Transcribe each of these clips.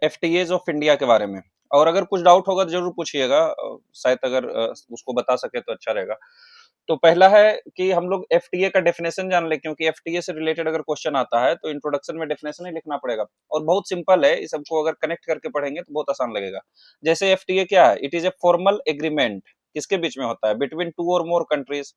एफटीएज of India के बारे में। और अगर कुछ डाउट होगा तो जरूर पूछिएगा, शायद अगर उसको बता सके तो अच्छा रहेगा। तो पहला है कि हम लोग एफटीए का डेफिनेशन जान ले, क्योंकि एफटीए से रिलेटेड अगर क्वेश्चन आता है तो इंट्रोडक्शन में डेफिनेशन ही लिखना पड़ेगा। और बहुत सिंपल है, इस सबको अगर कनेक्ट करके पढ़ेंगे तो बहुत आसान लगेगा। जैसे एफटीए क्या है? It is a formal agreement. किसके बीच में होता है? बिटवीन टू और मोर कंट्रीज।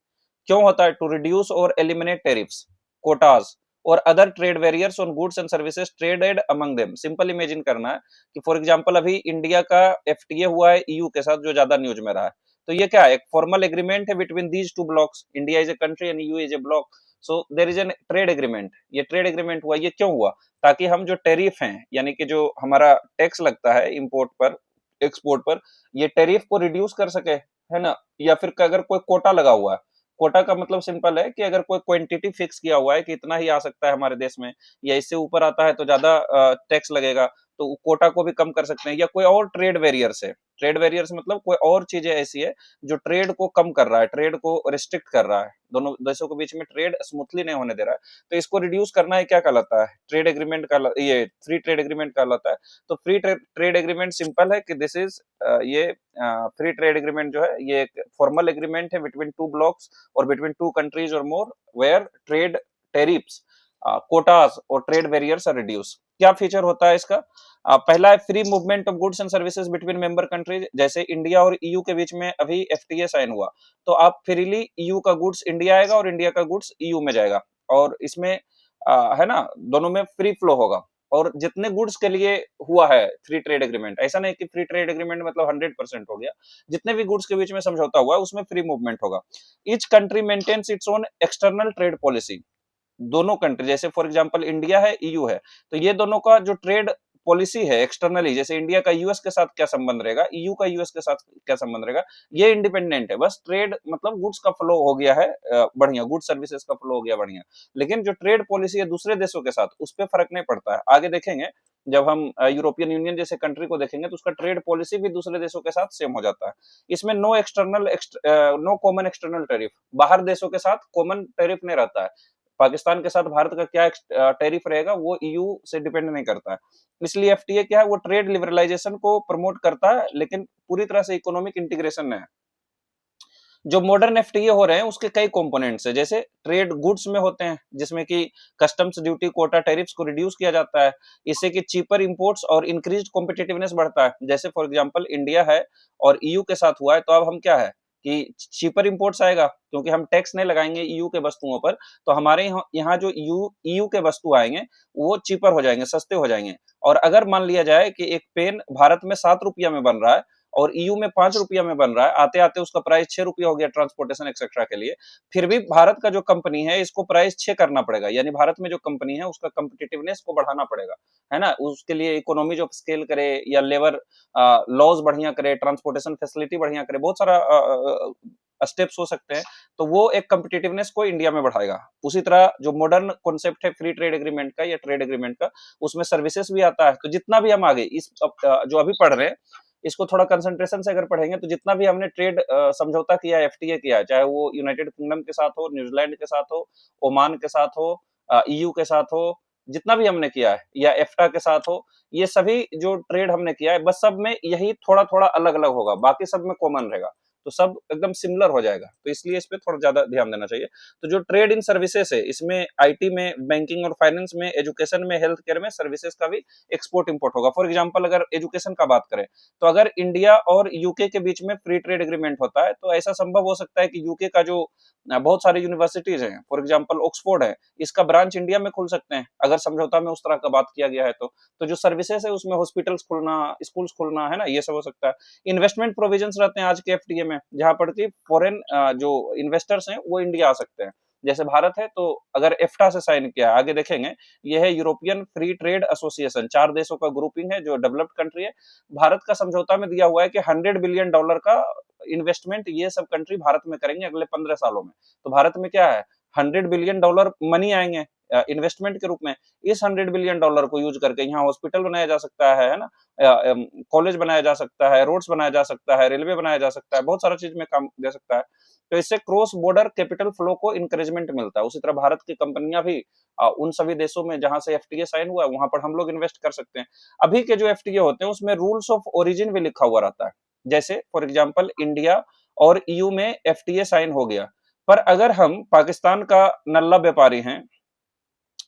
क्यों होता है? टू रिड्यूस और एलिमिनेट टेरिफ्स, कोटास और other trade barriers on goods and services traded among them. Simple imagine करना है कि फॉर एग्जांपल अभी इंडिया का एफटीए हुआ है ईयू के साथ, जो ज्यादा न्यूज में रहा है। तो ये क्या है? एक फॉर्मल एग्रीमेंट है between these two blocs. India is a country and EU is a bloc. So there is an trade agreement. ये ट्रेड एग्रीमेंट हुआ। ये क्यों हुआ? ताकि हम जो टैरिफ हैं, यानी कि जो हमारा टैक्स लगता है इंपोर्ट पर, एक्सपोर्ट पर, ये टैरिफ को रिड्यूस कर सके, है ना। या फिर अगर कोई कोटा लगा हुआ है, कोटा का मतलब सिंपल है कि अगर कोई क्वांटिटी फिक्स किया हुआ है कि इतना ही आ सकता है हमारे देश में, या इससे ऊपर आता है तो ज्यादा टैक्स लगेगा, तो कोटा को भी कम कर सकते हैं। या कोई और ट्रेड बैरियर्स है। ट्रेड बैरियर्स मतलब कोई और चीजें ऐसी है जो ट्रेड को कम कर रहा है, ट्रेड को रिस्ट्रिक्ट कर रहा है, दोनों देशों के बीच में ट्रेड स्मूथली नहीं होने दे रहा है। तो इसको रिड्यूस करना है, क्या कहलाता है? ट्रेड एग्रीमेंट का, ये फ्री ट्रेड एग्रीमेंट कहलाता है। तो फ्री ट्रेड एग्रीमेंट सिंपल है कि दिस इज ये फ्री ट्रेड एग्रीमेंट जो है ये एक फॉर्मल एग्रीमेंट है बिटवीन टू ब्लॉक्स और बिटवीन टू कंट्रीज और मोर, वेयर ट्रेड टेरिफ्स, कोटास और ट्रेड बैरियर्स आर रिड्यूस। क्या फीचर होता है इसका? पहला है free movement of goods and services between member countries. जैसे इंडिया और ईयू के बीच में अभी एफटीए साइन हुआ, तो आप फ्रीली ईयू का गुड्स इंडिया आएगा और इंडिया का गुड्स ईयू में जाएगा। और इसमें है ना, दोनों में फ्री फ्लो होगा। और जितने गुड्स के लिए हुआ है फ्री ट्रेड एग्रीमेंट, ऐसा नहीं कि फ्री ट्रेड एग्रीमेंट मतलब 100% हो गया। जितने भी गुड्स के बीच में समझौता हुआ है उसमें फ्री मूवमेंट होगा। Each country maintains its own external trade policy. दोनों कंट्री, जैसे फॉर एग्जांपल इंडिया है, ईयू है, तो ये दोनों का जो ट्रेड पॉलिसी है एक्सटर्नली, जैसे इंडिया का यूएस के साथ क्या संबंध रहेगा, ईयू का यूएस के साथ क्या संबंध रहेगा, ये इंडिपेंडेंट है। बस ट्रेड मतलब गुड्स का फ्लो हो गया है बढ़िया, गुड्स सर्विसेज का फ्लो हो गया बढ़िया। लेकिन जो ट्रेड पॉलिसी है दूसरे देशों के साथ, उस पर फर्क नहीं पड़ता है। आगे देखेंगे जब हम यूरोपियन यूनियन जैसे कंट्री को देखेंगे तो उसका ट्रेड पॉलिसी भी दूसरे देशों के साथ सेम हो जाता है। इसमें नो कॉमन एक्सटर्नल टैरिफ। बाहर देशों के साथ कॉमन टैरिफ नहीं रहता है। पाकिस्तान के साथ भारत का क्या टैरिफ रहेगा वो ईयू से डिपेंड नहीं करता है। इसलिए एफटीए क्या है? वो ट्रेड लिबरलाइजेशन को प्रमोट करता है, लेकिन पूरी तरह से इकोनॉमिक इंटीग्रेशन है। जो मॉडर्न एफटीए हो रहे हैं उसके कई कंपोनेंट्स है। जैसे ट्रेड गुड्स में होते हैं, जिसमें कि कस्टम्स ड्यूटी, कोटा, टैरिफ्स को रिड्यूस किया जाता है। इससे कि चीपर इंपोर्ट्स और इंक्रीज्ड कॉम्पिटिटिवनेस बढ़ता है। जैसे फॉर एग्जांपल इंडिया है और ईयू के साथ हुआ है, तो अब हम क्या है कि चीपर इंपोर्ट्स आएगा, क्योंकि हम टैक्स नहीं लगाएंगे ईयू के वस्तुओं पर। तो हमारे यहाँ जो ईयू के वस्तु आएंगे वो चीपर हो जाएंगे, सस्ते हो जाएंगे। और अगर मान लिया जाए कि एक पेन भारत में 7 रुपया में बन रहा है और ईयू में 5 रुपया में बन रहा है, आते आते उसका प्राइस 6 रुपया हो गया ट्रांसपोर्टेशन एक्सेट्रा के लिए, फिर भी भारत का जो कंपनी है इसको प्राइस 6 करना पड़ेगा। यानी भारत में जो कंपनी है उसका कम्पिटिटिवनेस को बढ़ाना पड़ेगा, है ना। उसके लिए इकोनॉमीज ऑफ स्केल करे या लेबर लॉज बढ़िया करे, ट्रांसपोर्टेशन फैसिलिटी बढ़िया करे, बहुत सारा स्टेप्स हो सकते हैं। तो वो एक कम्पिटिटिवनेस को इंडिया में बढ़ाएगा। उसी तरह जो मॉडर्न कॉन्सेप्ट है फ्री ट्रेड एग्रीमेंट का या ट्रेड एग्रीमेंट का, उसमें सर्विसेज भी आता है। तो जितना भी हम आगे इस जो अभी पढ़ रहे हैं इसको थोड़ा कंसंट्रेशन से अगर पढ़ेंगे तो जितना भी हमने ट्रेड समझौता किया, एफटीए किया, चाहे वो यूनाइटेड किंगडम के साथ हो, न्यूजीलैंड के साथ हो, ओमान के साथ हो, ईयू के साथ हो, जितना भी हमने किया है, या एफ्टा के साथ हो, ये सभी जो ट्रेड हमने किया है बस सब में यही थोड़ा थोड़ा अलग अलग होगा, बाकी सब में कॉमन रहेगा। तो सब एकदम सिमिलर हो जाएगा। तो इसलिए इस पे थोड़ा ज्यादा ध्यान देना चाहिए। तो जो ट्रेड इन सर्विसेज है, इसमें आईटी में, बैंकिंग और फाइनेंस में, एजुकेशन में, हेल्थ केयर में सर्विसेज का भी एक्सपोर्ट इंपोर्ट होगा। फॉर एग्जांपल अगर एजुकेशन का बात करें तो अगर इंडिया और यूके के बीच में फ्री ट्रेड एग्रीमेंट होता है तो ऐसा संभव हो सकता है कि यूके का जो बहुत सारे यूनिवर्सिटीज हैं, फॉर एग्जांपल ऑक्सफोर्ड है, इसका ब्रांच इंडिया में खुल सकते हैं अगर समझौता में उस तरह का बात किया गया है। तो जो सर्विसेज है उसमें हॉस्पिटल्स खुलना, स्कूल्स खुलना, है ना, ये सब हो सकता है। इन्वेस्टमेंट प्रोविजंस रहते हैं आज के एफटीए में, जहां पर कि फॉरेन जो इन्वेस्टर्स हैं वो इंडिया आ सकते हैं। जैसे भारत है तो अगर एफ्टा से साइन किया, आगे देखेंगे, ये है यूरोपियन फ्री ट्रेड एसोसिएशन, 4 देशों का ग्रुपिंग है जो डेवलप्ड कंट्री है। भारत का समझौता में दिया हुआ है कि $100 बिलियन का इन्वेस्टमेंट ये सब कंट्री भारत में करेंगे अगले 15 सालों में। तो भारत में क्या है, $100 बिलियन मनी आएंगे इन्वेस्टमेंट के रूप में। इस $100 बिलियन को यूज करके यहाँ हॉस्पिटल बनाया जा सकता है ना, कॉलेज बनाया जा सकता है, रोड्स बनाया जा सकता है, रेलवे बनाया जा सकता है, बहुत सारा चीज में काम दे सकता है। तो इससे क्रॉस बॉर्डर कैपिटल फ्लो को इंकरेजमेंट मिलता है। उसी तरह भारत की कंपनियां भी उन सभी देशों में जहां से एफटीए साइन हुआ है वहां पर हम लोग इन्वेस्ट कर सकते हैं। अभी के जो एफटीए होते हैं उसमें रूल्स ऑफ ओरिजिन भी लिखा हुआ रहता है। जैसे फॉर एग्जांपल इंडिया और ईयू में एफटीए साइन हो गया, पर अगर हम पाकिस्तान का नल्ला व्यापारी हैं,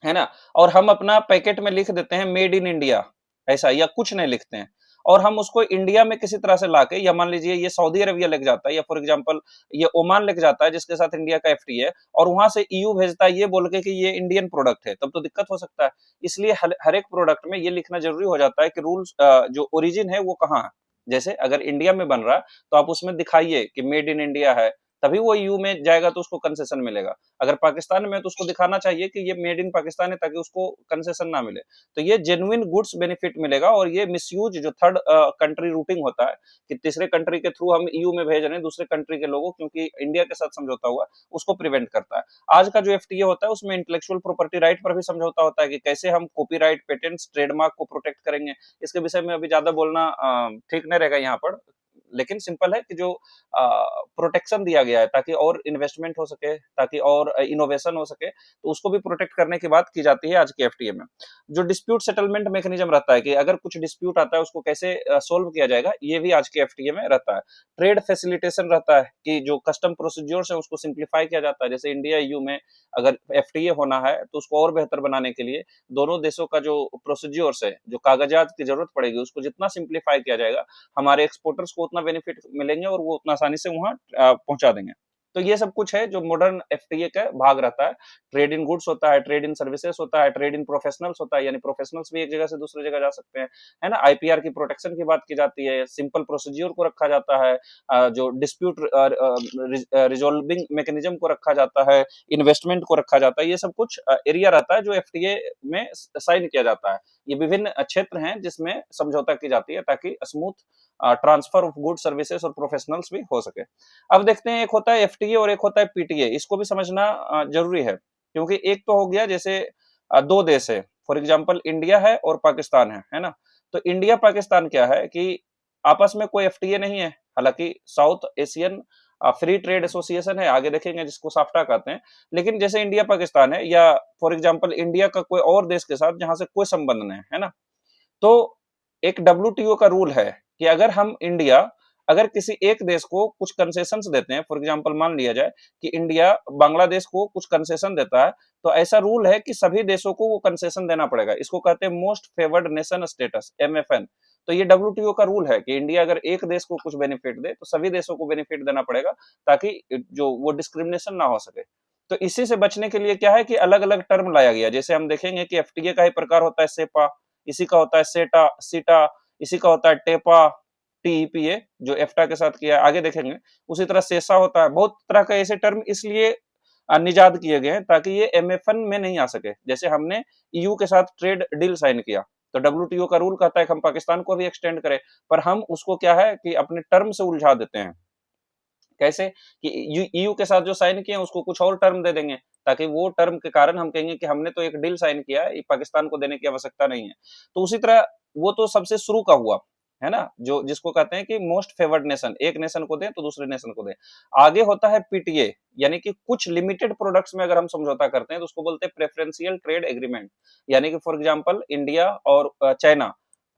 है ना, और हम अपना पैकेट में लिख देते हैं मेड इन इंडिया ऐसा, या कुछ नहीं लिखते हैं, और हम उसको इंडिया में किसी तरह से लाके, या मान लीजिए ये सऊदी अरबिया लेके जाता है, या फॉर एग्जांपल ये ओमान लेके जाता है जिसके साथ इंडिया का एफटीए है, और वहां से ईयू भेजता है ये बोल के कि ये इंडियन प्रोडक्ट है, तब तो दिक्कत हो सकता है। इसलिए हर एक प्रोडक्ट में ये लिखना जरूरी हो जाता है कि रूल्स जो ओरिजिन है वो कहाँ है। जैसे अगर इंडिया में बन रहा है तो आप उसमें दिखाइए कि मेड इन इंडिया है, तभी वो ईयू में जाएगा तो उसको कंसेशन मिलेगा। अगर पाकिस्तान में है तो उसको दिखाना चाहिए कि ये मेड इन पाकिस्तान है, ताकि उसको कंसेशन ना मिले। तो ये जेन्युइन गुड्स बेनिफिट मिलेगा, और ये मिसयूज जो थर्ड कंट्री रूटिंग होता है कि तीसरे कंट्री के थ्रू हम ईयू में भेज रहे हैं दूसरे कंट्री के लोगों, क्योंकि इंडिया के साथ समझौता हुआ, उसको प्रिवेंट करता है। आज का जो एफटीए होता है उसमें इंटेलेक्चुअल प्रॉपर्टी राइट पर भी समझौता होता है कि कैसे हम कॉपीराइट, पेटेंट्स, ट्रेडमार्क को प्रोटेक्ट करेंगे। इसके विषय में अभी ज्यादा बोलना ठीक नहीं रहेगा यहाँ पर, लेकिन सिंपल है कि जो प्रोटेक्शन दिया गया है ताकि और इन्वेस्टमेंट हो सके, ताकि और इनोवेशन हो सके, तो उसको भी प्रोटेक्ट करने की बात की जाती है आज के एफटीए में। जो डिस्प्यूट सेटलमेंट मैकेनिज्म रहता है कि अगर कुछ डिस्प्यूट आता है उसको कैसे सोल्व किया जाएगा, ये भी आज के एफटीए में रहता है। ट्रेड फैसिलिटेशन रहता है कि जो कस्टम प्रोसीड्योर्स है उसको सिंप्लीफाई किया जाता है। जैसे इंडिया ईयू में अगर एफटीए होना है तो उसको और बेहतर बनाने के लिए दोनों देशों का जो प्रोसीड्योर्स है, जो कागजात की जरूरत पड़ेगी, उसको जितना सिंप्लीफाई किया जाएगा, हमारे एक्सपोर्टर्स को उतना बेनिफिट मिलेंगे और वो उतना आसानी से वहां पहुंचा देंगे। तो ये सब कुछ है जो मॉडर्न एफटीए का भाग रहता है। ट्रेड इन गुड्स होता है, ट्रेड इन सर्विसेज होता है, ट्रेड इन प्रोफेशनल्स होता है, यानी प्रोफेशनल्स भी एक जगह से दूसरी जगह जा सकते हैं, है ना। आईपीआर की प्रोटेक्शन की बात की जाती है, सिंपल प्रोसीज्योर को रखा जाता है, जो डिस्प्यूट रिजोल्विंग मैकेनिज्म को रखा जाता है, इन्वेस्टमेंट को रखा जाता है। ये सब कुछ एरिया रहता है जो एफटीए में साइन किया जाता है। ये विभिन्न क्षेत्र हैं जिसमें समझौता की जाती है ताकि smooth transfer of good services और प्रोफेशनल्स भी हो सके। अब देखते हैं, एक होता है एफटीए और एक होता है पीटीए। इसको भी समझना जरूरी है, क्योंकि एक तो हो गया जैसे दो देश है, फॉर एग्जांपल इंडिया है और पाकिस्तान है ना। तो इंडिया पाकिस्तान क्या है कि आपस में कोई एफटीए नहीं है, हालांकि south Asian free trade association है, आगे देखेंगे, जिसको साफ्टा कहते हैं। लेकिन जैसे इंडिया पाकिस्तान है, या फॉर एग्जांपल इंडिया का कोई और देश के साथ जहां से कोई संबंध नहीं है ना, तो एक डब्ल्यूटीओ का रूल है कि अगर हम इंडिया अगर किसी एक देश को कुछ कंसेशंस देते हैं, फॉर एग्जांपल मान लिया जाए कि इंडिया बांग्लादेश को कुछ कंसेशन देता है, तो ऐसा रूल है कि सभी देशों को वो कंसेशन देना पड़ेगा। इसको कहते हैं most favoured nation status, MFN. तो ये डब्ल्यूटीओ का रूल है कि इंडिया अगर एक देश को कुछ बेनिफिट दे तो सभी देशों को बेनिफिट देना पड़ेगा, ताकि जो वो डिस्क्रिमिनेशन ना हो सके। तो इसी से बचने के लिए क्या है कि अलग अलग टर्म लाया गया। जैसे हम देखेंगे कि एफटीए का ही प्रकार होता है सेपा, इसी का होता है सेटा, सीटा, इसी का होता है टेपा, टीईपीए जो एफ्टा के साथ किया है, आगे देखेंगे। उसी तरह सेसा होता है। बहुत तरह का ऐसे टर्म इसलिए निजाद किए गए हैं ताकि ये एमएफएन में नहीं आ सके। जैसे हमने ईयू के साथ ट्रेड डील साइन किया, तो डब्ल्यूटीओ का रूल कहता है कि हम पाकिस्तान को भी एक्सटेंड करें, पर हम उसको क्या है कि अपने टर्म से उलझा देते हैं। कैसे कि ईयू के साथ जो साइन किए उसको कुछ और टर्म दे देंगे, ताकि वो टर्म के कारण हम कहेंगे कि हमने तो एक डील साइन किया है, पाकिस्तान को देने की आवश्यकता नहीं है। तो उसी तरह वो तो सबसे शुरू का हुआ, है ना, जो जिसको कहते हैं कि मोस्ट फेवर्ड नेशन, एक नेशन को दे तो दूसरे नेशन को दे। आगे होता है पीटीए, यानी कि कुछ लिमिटेड प्रोडक्ट्स में अगर हम समझौता करते हैं तो उसको बोलते हैं प्रेफरेंशियल ट्रेड एग्रीमेंट। यानी कि फॉर एग्जांपल इंडिया और चाइना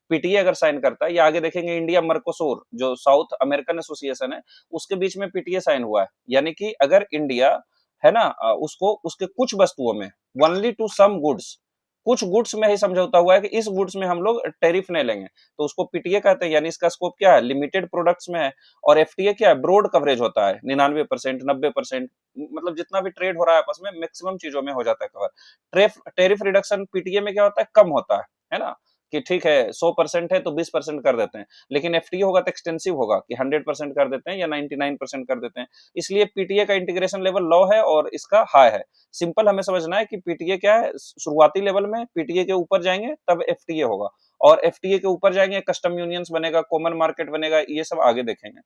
पीटीए अगर साइन करता है, या आगे देखेंगे इंडिया मर्कोसुर जो साउथ अमेरिकन एसोसिएशन है, उसके बीच में पीटीए साइन हुआ है। यानी कि अगर इंडिया है ना उसको उसके कुछ वस्तुओं में, ओनली टू सम गुड्स, कुछ गुड्स में ही समझौता हुआ है कि इस गुड्स में हम लोग टैरिफ नहीं लेंगे, तो उसको पीटीए कहते हैं। यानी इसका स्कोप क्या है, लिमिटेड प्रोडक्ट्स में है। और एफटीए क्या है, ब्रॉड कवरेज होता है, 99%, 90%, मतलब जितना भी ट्रेड हो रहा है आपस में मैक्सिमम चीजों में हो जाता है कवर। टेरिफ रिडक्शन पीटीए में क्या होता है, कम होता है ना, कि ठीक है 100% है तो 20% कर देते हैं। लेकिन एफटीए होगा तो एक्सटेंसिव होगा कि 100% कर देते हैं या 99% कर देते हैं। इसलिए पीटीए का इंटीग्रेशन लेवल लो है और इसका हाई है। सिंपल हमें समझना है कि पीटीए क्या है, शुरुआती लेवल में पीटीए के ऊपर जाएंगे तब एफटीए होगा, और एफटीए के ऊपर जाएंगे कस्टम यूनियंस बनेगा, कॉमन मार्केट बनेगा, ये सब आगे देखेंगे।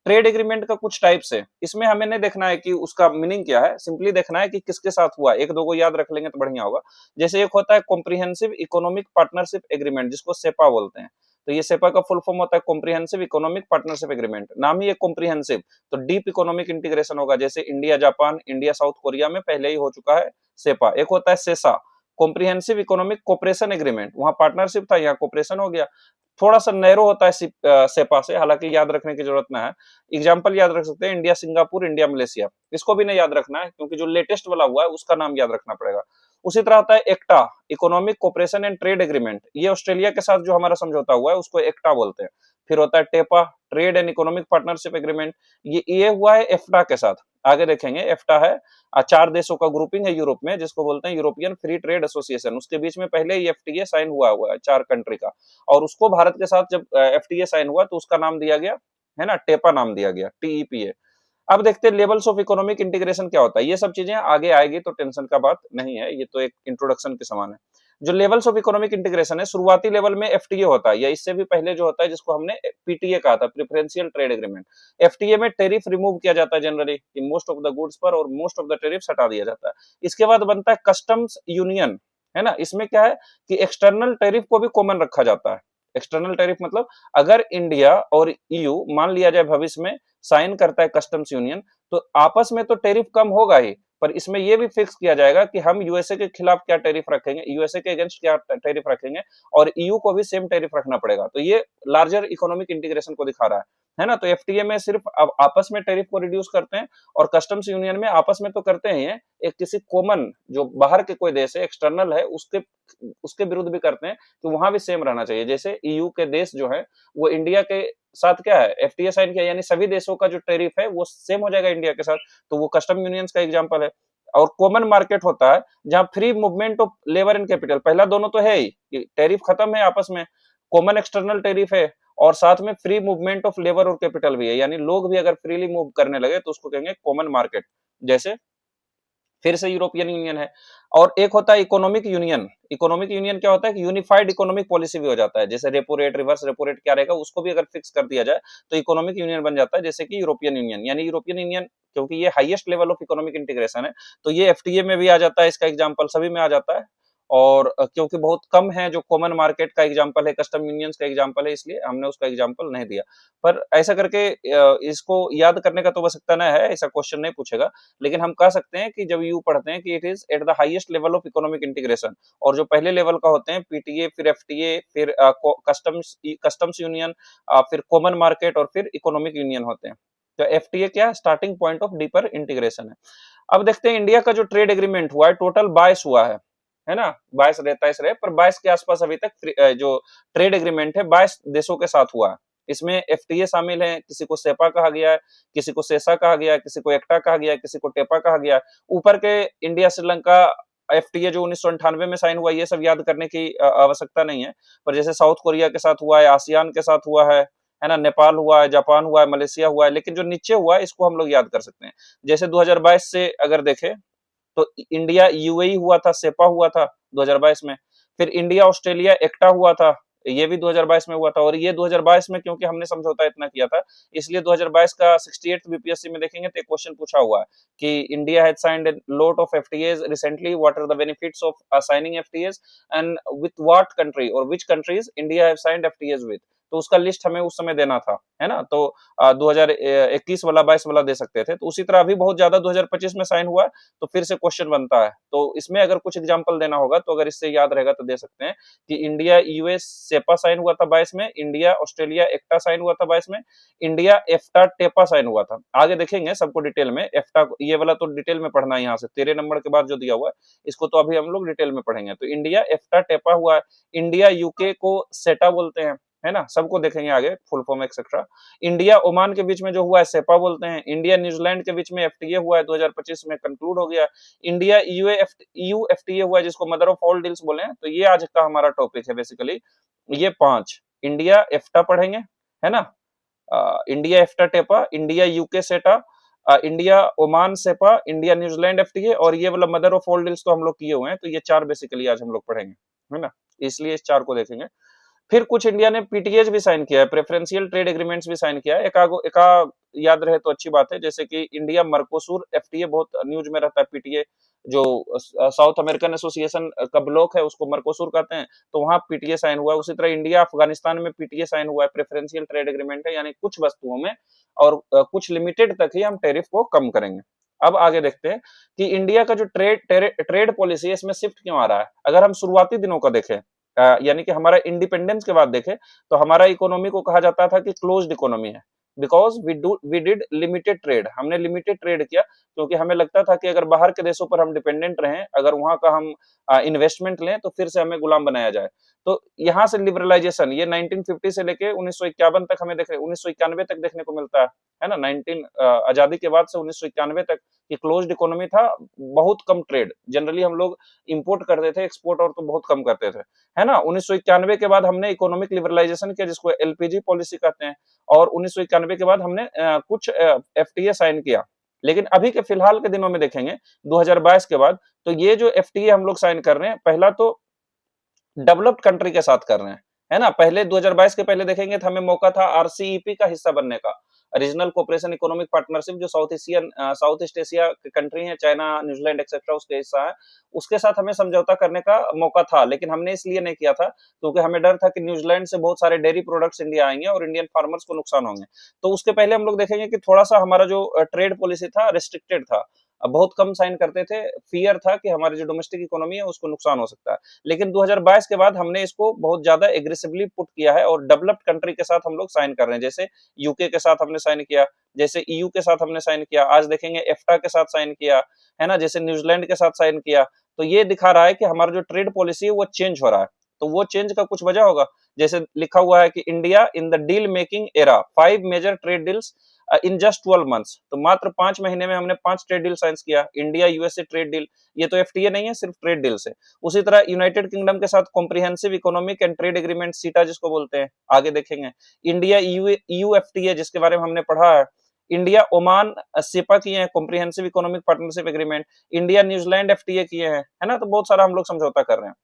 ट्रेड एग्रीमेंट का कुछ टाइप्स है, इसमें हमें नहीं देखना है कि उसका मीनिंग क्या है, सिंपली देखना है कि किसके साथ हुआ। एक दो को याद रख लेंगे तो बढ़िया होगा। जैसे एक होता है कॉम्प्रिहेंसिव इकोनॉमिक पार्टनरशिप एग्रीमेंट, जिसको सेपा बोलते हैं। तो ये सेपा का फुल फॉर्म होता है कॉम्प्रिहेंसिव इकोनॉमिक पार्टनरशिप एग्रीमेंट, नाम ही है कॉम्प्रिहेंसिव, तो डीप इकोनॉमिक इंटीग्रेशन होगा, जैसे India Japan, India south Korea में पहले ही हो चुका है सेपा। एक होता है सेसा, कॉम्प्रिहेंसिव इकोनॉमिक कोऑपरेशन एग्रीमेंट, वहां पार्टनरशिप था, यहाँ कोऑपरेशन हो गया, थोड़ा सा नैरो होता है सेपा से, हालांकि याद रखने की जरूरत ना है। एग्जांपल याद रख सकते हैं, इंडिया सिंगापुर, इंडिया मलेशिया, इसको भी नहीं याद रखना है क्योंकि जो लेटेस्ट वाला हुआ है उसका नाम याद रखना पड़ेगा। उसी तरह होता है ECTA, economic cooperation and trade agreement, ये ऑस्ट्रेलिया के साथ जो हमारा समझौता हुआ है उसको एक्टा बोलते हैं। फिर होता है TEPA, trade and economic partnership agreement, ये हुआ है एफ्टा के साथ। आगे देखेंगे, एफ्टा है 4 देशों का ग्रुपिंग है यूरोप में, जिसको बोलते हैं यूरोपियन फ्री ट्रेड एसोसिएशन, उसके बीच में पहले ही एफटीए साइन हुआ है 4 कंट्री का, और उसको भारत के साथ जब एफटीए साइन हुआ तो उसका नाम दिया गया, है ना, टेपा नाम दिया गया, टीईपीए। अब देखते हैं लेवल्स ऑफ इकोनॉमिक इंटीग्रेशन क्या होता है, ये सब चीजें आगे आएगी तो टेंशन का बात नहीं है, ये तो एक इंट्रोडक्शन के समान है। जो लेवल्स ऑफ इकोनॉमिक इंटीग्रेशन है, शुरुआती लेवल में एफटीए होता है, या इससे भी पहले जो होता है जिसको हमने पीटीए कहा था, प्रेफरेंशियल ट्रेड एग्रीमेंट। एफटीए में टेरिफ रिमूव किया जाता है जनरली कि मोस्ट ऑफ द गुड्स पर, और मोस्ट ऑफ द टेरिफ हटा दिया जाता है। इसके बाद बनता है कस्टम्स यूनियन, है ना, इसमें क्या है कि एक्सटर्नल टेरिफ को भी कॉमन रखा जाता है। एक्सटर्नल टेरिफ मतलब अगर इंडिया और ईयू मान लिया जाए भविष्य में साइन करता है कस्टम्स यूनियन, तो आपस में तो टेरिफ कम होगा ही, पर इसमें यह भी फिक्स किया जाएगा कि हम यूएसए के खिलाफ क्या टेरिफ रखेंगे, यूएसए के अगेंस्ट क्या टेरिफ रखेंगे, और ईयू को भी सेम टेरिफ रखना पड़ेगा। तो ये लार्जर इकोनॉमिक इंटीग्रेशन को दिखा रहा है ना। तो एफटीए में सिर्फ अब आपस में टेरिफ को रिड्यूस करते हैं, और कस्टम्स यूनियन में आपस में तो करते ही हैं, एक किसी कॉमन जो बाहर के कोई देश है, एक्सटर्नल है, उसके उसके विरुद्ध भी करते हैं, तो वहां भी सेम रहना चाहिए। जैसे ईयू के देश जो है वो इंडिया के साथ क्या है, एफटीए साइन किया, यानी सभी देशों का जो टेरिफ है वो सेम हो जाएगा इंडिया के साथ, तो वो कस्टम यूनियंस का एग्जांपल है। और कॉमन मार्केट होता है जहां free movement of labour and capital, पहला दोनों तो है ही कि टेरिफ खत्म है आपस में, कॉमन एक्सटर्नल टेरिफ है, और साथ में फ्री मूवमेंट ऑफ लेबर और कैपिटल भी है, यानी लोग भी अगर फ्रीली मूव करने लगे तो उसको कहेंगे कॉमन मार्केट, जैसे फिर से यूरोपियन यूनियन है। और एक होता है इकोनॉमिक यूनियन। इकोनॉमिक यूनियन क्या होता है कि यूनिफाइड इकोनॉमिक पॉलिसी भी हो जाता है, जैसे repo rate, reverse repo rate क्या रहेगा उसको भी अगर फिक्स कर दिया जाए तो इकोनॉमिक यूनियन बन जाता है, जैसे कि यूरोपियन यूनियन। यानी यूरोपियन यूनियन क्योंकि ये highest level of economic integration है, तो ये एफटीए में भी आ जाता है, इसका एग्जांपल सभी में आ जाता है। और क्योंकि बहुत कम है जो कॉमन मार्केट का एग्जांपल है, कस्टम यूनियंस का एग्जांपल है, इसलिए हमने उसका एग्जांपल नहीं दिया। पर ऐसा करके इसको याद करने का तो आवश्यकता नहीं है, ऐसा क्वेश्चन नहीं पूछेगा, लेकिन हम कह सकते हैं कि जब यू पढ़ते हैं कि it is at the highest level of economic integration, और जो पहले लेवल का होते हैं पीटीए, फिर एफटीए, फिर कस्टम्स यूनियन, फिर कॉमन मार्केट, और फिर इकोनॉमिक यूनियन होते हैं। तो एफटीए क्या starting point of deeper integration है। अब देखते हैं इंडिया का जो ट्रेड एग्रीमेंट हुआ है, टोटल 22 हुआ है ना, 22 रहे 23 रहे, पर 22 के आसपास अभी तक जो ट्रेड एग्रीमेंट है 22 देशों के साथ हुआ है। इसमें एफटीए शामिल है, किसी को सेपा कहा गया है, किसी को सेसा कहा गया है, किसी को एक्टा कहा गया है, किसी को टेपा कहा गया है। ऊपर के इंडिया श्रीलंका एफटीए जो 1998 में साइन हुआ, ये सब याद करने की आवश्यकता नहीं है, पर जैसे साउथ कोरिया के साथ हुआ है, आसियान के साथ हुआ है ना, नेपाल हुआ है, जापान हुआ है, मलेशिया हुआ है, लेकिन जो नीचे हुआ है इसको हम लोग याद कर सकते हैं। जैसे 2022 से अगर देखें तो इंडिया यूएई हुआ था, सेपा हुआ था 2022 में, फिर इंडिया ऑस्ट्रेलिया एक्टा हुआ था, ये भी 2022 में हुआ था। और ये 2022 में क्योंकि हमने समझौता इतना किया था, इसलिए 2022 का 68th बीपीएससी में देखेंगे तो एक क्वेश्चन पूछा हुआ है कि India has signed a lot of FTAs recently, what are the benefits of signing FTAs and with what country or which countries India have signed FTAs with, तो उसका लिस्ट हमें उस समय देना था, है ना। तो 2021 वाला 22 वाला दे सकते थे। तो उसी तरह अभी बहुत ज्यादा 2025 में साइन हुआ है, तो फिर से क्वेश्चन बनता है, तो इसमें अगर कुछ एग्जांपल देना होगा तो अगर इससे याद रहेगा तो दे सकते हैं कि इंडिया यूएस सेपा साइन हुआ था 22 में, इंडिया ऑस्ट्रेलिया एक्टा साइन हुआ था 22 में, इंडिया एफ्टा टेपा साइन हुआ था। आगे देखेंगे सबको डिटेल में, एफ्टा ये वाला तो डिटेल में पढ़ना है, यहाँ से 13 नंबर के बाद जो दिया हुआ है इसको तो अभी हम लोग डिटेल में पढ़ेंगे। तो इंडिया एफ्टा टेपा हुआ है, इंडिया यूके को सेटा बोलते हैं, है ना, सबको देखेंगे आगे full form etcetera. India Oman के बीच में जो हुआ है सेपा बोलते हैं, इंडिया न्यूजीलैंड के बीच में एफटीए हुआ है 2025 में, कंक्लूड हो गया। इंडिया ईयू एफटीए हुआ है जिसको मदर ऑफ ऑल डील्स बोले हैं, तो ये आज का हमारा टॉपिक है बेसिकली, ये 5 इंडिया एफ्टा पढ़ेंगे, है ना, India EFTA TEPA, India UK CETA, India Oman CEPA, India New Zealand FTA, और ये वाला मदर ऑफ ऑल डील्स तो हम लोग किए हुए हैं, तो ये 4 बेसिकली आज हम लोग पढ़ेंगे, है ना, इसलिए इस 4 को देखेंगे। फिर कुछ इंडिया ने पीटीएज भी साइन किया है, प्रेफरेंशियल ट्रेड एग्रीमेंट्स भी साइन किया है, एका याद रहे तो अच्छी बात है, जैसे कि इंडिया मर्कोसूर एफटीए बहुत न्यूज में रहता है, पीटीए जो साउथ अमेरिकन एसोसिएशन का ब्लॉक है उसको मर्कोसुर कहते हैं, तो वहां पीटीए साइन हुआ है। उसी तरह इंडिया अफगानिस्तान में पीटीए साइन हुआ है, प्रेफरेंशियल ट्रेड एग्रीमेंट है, यानी कुछ वस्तुओं में और कुछ लिमिटेड तक ही हम टैरिफ को कम करेंगे। अब आगे देखते हैं कि इंडिया का जो ट्रेड पॉलिसी है इसमें शिफ्ट क्यों आ रहा है। अगर हम शुरुआती दिनों का देखें, यानी कि हमारा इंडिपेंडेंस के बाद देखें, तो हमारा इकोनॉमी को कहा जाता था कि क्लोज्ड इकोनॉमी है, because we did limited trade. हमने लिमिटेड ट्रेड किया क्योंकि हमें लगता था कि अगर बाहर के देशों पर हम डिपेंडेंट रहें, अगर वहां का हम इन्वेस्टमेंट लें तो फिर से हमें गुलाम बनाया जाए। तो यहाँ से लिबरलाइजेशन ये 1950 से लेके 1951 तक हमें 1991 तक देखने को मिलता है ना। आजादी के बाद से 1991 तक ये क्लोज्ड इकोनॉमी था, बहुत कम ट्रेड। जनरली हम लोग इंपोर्ट करते थे, एक्सपोर्ट और तो बहुत कम करते थे, है ना। 1991 के बाद हमने इकोनॉमिक लिबरलाइजेशन किया, जिसको एलपीजी पॉलिसी कहते हैं, और 1991 के बाद हमने कुछ एफटीए साइन किया। लेकिन अभी के फिलहाल के दिनों में देखेंगे 2022 के बाद, तो ये जो एफटीए हम लोग साइन कर रहे हैं, पहला तो डेवलप्ड कंट्री के साथ कर रहे हैं, है ना। पहले 2022 के पहले देखेंगे तो हमें मौका था आरसीईपी का हिस्सा बनने का, रीजनल कोऑपरेशन इकोनॉमिक पार्टनरशिप, जो साउथ ईस्ट एशिया के कंट्री है, चाइना, न्यूजीलैंड एक्सेट्रा, उसके हिस्सा है। उसके साथ हमें समझौता करने का मौका था, लेकिन हमने इसलिए नहीं किया था क्योंकि हमें डर था कि न्यूजीलैंड से बहुत सारे डेयरी प्रोडक्ट्स इंडिया आएंगे और इंडियन फार्मर्स को नुकसान होंगे। तो उसके पहले हम लोग देखेंगे कि थोड़ा सा हमारा जो ट्रेड पॉलिसी था रिस्ट्रिक्टेड था, बहुत कम साइन करते थे, फियर था कि हमारी जो डोमेस्टिक इकोनॉमी है उसको नुकसान हो सकता है। लेकिन 2022 के बाद हमने इसको बहुत ज्यादा एग्रेसिवली पुट किया है और डेवलप्ड कंट्री के साथ हम लोग साइन कर रहे हैं। जैसे यूके के साथ हमने साइन किया, जैसे ईयू के साथ हमने साइन किया, आज देखेंगे एफ्टा के साथ साइन किया, है ना, जैसे न्यूजीलैंड के साथ साइन किया। तो ये दिखा रहा है कि हमारा जो ट्रेड पॉलिसी है वो चेंज हो रहा है। तो वो चेंज का कुछ वजह होगा, जैसे लिखा हुआ है कि India in the deal making era 5 major trade deals in just 12 months. तो मात्र 5 महीने में हमने 5 ट्रेड डील साइन किया। इंडिया यूएसए ट्रेड डील, ये तो एफटीए नहीं है, सिर्फ ट्रेड डील से। उसी तरह यूनाइटेड किंगडम के साथ comprehensive economic and trade agreement, सीटा जिसको बोलते हैं, आगे देखेंगे। इंडिया ईयू एफटीए जिसके बारे में हमने पढ़ा है। इंडिया ओमान सिपा किए हैं, comprehensive economic partnership agreement. India New Zealand FTA किए हैं, है ना। तो बहुत सारा हम लोग समझौता कर रहे हैं।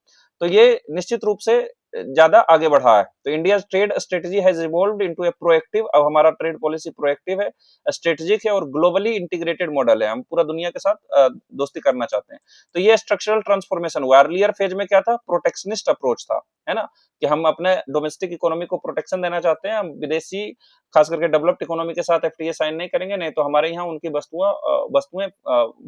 तो ये निश्चित रूप से ज्यादा आगे बढ़ा है। तो India trade strategy has evolved into A proactive, अब हमारा ट्रेड पॉलिसी प्रोएक्टिव है, स्ट्रेटेजिक है और ग्लोबली इंटीग्रेटेड मॉडल है। हम पूरा दुनिया के साथ दोस्ती करना चाहते हैं। तो ये स्ट्रक्चरल ट्रांसफॉर्मेशन हुआ। अर्लियर फेज में क्या था, प्रोटेक्शनिस्ट अप्रोच था, है ना, कि हम अपने डोमेस्टिक इकोनॉमी को प्रोटेक्शन देना चाहते हैं, हम विदेशी खास करके डेवलप्ड इकोनॉमी के साथ एफटीए साइन नहीं करेंगे, नहीं तो हमारे यहाँ उनकी वस्तुएं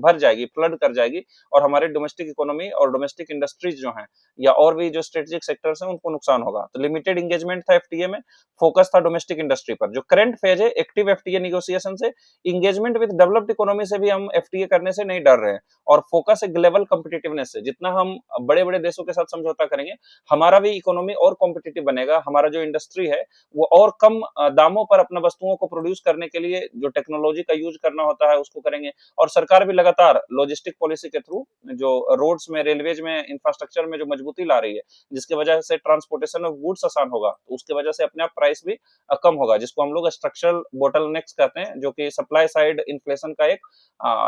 भर जाएगी, फ्लड कर जाएगी, और हमारे डोमेस्टिक इकोनॉमी और डोमेस्टिक इंडस्ट्रीज जो हैं या और भी जो स्ट्रेटेजिक सेक्टर्स हैं उनको नुकसान होगा। तो लिमिटेड इंगेजमेंट था एफटीए में, फोकस था डोमेस्टिक इंडस्ट्री पर। जो करंट फेज है एक्टिव एफटीए निगोशिएशन से, इंगेजमेंट विद डेवलप्ड इकोनॉमी से भी हम एफटीए करने से नहीं डर रहे हैं, और फोकस है ग्लोबल कॉम्पिटिटिवनेस से। जितना हम बड़े बड़े देशों के साथ समझौता करेंगे, हमारा भी इकोनॉमी और कॉम्पिटिटिव बनेगा, हमारा जो इंडस्ट्री है वो और कम दामों पर अपने वस्तुओं को प्रोड्यूस करने के लिए जो टेक्नोलॉजी का यूज करना होता है उसको करेंगे। और सरकार भी लगातार लॉजिस्टिक पॉलिसी के थ्रू जो रोड्स में, रेलवेज में, इंफ्रास्ट्रक्चर में जो मजबूती ला रही है, जिसकी वजह से ट्रांसपोर्टेशन ऑफ गुड्स आसान होगा, तो उसकी वजह से अपने आप प्राइस भी कम होगा, जिसको हम लोग स्ट्रक्चरल बोटलनेक्स कहते हैं, जो कि सप्लाई साइड इन्फ्लेशन का एक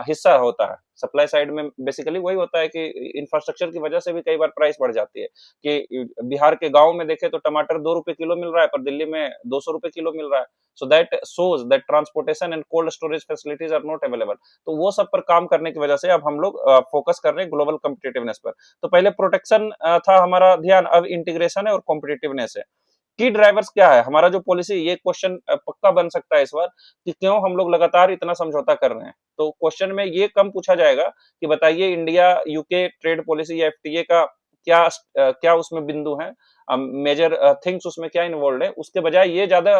हिस्सा होता है। सप्लाई साइड में बेसिकली वही होता है कि इंफ्रास्ट्रक्चर की वजह से भी कई बार प्राइस बढ़ जाती है। कि बिहार के गांव में देखे तो टमाटर 2 रुपए किलो मिल रहा है, पर दिल्ली में 200 रुपए किलो मिल रहा है। So that shows that transportation and cold storage facilities are not available. तो वो सब पर काम करने की वजह से अब हम लोग फोकस कर रहे हैं ग्लोबल कॉम्पिटिटिवनेस पर। तो पहले प्रोटेक्शन था हमारा ध्यान, अब इंटीग्रेशन है और कॉम्पिटिटिवनेस है। की ड्राइवर्स क्या है हमारा जो पॉलिसी, ये क्वेश्चन पक्का बन सकता है इस बार, कि क्यों हम लोग लगातार इतना समझौता कर रहे हैं। तो क्वेश्चन में ये कम पूछा जाएगा कि बताइए इंडिया यूके ट्रेड पॉलिसी या एफटीए का क्या उसमें बिंदु है, मेजर थिंग्स उसमें क्या इन्वॉल्व है। उसके बजाय ये ज्यादा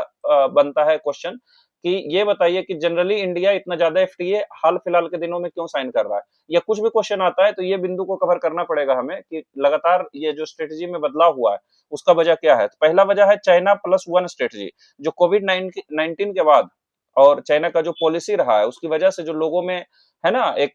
बनता है क्वेश्चन कि ये बताइए कि जनरली इंडिया इतना ज्यादा एफटीए हाल फिलहाल के दिनों में क्यों साइन कर रहा है। या कुछ भी क्वेश्चन आता है तो ये बिंदु को कवर करना पड़ेगा हमें कि लगातार ये जो स्ट्रेटजी में बदलाव हुआ है उसका वजह क्या है। तो पहला वजह है चाइना प्लस वन स्ट्रेटजी, जो कोविड 19 के बाद और चाइना का जो पॉलिसी रहा है उसकी वजह से जो लोगों में है ना एक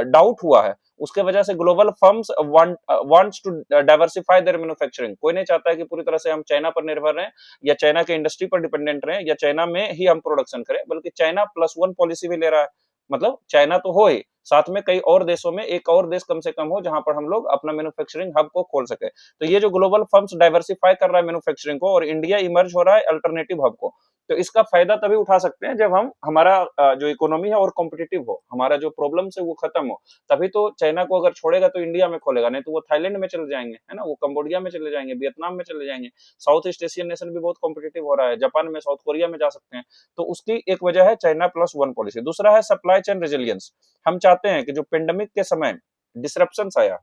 डाउट हुआ है, उसके वजह से global firms wants to diversify their manufacturing. कोई नहीं चाहता है कि पूरी तरह से हम चाइना पर निर्भर रहें या चाइना के इंडस्ट्री पर डिपेंडेंट रहें या चाइना में ही हम प्रोडक्शन करें, बल्कि चाइना प्लस वन पॉलिसी भी ले रहा है। मतलब चाइना तो हो ही, साथ में कई और देशों में एक और देश कम से कम हो जहां पर हम लोग अपना मैन्युफैक्चरिंग हब को खोल सके। तो ये जो ग्लोबल फर्म्स डाइवर्सिफाई कर रहा है मैन्युफैक्चरिंग को और इंडिया इमर्ज हो रहा है अल्टरनेटिव हब को, तो इसका फ़ायदा तभी उठा सकते हैं जब हम हमारा जो इकोनॉमी है और कॉम्पिटिटिव हो, हमारा जो प्रॉब्लम्स है वो खत्म हो। तभी तो चाइना को अगर छोड़ेगा तो इंडिया में खोलेगा, नहीं तो वो थाईलैंड में चले जाएँगे, है ना? वो कंबोडिया में चले जाएँगे, वियतनाम में चले जाएँगे। साउथ ईस्ट एशियन नेशन भी बहुत कॉम्पिटिटिव हो रहा है, जापान में, साउथ कोरिया में जा सकते हैं। तो उसकी एक वजह है चाइना प्लस वन पॉलिसी। दूसरा है सप्लाई चेन रेजिलियंस। हम चाहते हैं कि जो पेंडेमिक के समय डिसरप्शंस आया,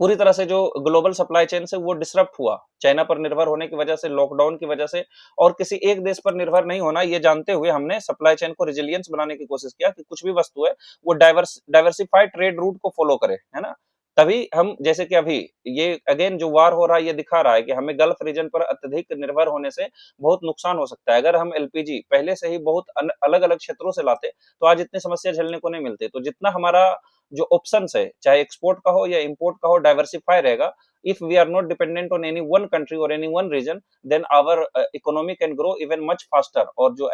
पूरी तरह से जो ग्लोबल सप्लाई चेन से वो डिसरप्ट हुआ, चाइना पर निर्भर होने की वजह से, लॉकडाउन की वजह से और किसी एक देश पर निर्भर नहीं होना, ये जानते हुए हमने सप्लाई चेन को रेजिलियंस बनाने की कोशिश किया कि कुछ भी वस्तु है, वो डाइवर्सिफाइड ट्रेड रूट को फॉलो करे, है ना? तभी हम जैसे कि अभी ये अगेन जो वार हो रहा है, ये दिखा रहा है कि हमें गल्फ रीजन पर अत्यधिक निर्भर होने से बहुत नुकसान हो सकता है। अगर हम एलपीजी पहले से ही बहुत अलग-अलग क्षेत्रों से लाते, तो आज इतनी समस्या झेलने को नहीं मिलती। तो जितना हमारा जो ऑप्शंस है, चाहे एक्सपोर्ट का हो या इंपोर्ट का हो, डाइवर्सिफाई रहेगा। If we are not dependent on any one country और any one region, then our economy can grow even much faster. और जो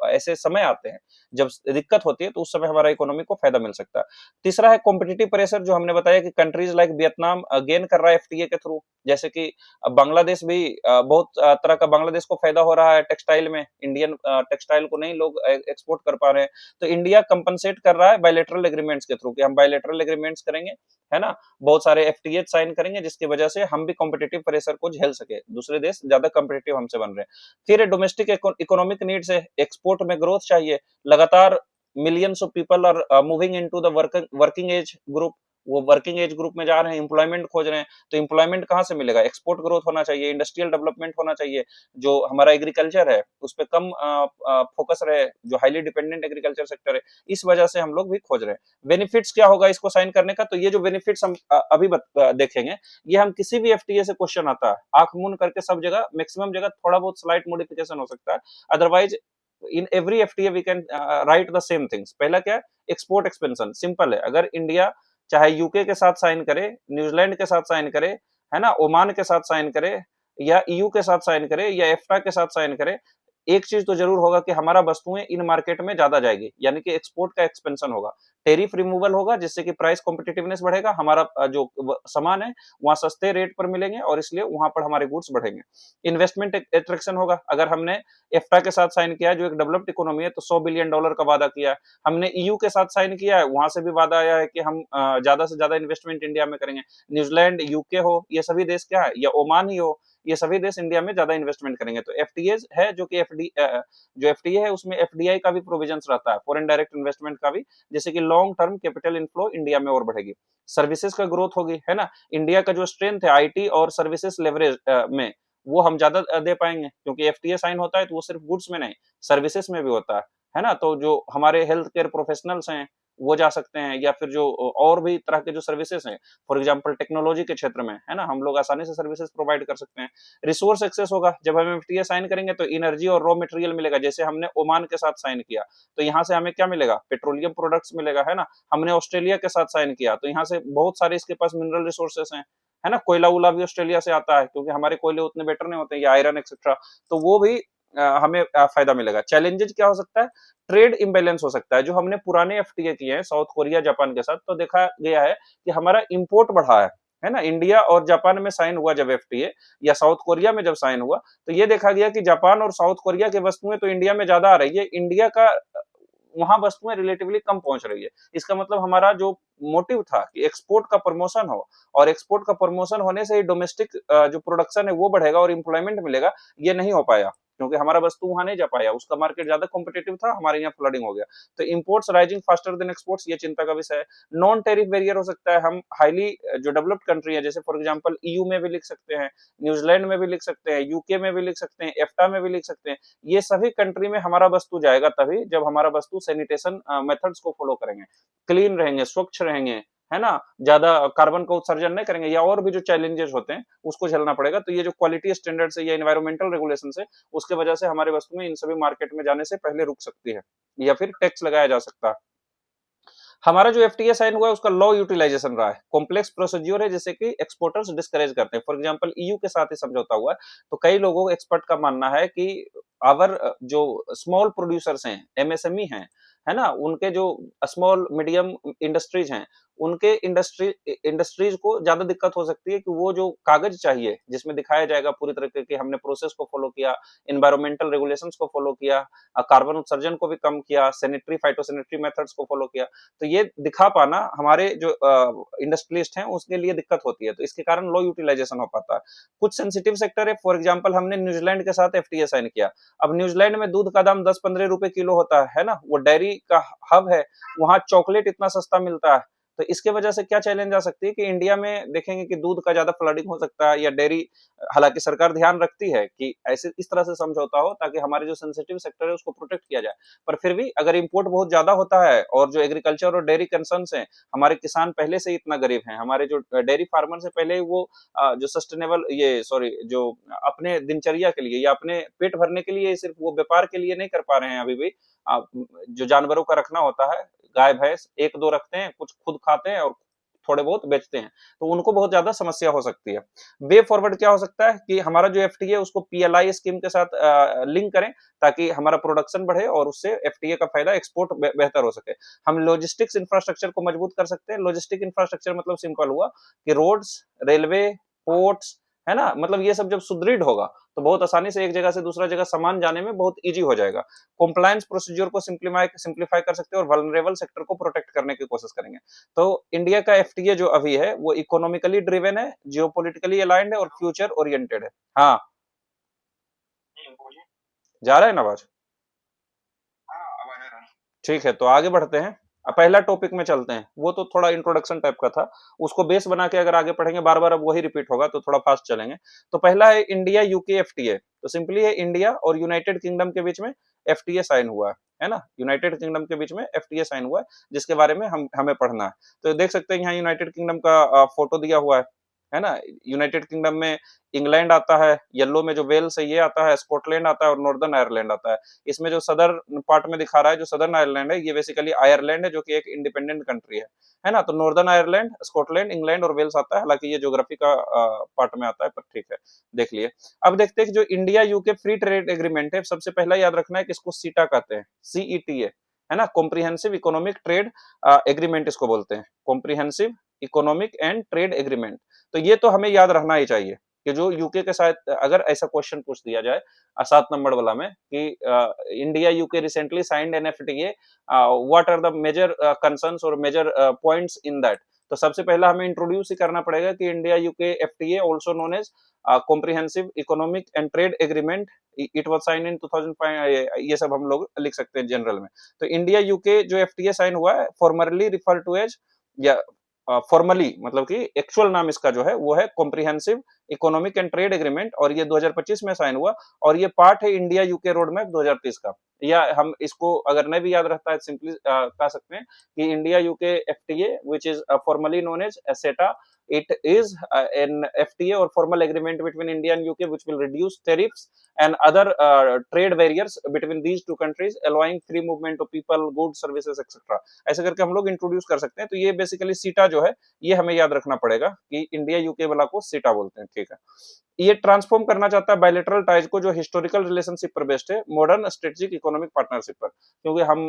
ऐसे समय आते हैं जब दिक्कत होती है, तो उस समय हमारा इकोनॉमी को फायदा मिल सकता है। तीसरा है कॉम्पिटिटिव प्रेशर, जो हमने बताया कि कंट्रीज लाइक वियतनाम गेन कर रहा है एफटीए के थ्रू, जैसे कि बांग्लादेश भी बहुत तरह का बांग्लादेश को फायदा हो रहा है टेक्सटाइल में, इंडियन टेक्सटाइल को नहीं लोग एक्सपोर्ट कर पा रहे हैं। तो इंडिया कंपनसेट कर रहा है बायलैटरल एग्रीमेंट्स के थ्रू कि हम बायलैटरल एग्रीमेंट्स करेंगे, है ना? बहुत सारे एफटीए साइन करेंगे, जिसकी वजह से हम भी कॉम्पिटिटिव प्रेशर को झेल सके, दूसरे देश ज्यादा कॉम्पिटिटिव हमसे बन रहे हैं। फिर डोमेस्टिक इकोनॉमिक नीड्स है, एक्सपोर्ट में ग्रोथ चाहिए, लगातार millions of people are moving into the working age group, वो वर्किंग एज ग्रुप में जा रहे हैं, एम्प्लॉयमेंट खोज रहे हैं। तो एम्प्लॉयमेंट कहाँ से मिलेगा? एक्सपोर्ट ग्रोथ होना चाहिए, इंडस्ट्रियल डेवलपमेंट होना चाहिए, जो हमारा एग्रीकल्चर है उस पे कम फोकस रहे, जो हाईली डिपेंडेंट एग्रीकल्चर सेक्टर है, इस वजह से हम लोग भी खोज रहे हैं। बेनिफिट्स क्या होगा इसको साइन करने का? तो ये जो बेनिफिट्स हम अभी देखेंगे, ये हम किसी भी एफटीए से क्वेश्चन आता है, आंख मूंद करके सब जगह मैक्सिमम जगह थोड़ा बहुत स्लाइट मॉडिफिकेशन हो सकता है, otherwise in every FTA we can write the same things. पहला क्या है? Export expansion. सिंपल है, अगर इंडिया चाहे यूके के साथ साइन करे, न्यूजीलैंड के साथ साइन करे, है ना, ओमान के साथ साइन करे, या ईयू के साथ साइन करे, या एफ्टा के साथ साइन करे, एक चीज तो जरूर होगा कि हमारा वस्तुएं इन मार्केट में ज्यादा जाएगी, यानी कि एक्सपोर्ट का एक्सपेंशन होगा, टेरिफ रिमूवल होगा, जिससे कि प्राइस कॉम्पिटिटिवनेस बढ़ेगा, हमारा जो सामान है वहां सस्ते रेट पर मिलेंगे और इसलिए वहां पर हमारे गुड्स बढ़ेंगे। इन्वेस्टमेंट अट्रैक्शन होगा, अगर हमने एफ्टा के साथ साइन किया है, जो एक डेवलप्ड इकोनॉमी है, तो $100 बिलियन का वादा किया है। हमने ईयू के साथ साइन किया है, वहां से भी वादा आया है कि हम ज्यादा से ज्यादा इन्वेस्टमेंट इंडिया में करेंगे। न्यूजीलैंड, यूके हो, ये सभी देश क्या है, या ओमान ही हो, ये सभी देश इंडिया में ज्यादा इन्वेस्टमेंट करेंगे। तो एफटीए है जो कि जो एफटीए है उसमें एफडीआई का भी प्रोविजंस रहता है, फॉरेन डायरेक्ट इन्वेस्टमेंट का भी, जैसे कि long term capital inflow India में और बढ़ेगी। सर्विसेज का ग्रोथ होगी, है ना? इंडिया का जो स्ट्रेंथ है आईटी और सर्विसेज लेवरेज में, वो हम ज्यादा दे पाएंगे, क्योंकि एफटीए साइन होता है तो वो सिर्फ गुड्स में नहीं, सर्विसेज में भी होता है ना? तो जो हमारे हेल्थ केयर प्रोफेशनल्स हैं वो जा सकते हैं, या फिर जो और भी तरह के जो सर्विसेज हैं, फॉर एग्जांपल टेक्नोलॉजी के क्षेत्र में, है ना, हम लोग आसानी से सर्विसेज प्रोवाइड कर सकते हैं। रिसोर्स एक्सेस होगा, जब हम एफटीए साइन करेंगे तो एनर्जी और रॉ मटेरियल मिलेगा, जैसे हमने ओमान के साथ साइन किया, तो यहाँ से हमें क्या मिलेगा? पेट्रोलियम प्रोडक्ट्स मिलेगा, है ना? हमने ऑस्ट्रेलिया के साथ साइन किया, तो यहाँ से बहुत सारे इसके पास मिनरल रिसोर्सेस हैं, है ना? कोयला उला भी ऑस्ट्रेलिया से आता है, क्योंकि हमारे कोयले उतने बेटर नहीं होते, या आयरन एक्सेट्रा, तो वो भी हमें फायदा मिलेगा। चैलेंजेस क्या हो सकता है? ट्रेड इम्बैलेंस हो सकता है, जो हमने पुराने एफटीए किए हैं साउथ कोरिया, जापान के साथ, तो देखा गया है कि हमारा इंपोर्ट बढ़ा है ना? इंडिया और जापान में साइन हुआ जब एफटीए, या साउथ कोरिया में जब साइन हुआ, तो ये देखा गया कि जापान और साउथ कोरिया की वस्तुएं तो इंडिया में ज्यादा आ रही है, इंडिया का वहां वस्तुएं रिलेटिवली कम पहुंच रही है। इसका मतलब हमारा जो मोटिव था कि एक्सपोर्ट का प्रमोशन हो, और एक्सपोर्ट का प्रमोशन होने से ही डोमेस्टिक जो प्रोडक्शन है वो बढ़ेगा और इंप्लॉयमेंट मिलेगा, ये नहीं हो पाया, क्योंकि हमारा वस्तु वहां नहीं जा पाया, उसका मार्केट ज्यादा कॉम्पिटिटिव था, हमारे यहाँ फ्लडिंग हो गया। तो imports rising faster than exports, ये चिंता का विषय है। नॉन टेरिफ बैरियर हो सकता है, हम हाईली जो डेवलप्ड कंट्री है, जैसे फॉर एग्जांपल ईयू में भी लिख सकते हैं, न्यूजीलैंड में भी लिख सकते हैं, यूके में भी लिख सकते हैं, एफ्टा में भी लिख सकते हैं, ये सभी कंट्री में हमारा वस्तु जाएगा तभी जब हमारा वस्तु सैनिटेशन मेथड्स को फॉलो करेंगे, क्लीन रहेंगे, स्वच्छ रहेंगे, है ना, ज्यादा कार्बन का उत्सर्जन नहीं करेंगे, या और भी जो चैलेंजेस होते हैं उसको झेलना पड़ेगा। तो ये जो क्वालिटी स्टैंडर्ड्स है या एनवायरमेंटल रेगुलेशन है, उसके वजह से हमारे वस्तुएं इन सभी मार्केट में जाने से पहले रुक सकती है, या फिर टैक्स लगाया जा सकता है। हमारा जो एफटीए साइन हुआ है उसका लॉ यूटिलाइजेशन रहा है, कॉम्प्लेक्स प्रोसीज्योर है, जैसे कि एक्सपोर्टर्स डिस्करेज करते हैं। फॉर एग्जांपल ईयू के साथ ही समझौता हुआ है, तो कई लोगों एक्सपर्ट का मानना है कि आवर जो स्मॉल प्रोड्यूसर्स हैं, एमएसएमई हैं, है ना? उनके जो स्मॉल मीडियम इंडस्ट्रीज़ हैं, उनके इंडस्ट्रीज़ को ज़्यादा दिक्कत हो सकती है कि वो जो कागज़ चाहिए, जिसमें दिखाया जाएगा पूरी तरीके के हमने प्रोसेस को फ़ॉलो किया, एनवायरमेंटल रेगुलेशंस को फ़ॉलो किया, कार्बन उत्सर्जन को भी कम किया, सैनिटरी फाइटोसैनिटरी मेथड्स को फ़ॉलो किया। तो ये दिखा पाना हमारे जो इंडस्ट्रियलिस्ट हैं, उसके लिए दिक्कत होती है। तो इसके कारण लो यूटिलाइज़ेशन हो पाता है। कुछ सेंसिटिव सेक्टर है, फॉर एग्ज़ाम्पल हमने न्यूज़ीलैंड के साथ एफटीए साइन किया। अब न्यूज़ीलैंड में दूध का दाम 10-15 रुपए किलो होता है ना? वो डेयरी का हब है, वहाँ चॉकलेट इतना सस्ता मिलता है। तो इसके वजह से क्या चैलेंज आ सकती है कि इंडिया में देखेंगे कि दूध का ज़्यादा फ्लडिंग हो सकता है या डेयरी, हालाँकि सरकार ध्यान रखती है कि ऐसे इस तरह से समझौता हो ताकि हमारे जो सेंसिटिव सेक्टर है उसको प्रोटेक्ट किया जाए। पर फिर भी अगर इम्पोर्ट बहुत ज़्यादा होता है और जो एग्रीकल्चर और डेयरी कंसर्न्स हैं, हमारे किसान पहले से ही इतना गरीब हैं, हमारे जो डेयरी फार्मर्स हैं पहले ही वो जो सस्टेनेबल ये सॉरी जो अपने दिनचर्या के लिए या अपने पेट भरने के लिए सिर्फ वो व्यापार के लिए नहीं कर पा रहे हैं अभी भी। अ, जो जानवरों का रखना होता है, गाय-भैंस 1-2 रखते हैं, कुछ खुद खाते हैं और थोड़े बहुत बेचते हैं, तो उनको बहुत ज़्यादा समस्या हो सकती है। वे फॉरवर्ड क्या हो सकता है कि हमारा जो एफटीए है उसको पीएलआई स्कीम के साथ लिंक करें ताकि हमारा प्रोडक्शन बढ़े और उससे एफटीए का फायदा एक्सपोर्ट बेहतर हो सके। हम लॉजिस्टिक्स इंफ्रास्ट्रक्चर को मजबूत कर सकते हैं। लॉजिस्टिक इंफ्रास्ट्रक्चर मतलब सिंपल हुआ कि रोड्स, रेलवे, पोर्ट्स, है ना? मतलब ये सब जब सुदृढ़ होगा, तो बहुत आसानी से एक जगह से दूसरा जगह सामान जाने में बहुत ईज़ी हो जाएगा। कॉम्प्लायंस प्रोसीजर को सिम्प्लीफाई कर सकते हैं और वल्नरेबल सेक्टर को प्रोटेक्ट करने की कोशिश करेंगे। तो इंडिया का एफटीए जो अभी है, वो इकोनॉमिकली ड्रिवन है, जियोपॉलिटिकली अलाइन्ड है और फ्यूचर ओरिएंटेड है। हाँ, जा रहा है ना आवाज़? ठीक है, तो आगे बढ़ते हैं। पहला टॉपिक में चलते हैं। वो तो थोड़ा इंट्रोडक्शन टाइप का था। उसको बेस बना के अगर आगे पढ़ेंगे बार-बार अब वही रिपीट होगा तो थोड़ा फास्ट चलेंगे। तो पहला है इंडिया यूके एफटीए। तो सिंपली है इंडिया और यूनाइटेड किंगडम के बीच में एफटीए साइन हुआ है ना? यूनाइटेड किंगडम के बीच में एफटीए साइन हुआ है, जिसके बारे में हमें पढ़ना है। तो देख सकते हैं यहाँ यूनाइटेड किंगडम का फोटो दिया हुआ है ना? यूनाइटेड किंगडम में इंग्लैंड आता है, येलो में जो वेल्स है ये आता है, स्कॉटलैंड आता है और नॉर्दर्न आयरलैंड आता है। इसमें जो सदर्न पार्ट में दिखा रहा है, जो सदर्न आयरलैंड है, ये बेसिकली आयरलैंड है जो कि एक इंडिपेंडेंट कंट्री है ना? तो नॉर्दर्न आयरलैंड, स्कॉटलैंड, इंग्लैंड और वेल्स आता है, हालाँकि ये ज्योग्राफी का पार्ट में आता है पर ठीक है, देख लिए। अब देखते हैं कि जो India UK free trade agreement है, सबसे पहला याद रखना है कि इसको सीटा कहते हैं, सीईटीए, है ना? कॉम्प्रिहेंसिव इकोनॉमिक ट्रेड एग्रीमेंट इसको बोलते हैं, comprehensive economic and trade agreement. तो ये तो हमें याद रखना ही चाहिए कि जो यूके के साथ अगर ऐसा क्वेश्चन पूछ दिया जाए 7 नंबर वाला में कि India UK recently signed an FTA, what are the major concerns और मेजर पॉइंट्स इन दैट, तो सबसे पहला हमें इंट्रोड्यूस ही करना पड़ेगा कि India UK FTA also known as comprehensive economic and trade agreement, it was sign in 2005, ये सब हम लोग लिख सकते हैं जनरल में। तो इंडिया यूके जो एफटीए साइन हुआ है फॉर्मरली रिफर टू एज या फॉर्मली मतलब कि एक्चुअल नाम इसका जो है वो है comprehensive economic and trade agreement और ये 2025 में साइन हुआ और ये पार्ट है इंडिया यूके रोड मैप 2030 का। या हम इसको अगर नहीं भी याद रहता है सिंपली कह सकते हैं कि India UK FTA which is formally known as CETA, it is an FTA or formal agreement between India and UK which will reduce tariffs and other trade barriers between these two countries, allowing free movement of people, goods, services, etc. ऐसे करके हम लोग introduce कर सकते हैं। तो ये basically सीटा जो है ये हमें याद रखना पड़ेगा कि इंडिया यूके वाला को सीटा बोलते हैं, ठीक है। ये ट्रांसफॉर्म करना चाहता है बायलैटरल टाइज को जो हिस्टोरिकल रिलेशनशिप पर बेस्ड है मॉडर्न स्ट्रेटेजिक इकोनॉमिक पार्टनरशिप पर, क्योंकि हम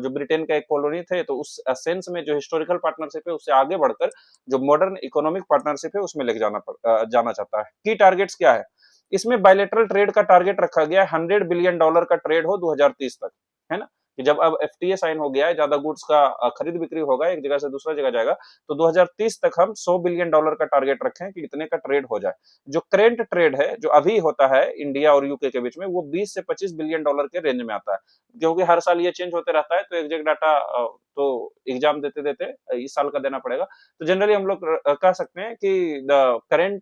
जो ब्रिटेन का एक कॉलोनी थे तो उस सेंस में जो हिस्टोरिकल पार्टनरशिप है उससे आगे बढ़कर जो मॉडर्न इकोनॉमिक पार्टनरशिप है उसमें लेके जाना चाहता है। की टारगेट्स क्या है इसमें? बायलैटरल ट्रेड का टारगेट रखा गया है $100 बिलियन का ट्रेड हो 2030 तक, है ना? कि जब अब एफटीए साइन हो गया है, ज्यादा गुड्स का खरीद बिक्री होगा, एक जगह से दूसरा जगह जाएगा, तो 2030 तक हम $100 बिलियन का टारगेट रखें कि इतने का ट्रेड हो जाए। जो करेंट ट्रेड है जो अभी होता है इंडिया और यूके के बीच में वो 20 से 25 बिलियन डॉलर के रेंज में आता है, क्योंकि हर साल ये चेंज होते रहता है तो एग्जैक्ट डाटा तो एग्जाम देते देते इस साल का देना पड़ेगा। तो जनरली हम लोग कह सकते हैं कि the current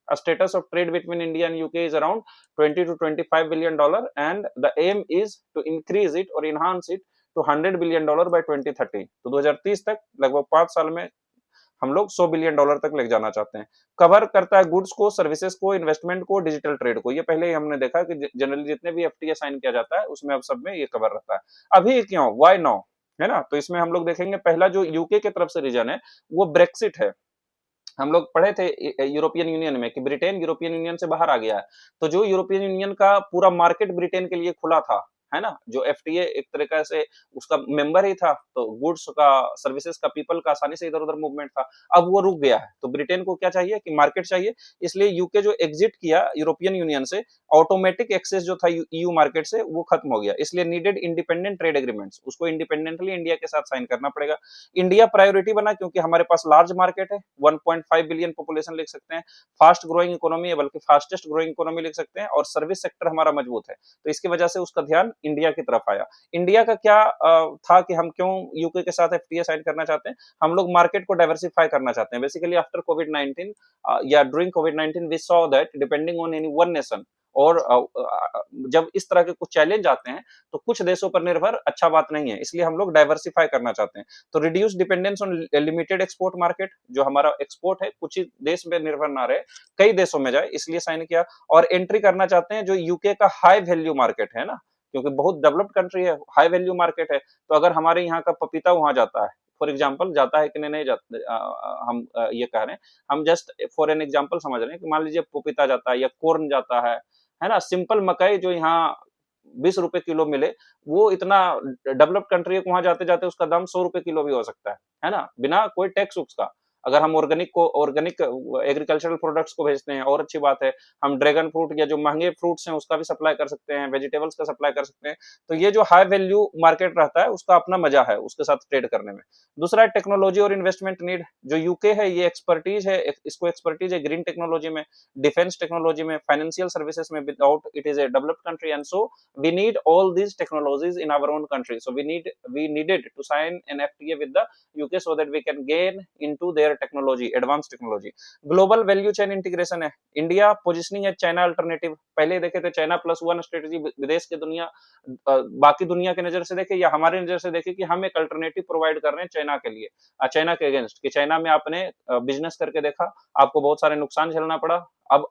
status of trade between India and UK is around 20 to 25 billion dollar and the aim is to increase it or enhance it to 100 billion dollar by 2030। तो 2030 तक लगभग 5 साल में हम लोग 100 बिलियन डॉलर तक ले जाना चाहते हैं। कवर करता है गुड्स को, सर्विसेज को, इन्वेस्टमेंट को, डिजिटल ट्रेड को। ये पहले ही हमने देखा कि जनरली जितने भी एफटीए साइन किया जाता है उसमें अब सब में ये कवर रहता है। अभी क्यों, व्हाई नाउ, है ना? तो इसमें हम लोग देखेंगे पहला जो यूके की तरफ से रीजन है वो ब्रेक्सिट है। हम लोग पढ़े थे यूरोपियन यूनियन में कि ब्रिटेन यूरोपियन यूनियन से बाहर आ गया है, तो जो यूरोपियन यूनियन का पूरा मार्केट ब्रिटेन के लिए खुला था, है ना? जो एफटीए एक तरीका से उसका मेंबर ही था, तो गुड्स का, सर्विसेज का, पीपल का आसानी से इधर-उधर मूवमेंट था। अब वो रुक गया है, तो ब्रिटेन को क्या चाहिए कि मार्केट चाहिए, इसलिए यूके जो एग्जिट किया यूरोपियन यूनियन से, ऑटोमेटिक एक्सेस जो था ईयू मार्केट से वो खत्म हो गया, इसलिए नीडेड इंडिपेंडेंट ट्रेड एग्रीमेंट्स, उसको इंडिपेंडेंटली इंडिया के साथ साइन करना पड़ेगा। इंडिया प्रायोरिटी बना क्योंकि हमारे पास लार्ज मार्केट है, 1.5 बिलियन पॉपुलेशन लिख सकते हैं, फास्ट ग्रोइंग इकोनॉमी है, बल्कि फास्टेस्ट ग्रोइंग इकोनॉमी लिख सकते हैं, और सर्विस सेक्टर हमारा मजबूत है, तो इसकी वजह से उसका ध्यान इंडिया की तरफ आया। इंडिया का क्या था कि हम क्यों यूके के साथ एफटीए साइन करना चाहते हैं, हम लोग मार्केट को डाइवर्सिफाई करना चाहते हैं। बेसिकली आफ्टर कोविड 19 या during COVID 19 we saw that depending on any one nation, और जब इस तरह के कुछ चैलेंज आते हैं तो कुछ देशों पर निर्भर अच्छा बात नहीं है, इसलिए हम लोग डाइवर्सिफाई करना चाहते हैं। तो reduce dependence on limited export market, जो हमारा एक्सपोर्ट है कुछ ही देश में निर्भर ना रहे, कई देशों में जाए, इसलिए साइन किया। और एंट्री करना चाहते हैं जो यूके का हाई वैल्यू मार्केट है ना, क्योंकि बहुत डेवलप्ड कंट्री है, हाई वैल्यू मार्केट है, तो अगर हमारे यहाँ का पपीता वहां जाता है, फॉर एग्जाम्पल जाता है कि नहीं जाता, ये कह रहे हैं, हम जस्ट फॉर एन एग्जाम्पल समझ रहे हैं कि मान लीजिए पपीता जाता है या कॉर्न जाता है ना, सिंपल मकई जो यहाँ 20 रुपए किलो मिले, वो इतना डेवलप्ड कंट्री है, वहां जाते जाते उसका दाम 100 रुपए किलो भी हो सकता है ना, बिना कोई टैक्स उसका। अगर हम ऑर्गेनिक एग्रीकल्चरल प्रोडक्ट्स को भेजते हैं और अच्छी बात है, हम ड्रैगन फ्रूट या जो महंगे फ्रूट्स हैं उसका भी सप्लाई कर सकते हैं, वेजिटेबल्स का सप्लाई कर सकते हैं, तो ये जो हाई वैल्यू मार्केट रहता है उसका अपना मजा है उसके साथ ट्रेड करने में। दूसरा है टेक्नोलॉजी और इन्वेस्टमेंट नीड, जो यूके है ये एक्सपर्टीज है, इसको एक्सपर्टीज है ग्रीन टेक्नोलॉजी में, डिफेंस टेक्नोलॉजी में, फाइनेंशियल सर्विसेज में, without it is A developed country, and so we need all these technologies in our own country, so we needed to sign an FTA with the UK so that we can gain into their technology, advanced technology. Global value chain integration है, India positioning है China alternative, पहले देखे थे China plus one strategy, विदेश की दुनिया बाकी दुनिया की नजर से देखे या हमारी नजर से देखे कि हम एक अल्टरनेटिव प्रोवाइड कर रहे हैं चाइना के लिए, चाइना के अगेंस्ट, कि चाइना में आपने बिजनेस करके देखा, आपको बहुत सारे नुकसान झेलना पड़ा, अब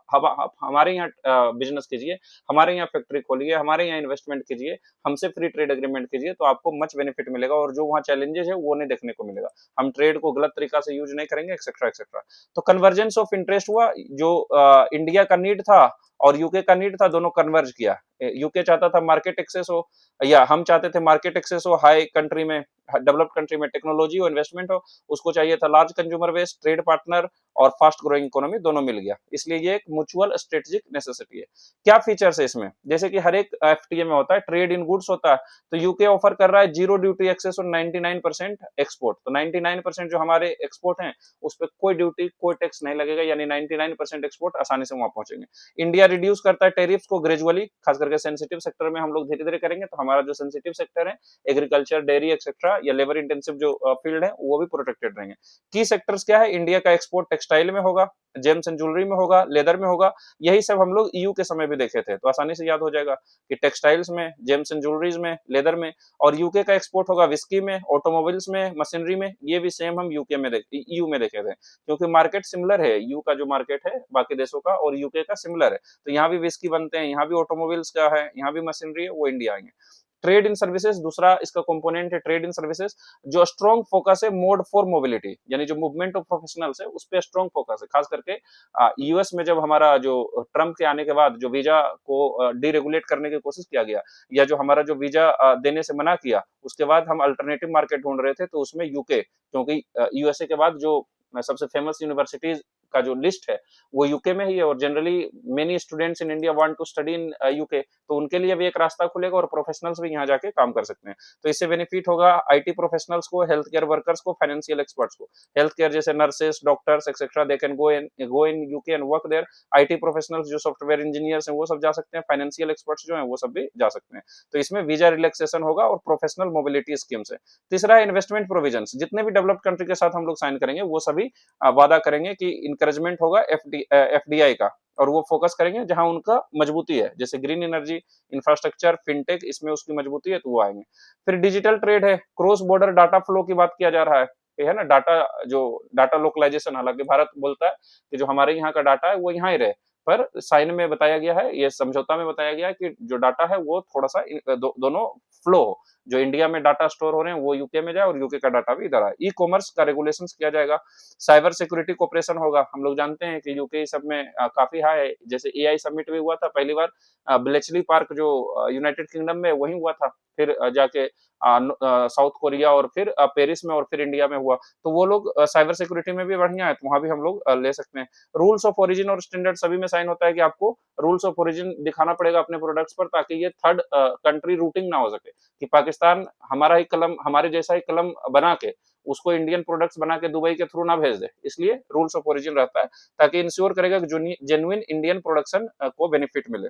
हमारे यहाँ बिजनेस कीजिए, हमारे यहाँ फैक्ट्री खोलिए, हमारे यहाँ इन्वेस्टमेंट कीजिए, हमसे फ्री ट्रेड एग्रीमेंट कीजिए, तो आपको मच बेनिफिट मिलेगा, और जो वहाँ चैलेंजेस है वो नहीं देखने को मिलेगा, हम ट्रेड को गलत तरीका से यूज नहीं करेंगे, एक्सेट्रा एक्सेट्रा। तो कन्वर्जेंस ऑफ इंटरेस्ट हुआ, जो इंडिया का नीड था और यूके का नीड था, दोनों कन्वर्ज किया। यूके चाहता था मार्केट एक्सेस हो, या हम चाहते थे मार्केट एक्सेस हो, हाई कंट्री में, डेवलप्ड कंट्री में टेक्नोलॉजी हो, इन्वेस्टमेंट हो, उसको चाहिए था large consumer base, trade partner और फास्ट ग्रोइंग इकोनॉमी, दोनों मिल गया, इसलिए ये एक म्यूचुअल स्ट्रेटेजिक नेसेसिटी है। क्या फीचर्स है इसमें, जैसे कि हर एक एफटीए में होता है ट्रेड इन गुड्स होता है, तो यूके ऑफर कर रहा है जीरो ड्यूटी एक्सेस और 99% एक्सपोर्ट, तो 99% जो हमारे एक्सपोर्ट हैं उस पर कोई ड्यूटी कोई टैक्स नहीं लगेगा, यानी 99% एक्सपोर्ट आसानी से वहां पहुंचेंगे। इंडिया रिड्यूस करता है टेरिफ्स को ग्रेजुअली, खास करके सेंसिटिव सेक्टर में हम लोग धीरे धीरे करेंगे, तो हमारा जो सेंसिटिव सेक्टर है, एग्रीकल्चर, डेयरी एक्सेट्रा या लेबर इंटेंसिव जो फील्ड है, वो भी प्रोटेक्टेड रहेंगे। की सेक्टर्स क्या है, इंडिया का एक्सपोर्ट टेक्सटाइल में होगा, जेम्स एंड ज्वेलरी में होगा, लेदर में होगा, यही सब हम लोग ईयू के समय भी देखे थे, तो आसानी से याद हो जाएगा कि टेक्सटाइल्स में, जेम्स एंड ज्वेलरीज में, लेदर में, और यूके का एक्सपोर्ट होगा विस्की में, ऑटोमोबाइल्स में, मशीनरी में, ये भी सेम हम यूके में ईयू में देखे थे, क्योंकि मार्केट सिमिलर है, यू का जो मार्केट है बाकी देशों का और यूके का सिमिलर है, तो यहाँ भी विस्की बनते हैं, यहाँ भी ऑटोमोबाइल्स का है, यहाँ भी मशीनरी है, वो इंडिया आएंगे। ट्रेड इन सर्विसेज दूसरा इसका कंपोनेंट है, ट्रेड इन सर्विसेज, जो स्ट्रॉन्ग फोकस है मोड फॉर मोबिलिटी, यानी जो मूवमेंट ऑफ प्रोफेशनल्स है उस पर स्ट्रॉन्ग फोकस है, खास करके यूएस में जब हमारा जो ट्रम्प के आने के बाद जो वीजा को डीरेगुलेट करने की कोशिश किया गया, या जो हमारा जो वीजा देने से मना किया, उसके बाद हम अल्टरनेटिव मार्केट ढूंढ रहे थे, तो उसमें यूके, क्योंकि यूएसए के बाद जो सबसे फेमस यूनिवर्सिटीज का जो लिस्ट है वो यूके में ही है, और generally many students in India want to study in UK, तो उनके लिए भी एक रास्ता खुलेगा और प्रोफेशनल्स भी यहाँ जाके काम कर सकते हैं, तो इससे बेनिफिट होगा आईटी प्रोफेशनल्स को, हेल्थ केयर वर्कर्स को, फाइनेंशियल एक्सपर्ट्स को, हेल्थ केयर जैसे nurses, doctors etcetera, they can go in UK and work there, IT professionals जो सॉफ्टवेयर इंजीनियर्स हैं वो सब जा सकते हैं, फाइनेंशियल एक्सपर्ट्स जो हैं वो सब भी जा सकते हैं, तो इसमें वीजा रिलैक्सेशन होगा और प्रोफेशनल मोबिलिटी स्कीम्स है। तीसरा है इन्वेस्टमेंट प्रोविजंस, जितने भी डेवलप्ड कंट्री के साथ हम लोग साइन करेंगे वो सभी वादा करेंगे कि इंकरेजमेंट होगा एफडीआई का, और वो फोकस करेंगे जहां उनका मजबूती है, जैसे ग्रीन एनर्जी, इंफ्रास्ट्रक्चर, फिनटेक, इसमें उसकी मजबूती है तो वो आएंगे। फिर डिजिटल ट्रेड है, क्रॉस बॉर्डर डाटा फ्लो की बात किया जा रहा है, ये है ना डाटा, जो डाटा लोकलाइजेशन, हालांकि भारत बोलता है कि जो हमारे यहाँ का डाटा है वो यहाँ ही रहे, पर साइन में बताया गया है, ये समझौता में बताया गया है कि जो डाटा है वो थोड़ा-सा दोनों फ्लो हो। जो इंडिया में डाटा स्टोर हो रहे हैं वो यूके में जाए और यूके का डाटा भी इधर आए। ई-कॉमर्स का रेगुलेशंस किया जाएगा, साइबर सिक्योरिटी कोऑपरेशन होगा। हम लोग जानते हैं कि यूके सब में काफ़ी हाई है, जैसे एआई समिट भी हुआ था पहली बार ब्लेचली पार्क जो यूनाइटेड किंगडम में वहीं हुआ था। फिर जाके साउथ कोरिया और फिर पेरिस में और फिर इंडिया में हुआ। तो वो लोग साइबर सिक्योरिटी में भी बढ़िया है, तो वहाँ भी हम लोग ले सकते हैं। रूल्स ऑफ ओरिजिन और स्टैंडर्ड सभी में साइन होता है कि आपको रूल्स ऑफ ओरिजिन दिखाना पड़ेगा अपने प्रोडक्ट्स पर, ताकि ये थर्ड कंट्री रूटिंग ना हो सके कि पाकिस्तान हमारा ही कलम, हमारे जैसा ही कलम बना के उसको इंडियन प्रोडक्ट्स बना के दुबई के थ्रू ना भेज दे। इसलिए रूल्स ऑफ ओरिजिन रहता है, ताकि इंश्योर करेगा कि जेन्युइन इंडियन प्रोडक्शन को बेनिफिट मिले।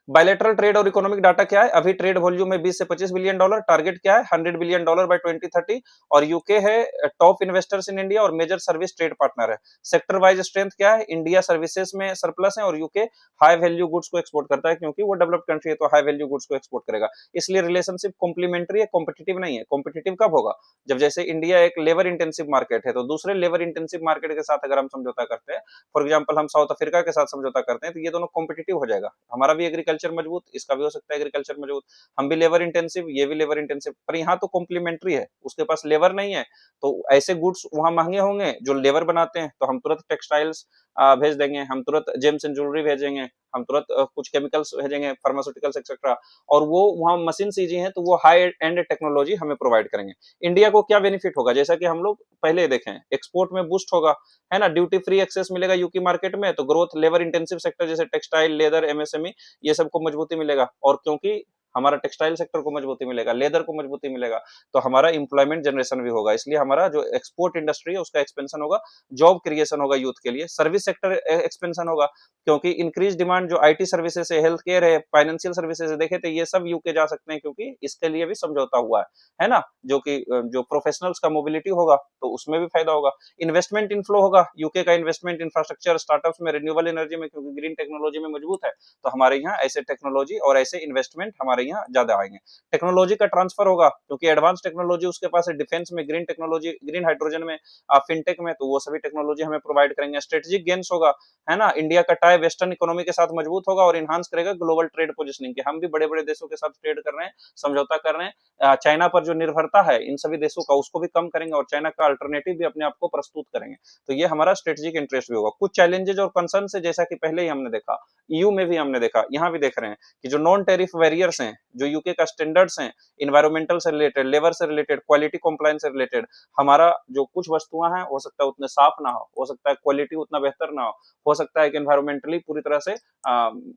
बायलैटरल ट्रेड और इकोनॉमिक डाटा क्या है? अभी ट्रेड वॉल्यूम में 20 से 25 बिलियन डॉलर, टारगेट क्या है? 100 बिलियन डॉलर बाय 2030, और यूके है टॉप इन्वेस्टर्स इन इंडिया और मेजर सर्विस ट्रेड पार्टनर है। सेक्टर वाइज स्ट्रेंथ क्या है? इंडिया सर्विसेज में सरप्लस है और यूके हाई वैल्यू गुड्स को एक्सपोर्ट करता है, क्योंकि वो डेवलप्ड कंट्री है तो हाई वैल्यू गुड्स को एक्सपोर्ट करेगा। इसलिए रिलेशनशिप कॉम्प्लीमेंट्री है, कॉम्पिटिटिव नहीं है। कॉम्पिटिटिव कब होगा? जब जैसे इंडिया एक लेबर इंटेंसिव मार्केट है, तो दूसरे लेबर इंटेंसिव मार्केट के साथ अगर हम समझौता करते हैं, फॉर एग्जाम्पल हम साउथ अफ्रीका के साथ समझौता करते हैं, तो ये दोनों कॉम्पिटिटिव हो जाएगा। हमारा भी एग्रीकल्चर मजबूत, इसका भी हो सकता है एग्रीकल्चर मजबूत, हम भी लेबर इंटेंसिव, ये भी लेबर इंटेंसिव, पर यहाँ तो कॉम्प्लीमेंट्री है। उसके पास लेबर नहीं है, तो ऐसे गुड्स वहां महंगे होंगे जो लेबर बनाते हैं, तो हम तुरंत टेक्सटाइल्स भेज देंगे, हम तुरंत जेम्स एंड ज्वेलरी भेजेंगे, हम तुरंत कुछ केमिकल्स भेजेंगे, फार्मास्यूटिकल्स एक्सेट्रा, और वो वहां मशीन ईजी हैं, तो वो हाई एंड टेक्नोलॉजी हमें प्रोवाइड करेंगे। इंडिया को क्या बेनिफिट होगा? जैसा कि हम लोग पहले देखें, एक्सपोर्ट में बूस्ट होगा, है ना, ड्यूटी फ्री एक्सेस मिलेगा यूके मार्केट में, तो ग्रोथ, लेबर इंटेंसिव सेक्टर जैसे टेक्सटाइल, लेदर, एमएसएमई, ये सबको मजबूती मिलेगा। और क्योंकि हमारा टेक्सटाइल सेक्टर को मजबूती मिलेगा, लेदर को मजबूती मिलेगा, तो हमारा एम्प्लॉयमेंट जनरेशन भी होगा। इसलिए हमारा जो एक्सपोर्ट इंडस्ट्री है उसका एक्सपेंशन होगा, जॉब क्रिएशन होगा यूथ के लिए, सर्विस सेक्टर एक्सपेंशन होगा, क्योंकि इंक्रीज डिमांड जो आईटी सर्विसेज है, हेल्थ केयर है, फाइनेंशियल सर्विसेज है, देखे तो ये सब यूके जा सकते हैं, क्योंकि इसके लिए भी समझौता हुआ है ना, जो कि जो प्रोफेशनल्स का मोबिलिटी होगा तो उसमें भी फायदा होगा। इन्वेस्टमेंट इनफ्लो होगा, यूके का इन्वेस्टमेंट इंफ्रास्ट्रक्चर, स्टार्टअप्स में, रिन्यूएबल एनर्जी में, क्योंकि ग्रीन टेक्नोलॉजी में मजबूत है, तो हमारे यहाँ ऐसे टेक्नोलॉजी और ऐसे इन्वेस्टमेंट हमारे यहाँ ज्यादा आएंगे। टेक्नोलॉजी का ट्रांसफर होगा, क्योंकि एडवांस टेक्नोलॉजी उसके पास है, डिफेंस में, ग्रीन टेक्नोलॉजी, ग्रीन हाइड्रोजन में, फिनटेक में, तो वो सभी टेक्नोलॉजी हमें प्रोवाइड करेंगे। स्ट्रेटेजिक गेन्स होगा, है ना, इंडिया का टाई वेस्टर्न इकोनॉमी के साथ मजबूत होगा और इन्हांस करेगा ग्लोबल ट्रेड पोजिशनिंग के। हम भी बड़े बड़े देशों के साथ ट्रेड कर रहे हैं, समझौता कर रहे हैं, चाइना पर जो निर्भरता है इन सभी देशों का, उसको भी कम करेंगे और चाइना का अल्टरनेटिव भी अपने आप को प्रस्तुत करेंगे। तो ये हमारा स्ट्रेटेजिक इंटरेस्ट भी होगा। कुछ चैलेंजेस और कंसर्न है, जैसा कि पहले ही हमने देखा, ईयू में भी हमने देखा, यहाँ भी देख रहे हैं कि जो नॉन टेरिफ बैरियर्स हैं, जो यूके का स्टैंडर्ड्स हैं, इन्वायरमेंटल से रिलेटेड, लेबर से रिलेटेड, क्वालिटी कंप्लायंस से रिलेटेड, हमारा जो कुछ वस्तुएं हैं हो सकता है उतने साफ ना हो सकता है क्वालिटी उतना बेहतर ना हो सकता है कि एनवायरमेंटली पूरी तरह से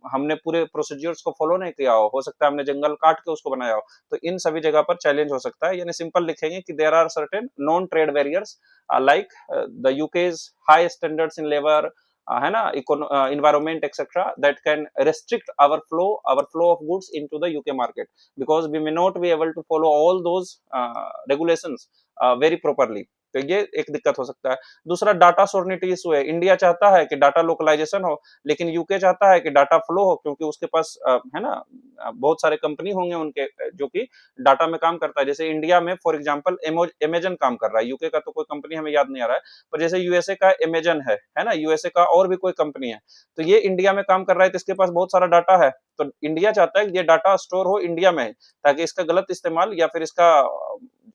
हमने पूरे प्रोसीजर्स को फॉलो नहीं किया हो सकता है हमने जंगल काट के उसको बनाया हो। तो इन सभी जगह पर चैलेंज हो सकता है, यानी सिंपल लिखेंगे कि there are certain non trade barriers like the UK's high standards in labour, है ना, environment etc, that can restrict our flow of goods into the UK market, because we may not be able to follow all those regulations very properly। तो ये एक दिक्कत हो सकता है। दूसरा डाटा सोर्निटी इशू है, इंडिया चाहता है कि डाटा लोकलाइजेशन हो, लेकिन यूके चाहता है कि डाटा फ्लो हो, क्योंकि उसके पास है ना बहुत सारे कंपनी होंगे उनके जो कि डाटा में काम करता है। जैसे इंडिया में फॉर एग्जांपल अमेजन काम कर रहा है, यूके का तो कोई कंपनी हमें याद नहीं आ रहा है, पर जैसे यूएसए का अमेजन है ना, यूएसए का और भी कोई कंपनी है, तो ये इंडिया में काम कर रहा है, तो इसके पास बहुत सारा डाटा है, तो इंडिया चाहता है कि ये डाटा स्टोर हो इंडिया में, ताकि इसका गलत इस्तेमाल या फिर इसका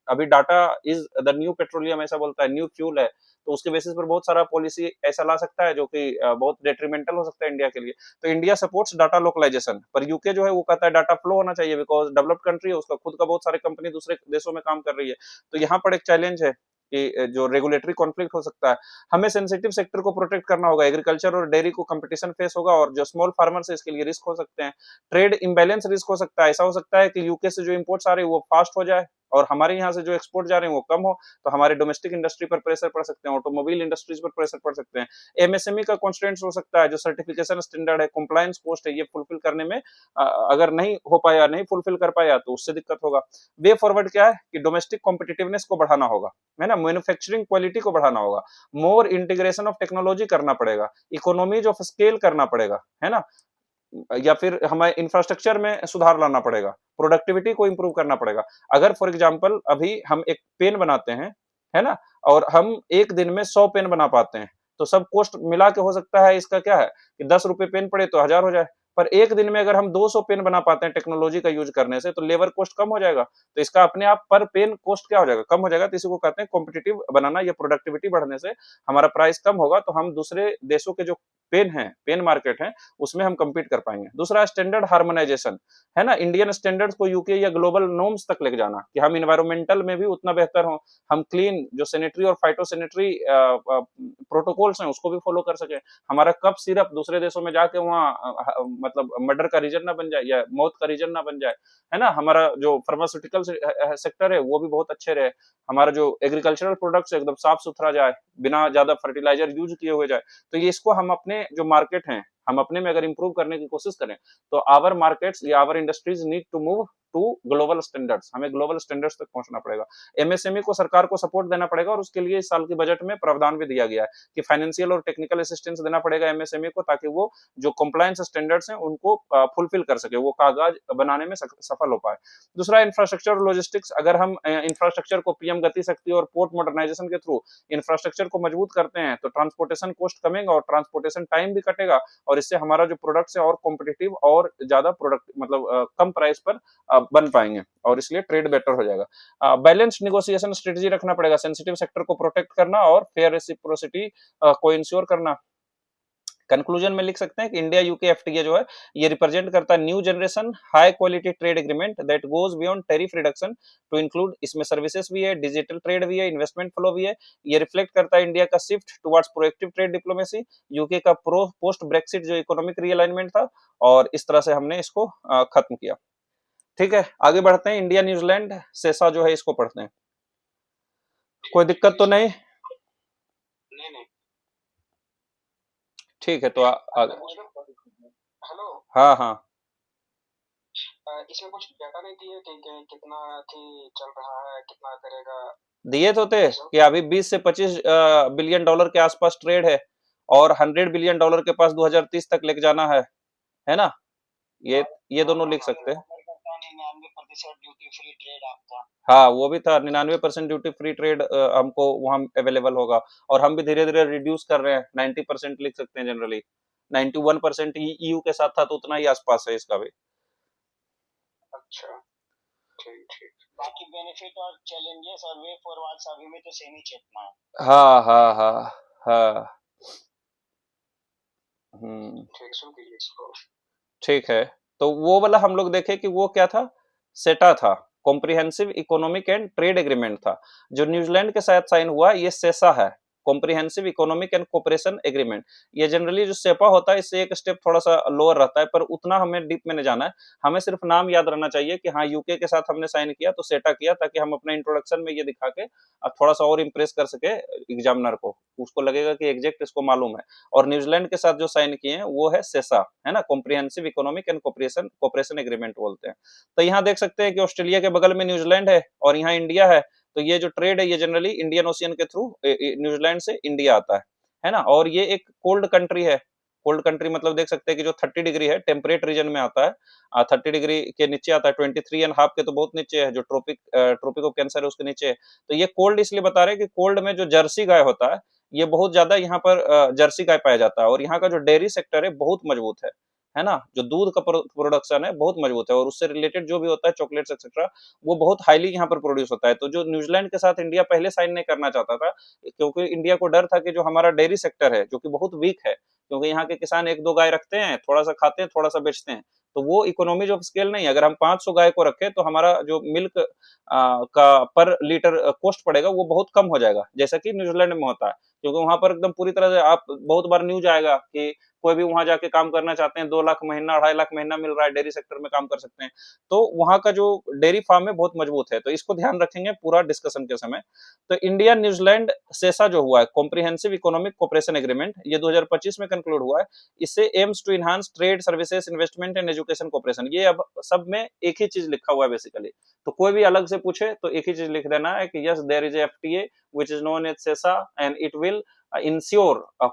अभी data is the new petroleum ऐसा बोलता है, न्यू फ्यूल है, तो उसके बेसिस पर बहुत सारा पॉलिसी ऐसा ला सकता है जो कि बहुत डेट्रीमेंटल हो सकता है इंडिया के लिए। तो इंडिया सपोर्ट्स डाटा लोकलाइजेशन, पर यूके जो है वो कहता है डाटा फ्लो होना चाहिए, बिकॉज डेवलप्ड कंट्री है, उसका खुद का बहुत सारे कंपनी दूसरे देशों में काम कर रही है। तो यहाँ पर एक चैलेंज है कि जो रेगुलेटरी कॉन्फ्लिक्ट हो सकता है, हमें सेंसिटिव सेक्टर को प्रोटेक्ट करना होगा, एग्रीकल्चर और डेयरी को कंपटीशन फेस होगा, और जो स्मॉल फार्मर्स है इसके लिए रिस्क हो सकते हैं, ट्रेड इम्बैलेंस रिस्क हो सकता है, ऐसा हो सकता है कि यूके से जो इंपोर्ट्स आ रहे हैं वो फास्ट हो जाए और हमारे यहाँ से जो एक्सपोर्ट जा रहे हैं वो कम हो, तो हमारे डोमेस्टिक इंडस्ट्री पर प्रेशर पड़ सकते हैं, ऑटोमोबाइल इंडस्ट्रीज पर प्रेशर पड़ सकते हैं, एमएसएमई का कॉन्स्टेंट्स हो सकता है, जो सर्टिफिकेशन स्टैंडर्ड है, कंप्लायंस कॉस्ट है, ये फुलफिल करने में अगर नहीं हो पाया, नहीं फुलफिल कर पाया तो उससे दिक्कत होगा। वे फॉरवर्ड क्या है कि डोमेस्टिक कॉम्पिटिटिवनेस को बढ़ाना होगा, है ना, मैन्युफैक्चरिंग क्वालिटी को बढ़ाना होगा, मोर इंटीग्रेशन ऑफ टेक्नोलॉजी करना पड़ेगा, इकोनॉमीज ऑफ स्केल करना पड़ेगा, है ना, या फिर हमें इंफ्रास्ट्रक्चर में सुधार लाना पड़ेगा, प्रोडक्टिविटी को इंप्रूव करना पड़ेगा। अगर फॉर एग्जांपल अभी हम एक पेन बनाते हैं, है ना, और हम एक दिन में 100 पेन बना पाते हैं, तो सब कॉस्ट मिला के हो सकता है इसका क्या है कि 10 रुपए पेन पड़े तो 1000 हो जाए। पर एक दिन में अगर हम 200 पेन बना पाते हैं टेक्नोलॉजी का यूज करने से, तो लेबर कॉस्ट कम हो जाएगा। तो इसका अपने आप पर पेन कॉस्ट क्या हो जाएगा, कम हो जाएगा। तो इसी को कहते हैं कॉम्पिटिटिव बनाना या प्रोडक्टिविटी बढ़ने से हमारा प्राइस कम होगा, तो हम दूसरे देशों के जो पेन है, पेन मार्केट है, उसमें हम compete कर पाएंगे। दूसरा स्टैंडर्ड हार्मोनाइजेशन, है ना, इंडियन स्टैंडर्ड्स को यूके या ग्लोबल नॉर्म्स तक लेके जाना, कि हम इन्वायरमेंटल में भी उतना बेहतर हो, हम क्लीन जो सैनिटरी और फाइटोसैनिटरी प्रोटोकॉल्स हैं उसको भी फॉलो कर सके, हमारा कप सिरप दूसरे देशों में जाके वहाँ मतलब मर्डर का रीजन ना बन जाए या मौत का रीजन ना बन जाए, है ना, हमारा जो फार्मास्यूटिकल सेक्टर है वो भी बहुत अच्छे रहे, हमारा जो एग्रीकल्चरल प्रोडक्ट्स एकदम साफ सुथरा जाए, बिना ज्यादा फर्टिलाइजर यूज किए हुए जाए। तो ये इसको हम अपने जो मार्केट है, हम अपने में अगर इंप्रूव करने की कोशिश करें, तो आवर मार्केट्स या our industries need to move to global standards, हमें ग्लोबल स्टैंडर्ड्स तक पहुंचना पड़ेगा। एमएसएमई को सरकार को सपोर्ट देना पड़ेगा, और उसके लिए इस साल के बजट में प्रावधान भी दिया गया है कि फाइनेंशियल और टेक्निकल असिस्टेंस देना पड़ेगा एमएसएमई को, ताकि वो जो कंप्लायंस स्टैंडर्ड्स हैं उनको फुलफिल कर सके, वो कागज बनाने में सफल हो पाए। दूसरा इंफ्रास्ट्रक्चर और लॉजिस्टिक्स, अगर हम इंफ्रास्ट्रक्चर को पीएम गति शक्ति और पोर्ट मॉडर्नाइजेशन के थ्रू इंफ्रास्ट्रक्चर को मजबूत करते हैं, तो ट्रांसपोर्टेशन कॉस्ट कमेगा और ट्रांसपोर्टेशन टाइम भी कटेगा, और इससे हमारा जो प्रोडक्ट्स है और कॉम्पिटिटिव और ज्यादा प्रोडक्ट मतलब कम प्राइस पर बन पाएंगे, और इसलिए ट्रेड बेटर हो जाएगा। बैलेंस निगोशिएशन स्ट्रेटजी रखना पड़ेगा, सेंसिटिव सेक्टर को प्रोटेक्ट करना और फेयर रेसिप्रोसिटी को इंश्योर करना। कंक्लूजन में लिख सकते हैं कि इंडिया यूके एफटीए जो है ये रिप्रेजेंट करता है new generation high quality trade agreement that goes beyond tariff reduction to include, इसमें सर्विसेज भी है, डिजिटल ट्रेड भी है, इन्वेस्टमेंट फ्लो भी है। ये रिफ्लेक्ट करता है इंडिया का shift towards proactive trade diplomacy, UK का प्रो पोस्ट ब्रेक्सिट जो इकोनॉमिक रीअलाइनमेंट था, और इस तरह से हमने इसको खत्म किया। ठीक है, आगे बढ़ते हैं। इंडिया न्यूजीलैंड सेसा जो है इसको पढ़ते हैं। कोई दिक्कत तो नहीं? ठीक है, तो आगे। हेलो। हाँ हाँ, इसमें कुछ डाटा नहीं दिए कि कितना थी चल रहा है, कितना करेगा? दिए तो थे कि अभी 20 से 25 बिलियन डॉलर के आसपास ट्रेड है, और 100 बिलियन डॉलर के पास 2030 तक लेके जाना है ना, ये दोनों लिख सकते हैं। 99% ड्यूटी फ्री ट्रेड आपका। हाँ, वो भी था, 99% ड्यूटी फ्री ट्रेड हमको वहां अवेलेबल होगा, और हम भी धीरे धीरे रिड्यूस कर रहे हैं, 90% लिख सकते हैं जनरली, 91% ईयू के साथ था, तो उतना ही आसपास है इसका भी। अच्छा, ठीक ठीक। बाकी बेनिफिट और चैलेंजेस और वे फॉरवर्ड सभी में तो सेम ही चेतना है। हाँ हाँ हाँ हाँ, ठीक, सुन लीजिए इसको। ठीक है। तो वो वाला हम लोग देखे कि वो क्या था, सेटा था, comprehensive economic and trade agreement था। जो न्यूजीलैंड के साथ साइन हुआ ये सेसा है, comprehensive economic and cooperation agreement. ये जनरली जो सेपा होता है इससे एक स्टेप थोड़ा सा लोअर रहता है, पर उतना हमें डीप में नहीं जाना है, हमें सिर्फ नाम याद रहना चाहिए कि हाँ यूके के साथ हमने साइन किया तो सेटा किया, ताकि हम अपने इंट्रोडक्शन में ये दिखा के थोड़ा सा और इम्प्रेस कर सके एग्जामिनर को, उसको लगेगा कि एग्जैक्ट इसको मालूम है। और न्यूजीलैंड के साथ जो साइन किए हैं वो है सेसा, है ना, comprehensive economic and cooperation agreement बोलते हैं। तो यहाँ देख सकते हैं कि ऑस्ट्रेलिया के बगल में न्यूजीलैंड है और यहाँ इंडिया है, तो ये जो ट्रेड है ये जनरली इंडियन ओशियन के थ्रू न्यूजीलैंड से इंडिया आता है ना, और ये एक कोल्ड कंट्री है। कोल्ड कंट्री मतलब देख सकते हैं कि जो 30 डिग्री है टेम्परेट रीजन में आता है, 30 डिग्री के नीचे आता है, 23.5 के तो बहुत नीचे है, जो ट्रोपिक ऑफ कैंसर है उसके नीचे है। तो ये कोल्ड इसलिए बता रहे हैं कि कोल्ड में जो जर्सी गाय होता है ये बहुत ज्यादा यहाँ पर जर्सी गाय पाया जाता है, और यहाँ का जो डेयरी सेक्टर है बहुत मजबूत है ना, जो दूध का प्रोडक्शन है बहुत मजबूत है, और उससे रिलेटेड जो भी होता है चॉकलेट्स एक्सेट्रा वो बहुत हाईली यहाँ पर प्रोड्यूस होता है। तो जो न्यूजीलैंड के साथ इंडिया पहले साइन नहीं करना चाहता था, क्योंकि इंडिया को डर था कि जो हमारा डेयरी सेक्टर है जो कि बहुत वीक है, क्योंकि यहाँ के किसान 1-2 गाय रखते हैं, थोड़ा सा खाते हैं, थोड़ा सा बेचते हैं, तो वो इकोनॉमीज ऑफ स्केल नहीं है। अगर हम 500 गाय को रखें तो हमारा जो मिल्क का पर लीटर कॉस्ट पड़ेगा वो बहुत कम हो जाएगा, जैसा कि न्यूजीलैंड में होता है, क्योंकि वहां पर एकदम पूरी तरह से आप बहुत बार न्यूज आएगा कि कोई भी वहां जाके काम करना चाहते हैं, 2 लाख महीना 2.5 लाख महीना मिल रहा है, डेयरी सेक्टर में काम कर सकते हैं। तो वहां का जो डेयरी फार्म है बहुत मजबूत है, तो इसको ध्यान रखेंगे पूरा डिस्कशन के समय। तो इंडिया न्यूजीलैंड सेसा जो हुआ है कॉम्प्रिहेंसिव इकोनॉमिक कोऑपरेशन एग्रीमेंट, ये 2025 में कंक्लूड हुआ है। इससे aims to enhance trade services investment and education cooperation, ये अब सब में एक ही चीज लिखा हुआ है बेसिकली, तो कोई भी अलग से पूछे तो एक ही चीज लिख देना है कि yes there is a FTA which is known as CECA and it will ensure a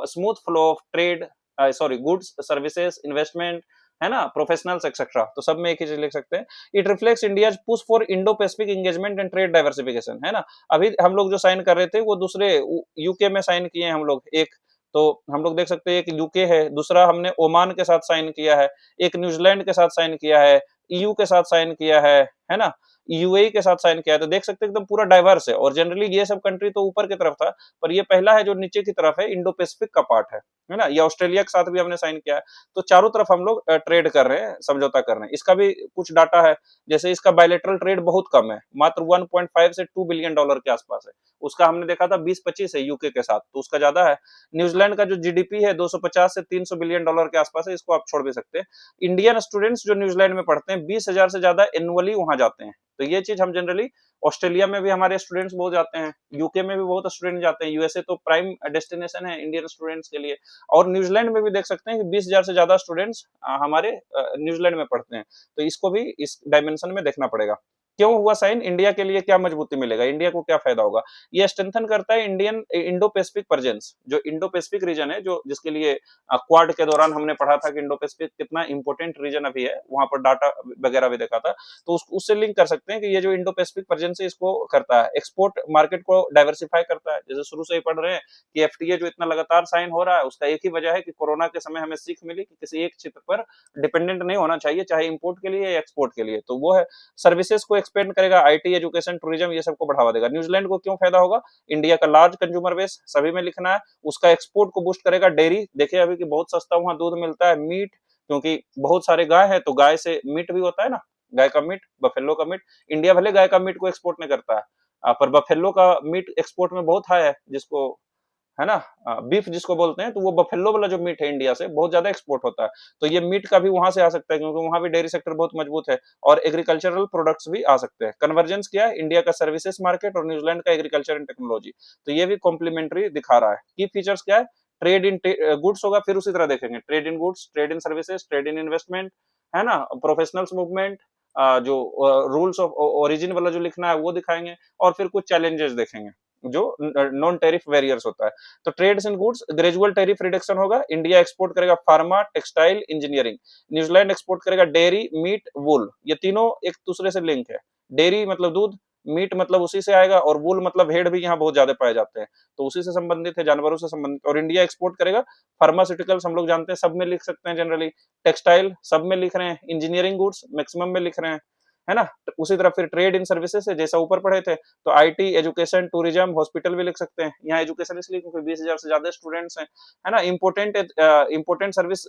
smooth flow of trade, sorry, goods, services, investment, है ना, प्रोफेशनल्स एक्सेट्रा, तो सब में एक ही चीज लिख सकते हैं। It reflects India's push for Indo Pacific engagement and trade diversification, है ना। अभी हम लोग जो साइन कर रहे थे वो दूसरे यूके में साइन किए हैं हम लोग एक, तो हम लोग देख सकते हैं एक यूके है, दूसरा हमने ओमान के साथ साइन किया है, एक न्यूजीलैंड के साथ साइन किया है, ईयू के साथ साइन किया है ना, यूएई के साथ साइन किया है, तो देख सकते हैं एकदम पूरा डाइवर्स है। और जनरली ये सब कंट्री तो ऊपर की तरफ था, पर ये पहला है जो नीचे की तरफ है, इंडो पैसिफिक का पार्ट है ना। ये ऑस्ट्रेलिया के साथ भी हमने साइन किया है, तो चारों तरफ हम लोग ट्रेड कर रहे हैं, समझौता कर रहे हैं। इसका भी कुछ डाटा है, जैसे इसका बायलैटरल ट्रेड बहुत कम है, मात्र 1.5 से 2 बिलियन डॉलर के आसपास है। उसका हमने देखा था 20-25 है यूके के साथ, तो उसका ज्यादा है। न्यूजीलैंड का जो जीडीपी है 250 से 300 बिलियन डॉलर के आसपास है, इसको आप छोड़ भी सकते हैं। इंडियन स्टूडेंट्स जो न्यूजीलैंड में पढ़ते हैं 20,000 से ज्यादा एनुअली वहां जाते हैं, तो ये चीज हम जनरली, ऑस्ट्रेलिया में भी हमारे स्टूडेंट्स बहुत जाते हैं, यूके में भी बहुत स्टूडेंट जाते हैं, यूएसए तो प्राइम डेस्टिनेशन है इंडियन स्टूडेंट्स के लिए। और न्यूजीलैंड में भी देख सकते हैं कि 20,000 से ज्यादा स्टूडेंट्स हमारे न्यूजीलैंड में पढ़ते हैं, तो इसको भी इस डायमेंशन में देखना पड़ेगा। क्यों हुआ साइन, इंडिया के लिए क्या मजबूती मिलेगा, इंडिया को क्या फायदा होगा, ये स्ट्रेंथन करता है इंडियन इंडो पैसिफिक प्रेजेंस, जो इंडो पैसिफिक रीजन है, जो जिसके लिए क्वाड के दौरान हमने पढ़ा था कि इंडो पैसिफिक कितना इंपॉर्टेंट रीजन अभी है, वहां पर डाटा वगैरह भी देखा था, तो उससे लिंक कर सकते हैं कि ये जो इंडो पैसिफिक प्रेजेंस है इसको करता है, एक्सपोर्ट मार्केट को डाइवर्सिफाई करता है। जैसे शुरू से ही पढ़ रहे हैं कि एफटीए जो इतना लगातार साइन हो रहा है, उसका एक ही वजह है कि कोरोना के समय हमें सीख मिली कि किसी एक क्षेत्र पर डिपेंडेंट नहीं होना चाहिए, चाहे इंपोर्ट के लिए या एक्सपोर्ट के लिए, तो वो है। सर्विसेज को एक्सपेंड करेगा, आईटी, एजुकेशन, टूरिज्म, ये सबको बढ़ावा देगा। न्यूजीलैंड को क्यों फायदा होगा, इंडिया का लार्ज कंज्यूमर बेस, सभी में लिखना है, उसका एक्सपोर्ट को बूस्ट करेगा। डेयरी देखिए अभी कि बहुत सस्ता वहां दूध मिलता है, मीट, क्योंकि बहुत सारे गाय है, तो गाय से मीट भी होता है ना, गाय का मीट, बफेलो का मीट। इंडिया भले गाय का मीट को एक्सपोर्ट नहीं करता है, पर बफेलो का मीट एक्सपोर्ट में बहुत हाई है, जिसको, है ना, बीफ जिसको बोलते हैं, तो वो बफेलो वाला जो मीट है इंडिया से बहुत ज्यादा एक्सपोर्ट होता है, तो ये मीट का भी वहां से आ सकता है, क्योंकि वहां भी डेयरी सेक्टर बहुत मजबूत है, और एग्रीकल्चरल प्रोडक्ट्स भी आ सकते हैं। कन्वर्जेंस क्या है, इंडिया का सर्विसेज मार्केट और न्यूजीलैंड का एग्रीकल्चर एंड टेक्नोलॉजी, तो ये भी कॉम्प्लीमेंट्री दिखा रहा है। की फीचर्स क्या है, ट्रेड इन गुड्स होगा, फिर उसी तरह देखेंगे trade in goods, trade in services, trade in investment, है ना, प्रोफेशनल्स मूवमेंट, जो रूल्स ऑफ ओरिजिन वाला जो लिखना है वो दिखाएंगे, और फिर कुछ चैलेंजेस देखेंगे जो नॉन टेरिफ बैरियर्स होता है। तो ट्रेड्स इन गुड्स, ग्रेजुअल टेरिफ रिडक्शन होगा, इंडिया एक्सपोर्ट करेगा pharma, textile, engineering, New Zealand export करेगा डेयरी, मीट, वूल, ये तीनों एक दूसरे से लिंक है। डेयरी मतलब दूध, मीट मतलब उसी से आएगा, और वूल मतलब भेड़ भी यहाँ बहुत ज्यादा पाए जाते हैं, तो उसी से संबंधित है, जानवरों से संबंधित। और इंडिया एक्सपोर्ट करेगा फार्मास्यूटिकल्स, हम लोग जानते हैं, सब में लिख सकते हैं जनरली, टेक्सटाइल सब में लिख रहे हैं, इंजीनियरिंग गुड्स मैक्सिमम में लिख रहे हैं, है ना। तो उसी तरह फिर ट्रेड इन सर्विसेज है, जैसा ऊपर पढ़े थे, तो आईटी, एजुकेशन, टूरिज्म, हॉस्पिटल भी लिख सकते हैं। यहाँ एजुकेशन इसलिए क्योंकि 20,000 से ज्यादा स्टूडेंट्स हैं, है ना। इंपोर्टेंट सर्विस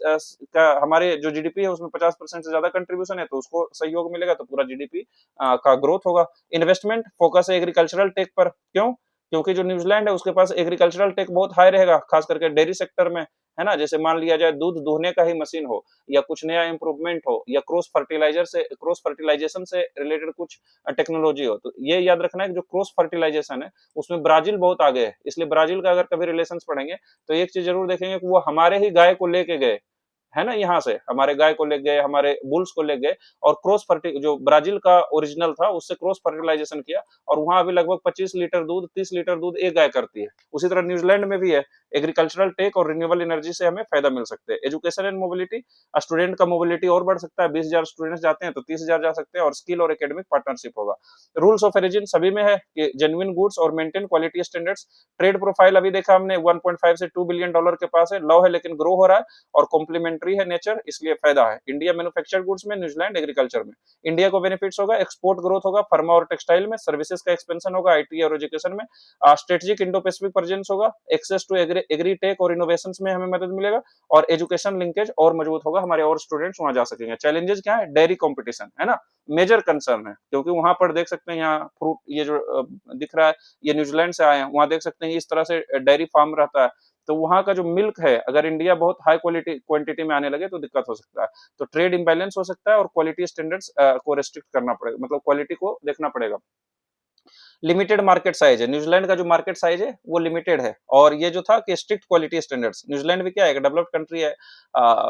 का हमारे जो जीडीपी है उसमें 50% से ज्यादा कंट्रीब्यूशन है, तो उसको सहयोग मिलेगा, तो पूरा जीडीपी का ग्रोथ होगा। इन्वेस्टमेंट फोकस है एग्रीकल्चरल टेक पर, क्यों, क्योंकि जो न्यूजीलैंड है उसके पास एग्रीकल्चरल टेक बहुत हाई रहेगा, खास करके डेयरी सेक्टर में, है ना। जैसे मान लिया जाए दूध दुहने का ही मशीन हो, या कुछ नया इंप्रूवमेंट हो, या क्रॉस फर्टिलाइजेशन से रिलेटेड कुछ टेक्नोलॉजी हो, तो ये याद रखना है कि जो क्रॉस फर्टिलाइजेशन है उसमें ब्राजील बहुत आगे है, इसलिए ब्राजील का अगर कभी रिलेशन पढ़ेंगे तो एक चीज जरूर देखेंगे कि वो हमारे ही गाय को लेके गए, है ना, यहाँ से हमारे गाय को ले गए, हमारे बुल्स को ले गए, और क्रॉस फर्टि जो ब्राजील का ओरिजिनल था उससे क्रॉस फर्टिलाइजेशन किया, और वहां अभी लगभग 25 लीटर दूध, 30 लीटर दूध एक गाय करती है। उसी तरह न्यूजीलैंड में भी है, एग्रीकल्चरल टेक और रिन्यूएबल एनर्जी से हमें फायदा मिल सकते हैं। एजुकेशन एंड मोबिलिटी, स्टूडेंट का मोबिलिटी और बढ़ सकता है, 20,000 स्टूडेंट्स जाते हैं तो 30,000 जा सकते हैं, और स्किल और एकेडमिक पार्टनरशिप होगा। रूल्स ऑफ ओरिजिन सभी में है कि जेन्युइन गुड्स और maintain quality standards. Trade profile अभी देखा हमने 1.5 से 2 बिलियन डॉलर के पास है, लॉ है लेकिन ग्रो हो रहा है, और कॉम्प्लीमेंट्री है नेचर, इसलिए फायदा है। इंडिया मैन्युफैक्चर्ड गुड्स में, न्यूजीलैंड एग्रीकल्चर में। इंडिया को बेनिफिट्स होगा, एक्सपोर्ट ग्रोथ होगा फार्मा और टेक्सटाइल में, सर्विसेज का एक्सपेंशन होगा आईटी और एजुकेशन में, स्ट्रेटेजिक इंडो पैसिफिक प्रेजेंस होगा, एक्सेस टू एग्री टेक और इनोवेशन में हमें मदद मिलेगा, और एजुकेशन लिंकेज और मजबूत होगा, हमारे और स्टूडेंट्स वहां जा सकेंगे। चैलेंजेस क्या है, डेयरी कॉम्पिटिशन, है ना, मेजर कंसर्न है, क्योंकि वहां पर देख सकते हैं यहाँ फ्रूट ये जो दिख रहा है ये न्यूजीलैंड से आए हैं, वहां देख सकते हैं इस तरह से डेयरी फार्म रहता है, तो वहां का जो मिल्क है अगर इंडिया बहुत हाई क्वालिटी क्वांटिटी में आने लगे तो दिक्कत हो सकता है, तो ट्रेड इंबैलेंस हो सकता है, और क्वालिटी स्टैंडर्ड्स को रेस्ट्रिक्ट करना पड़ेगा, मतलब क्वालिटी को देखना पड़ेगा। लिमिटेड मार्केट साइज है। न्यूजीलैंड का जो मार्केट साइज है वो लिमिटेड है, और ये जो था कि स्ट्रिक्ट क्वालिटी स्टैंडर्ड्स, न्यूजीलैंड भी क्या है, डेवलप्ड कंट्री है,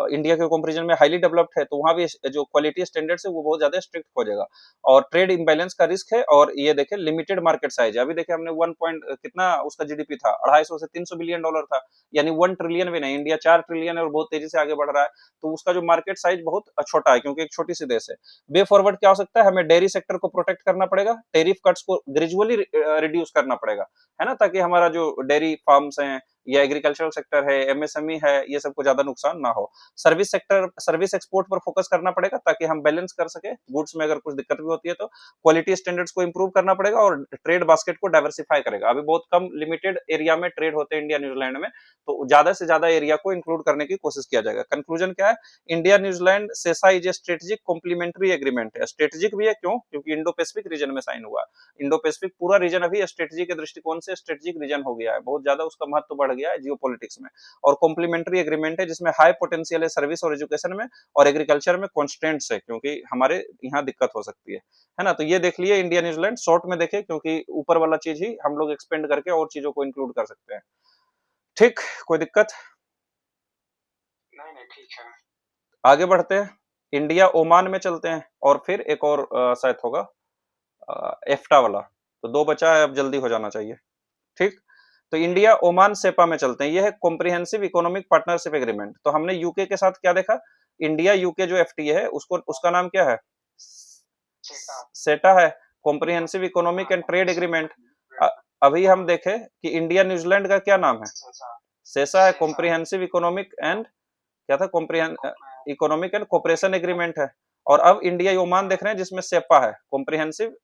इंडिया के कंपैरिजन में हाईली डेवलप्ड है, तो वहां भी जो क्वालिटी स्टैंडर्ड्स है वो बहुत ज्यादा स्ट्रिक्ट हो जाएगा, और ट्रेड इंबैलेंस का रिस्क है। और ये देखे लिमिटेड मार्केट साइज है, अभी देखे हमने 1 पॉइंट कितना उसका जीडीपी था, 250 से 300 बिलियन डॉलर था, यानी 1 ट्रिलियन भी नहीं, इंडिया 4 ट्रिलियन है और बहुत तेजी से आगे बढ़ रहा है। तो उसका जो मार्केट साइज बहुत छोटा है, क्योंकि एक छोटी सी देश है। वे फॉरवर्ड क्या हो सकता है, हमें डेयरी सेक्टर को प्रोटेक्ट करना पड़ेगा, टेरिफ कट्स को ग्रेजुअली रिड्यूस करना पड़ेगा, है ना, ताकि हमारा जो डेयरी फार्म्स हैं या एग्रीकल्चरल सेक्टर है, एमएसएमई है, ये सबको ज्यादा नुकसान ना हो। सर्विस सेक्टर, सर्विस एक्सपोर्ट पर फोकस करना पड़ेगा, ताकि हम बैलेंस कर सके, गुड्स में अगर कुछ दिक्कत भी होती है तो क्वालिटी स्टैंडर्ड्स को इंप्रूव करना पड़ेगा, और ट्रेड बास्केट को डाइवर्सिफाई करेगा। अभी बहुत कम लिमिटेड एरिया में ट्रेड होते हैं इंडिया न्यूजीलैंड में, तो ज्यादा से ज्यादा एरिया को इंक्लूड करने की कोशिश किया जाएगा। कंक्लूजन क्या है, India New Zealand CESA is a strategic complementary agreement है। स्ट्रेटेजिक भी है, क्यों, क्योंकि इंडो पैसिफिक रीजन में साइन हुआ। इंडो पैसिफिक पूरा रीजन अभी स्ट्रेटेजी के दृष्टिकोण से स्ट्रेटेजिक रीजन हो गया है, बहुत ज्यादा उसका महत्व बढ़ गया है जियोपॉलिटिक्स में। और कॉम्प्लीमेंट्री एग्रीमेंट है जिसमें हाई पोटेंशियल है सर्विस और एजुकेशन में, और एग्रीकल्चर में कॉन्स्टेंट्स है, क्योंकि हमारे यहाँ दिक्कत हो सकती है ना। तो ये देख लिए इंडिया न्यूजीलैंड, शॉर्ट में देखे, क्योंकि ऊपर वाला चीज ही हम लोग एक्सपेंड करके और चीजों को इंक्लूड कर सकते हैं। ठीक, कोई दिक्कत? नहीं नहीं ठीक है। आगे बढ़ते हैं, इंडिया ओमान में चलते हैं, और फिर एक और शायद होगा एफ्टा वाला। तो 2 बचा है, अब जल्दी हो जाना चाहिए। ठीक, तो इंडिया ओमान सेपा में चलते हैं। ये है कॉम्प्रिहेंसिव इकोनॉमिक पार्टनरशिप एग्रीमेंट। तो हमने यूके के साथ क्या देखा, इंडिया यूके जो एफटीए है उसको, उसका नाम क्या है, सेटा है, comprehensive economic and trade agreement. अभी हम देखे कि इंडिया न्यूजीलैंड का क्या नाम है, सेसा है, कॉम्प्रिहेंसिव इकोनॉमिक एंड क्या था, इकोनॉमिक एंड कोऑपरेशन एग्रीमेंट है। और अब इंडिया ओमान देख रहे हैं जिसमें सेपा है, कॉम्प्रिहेंसिव,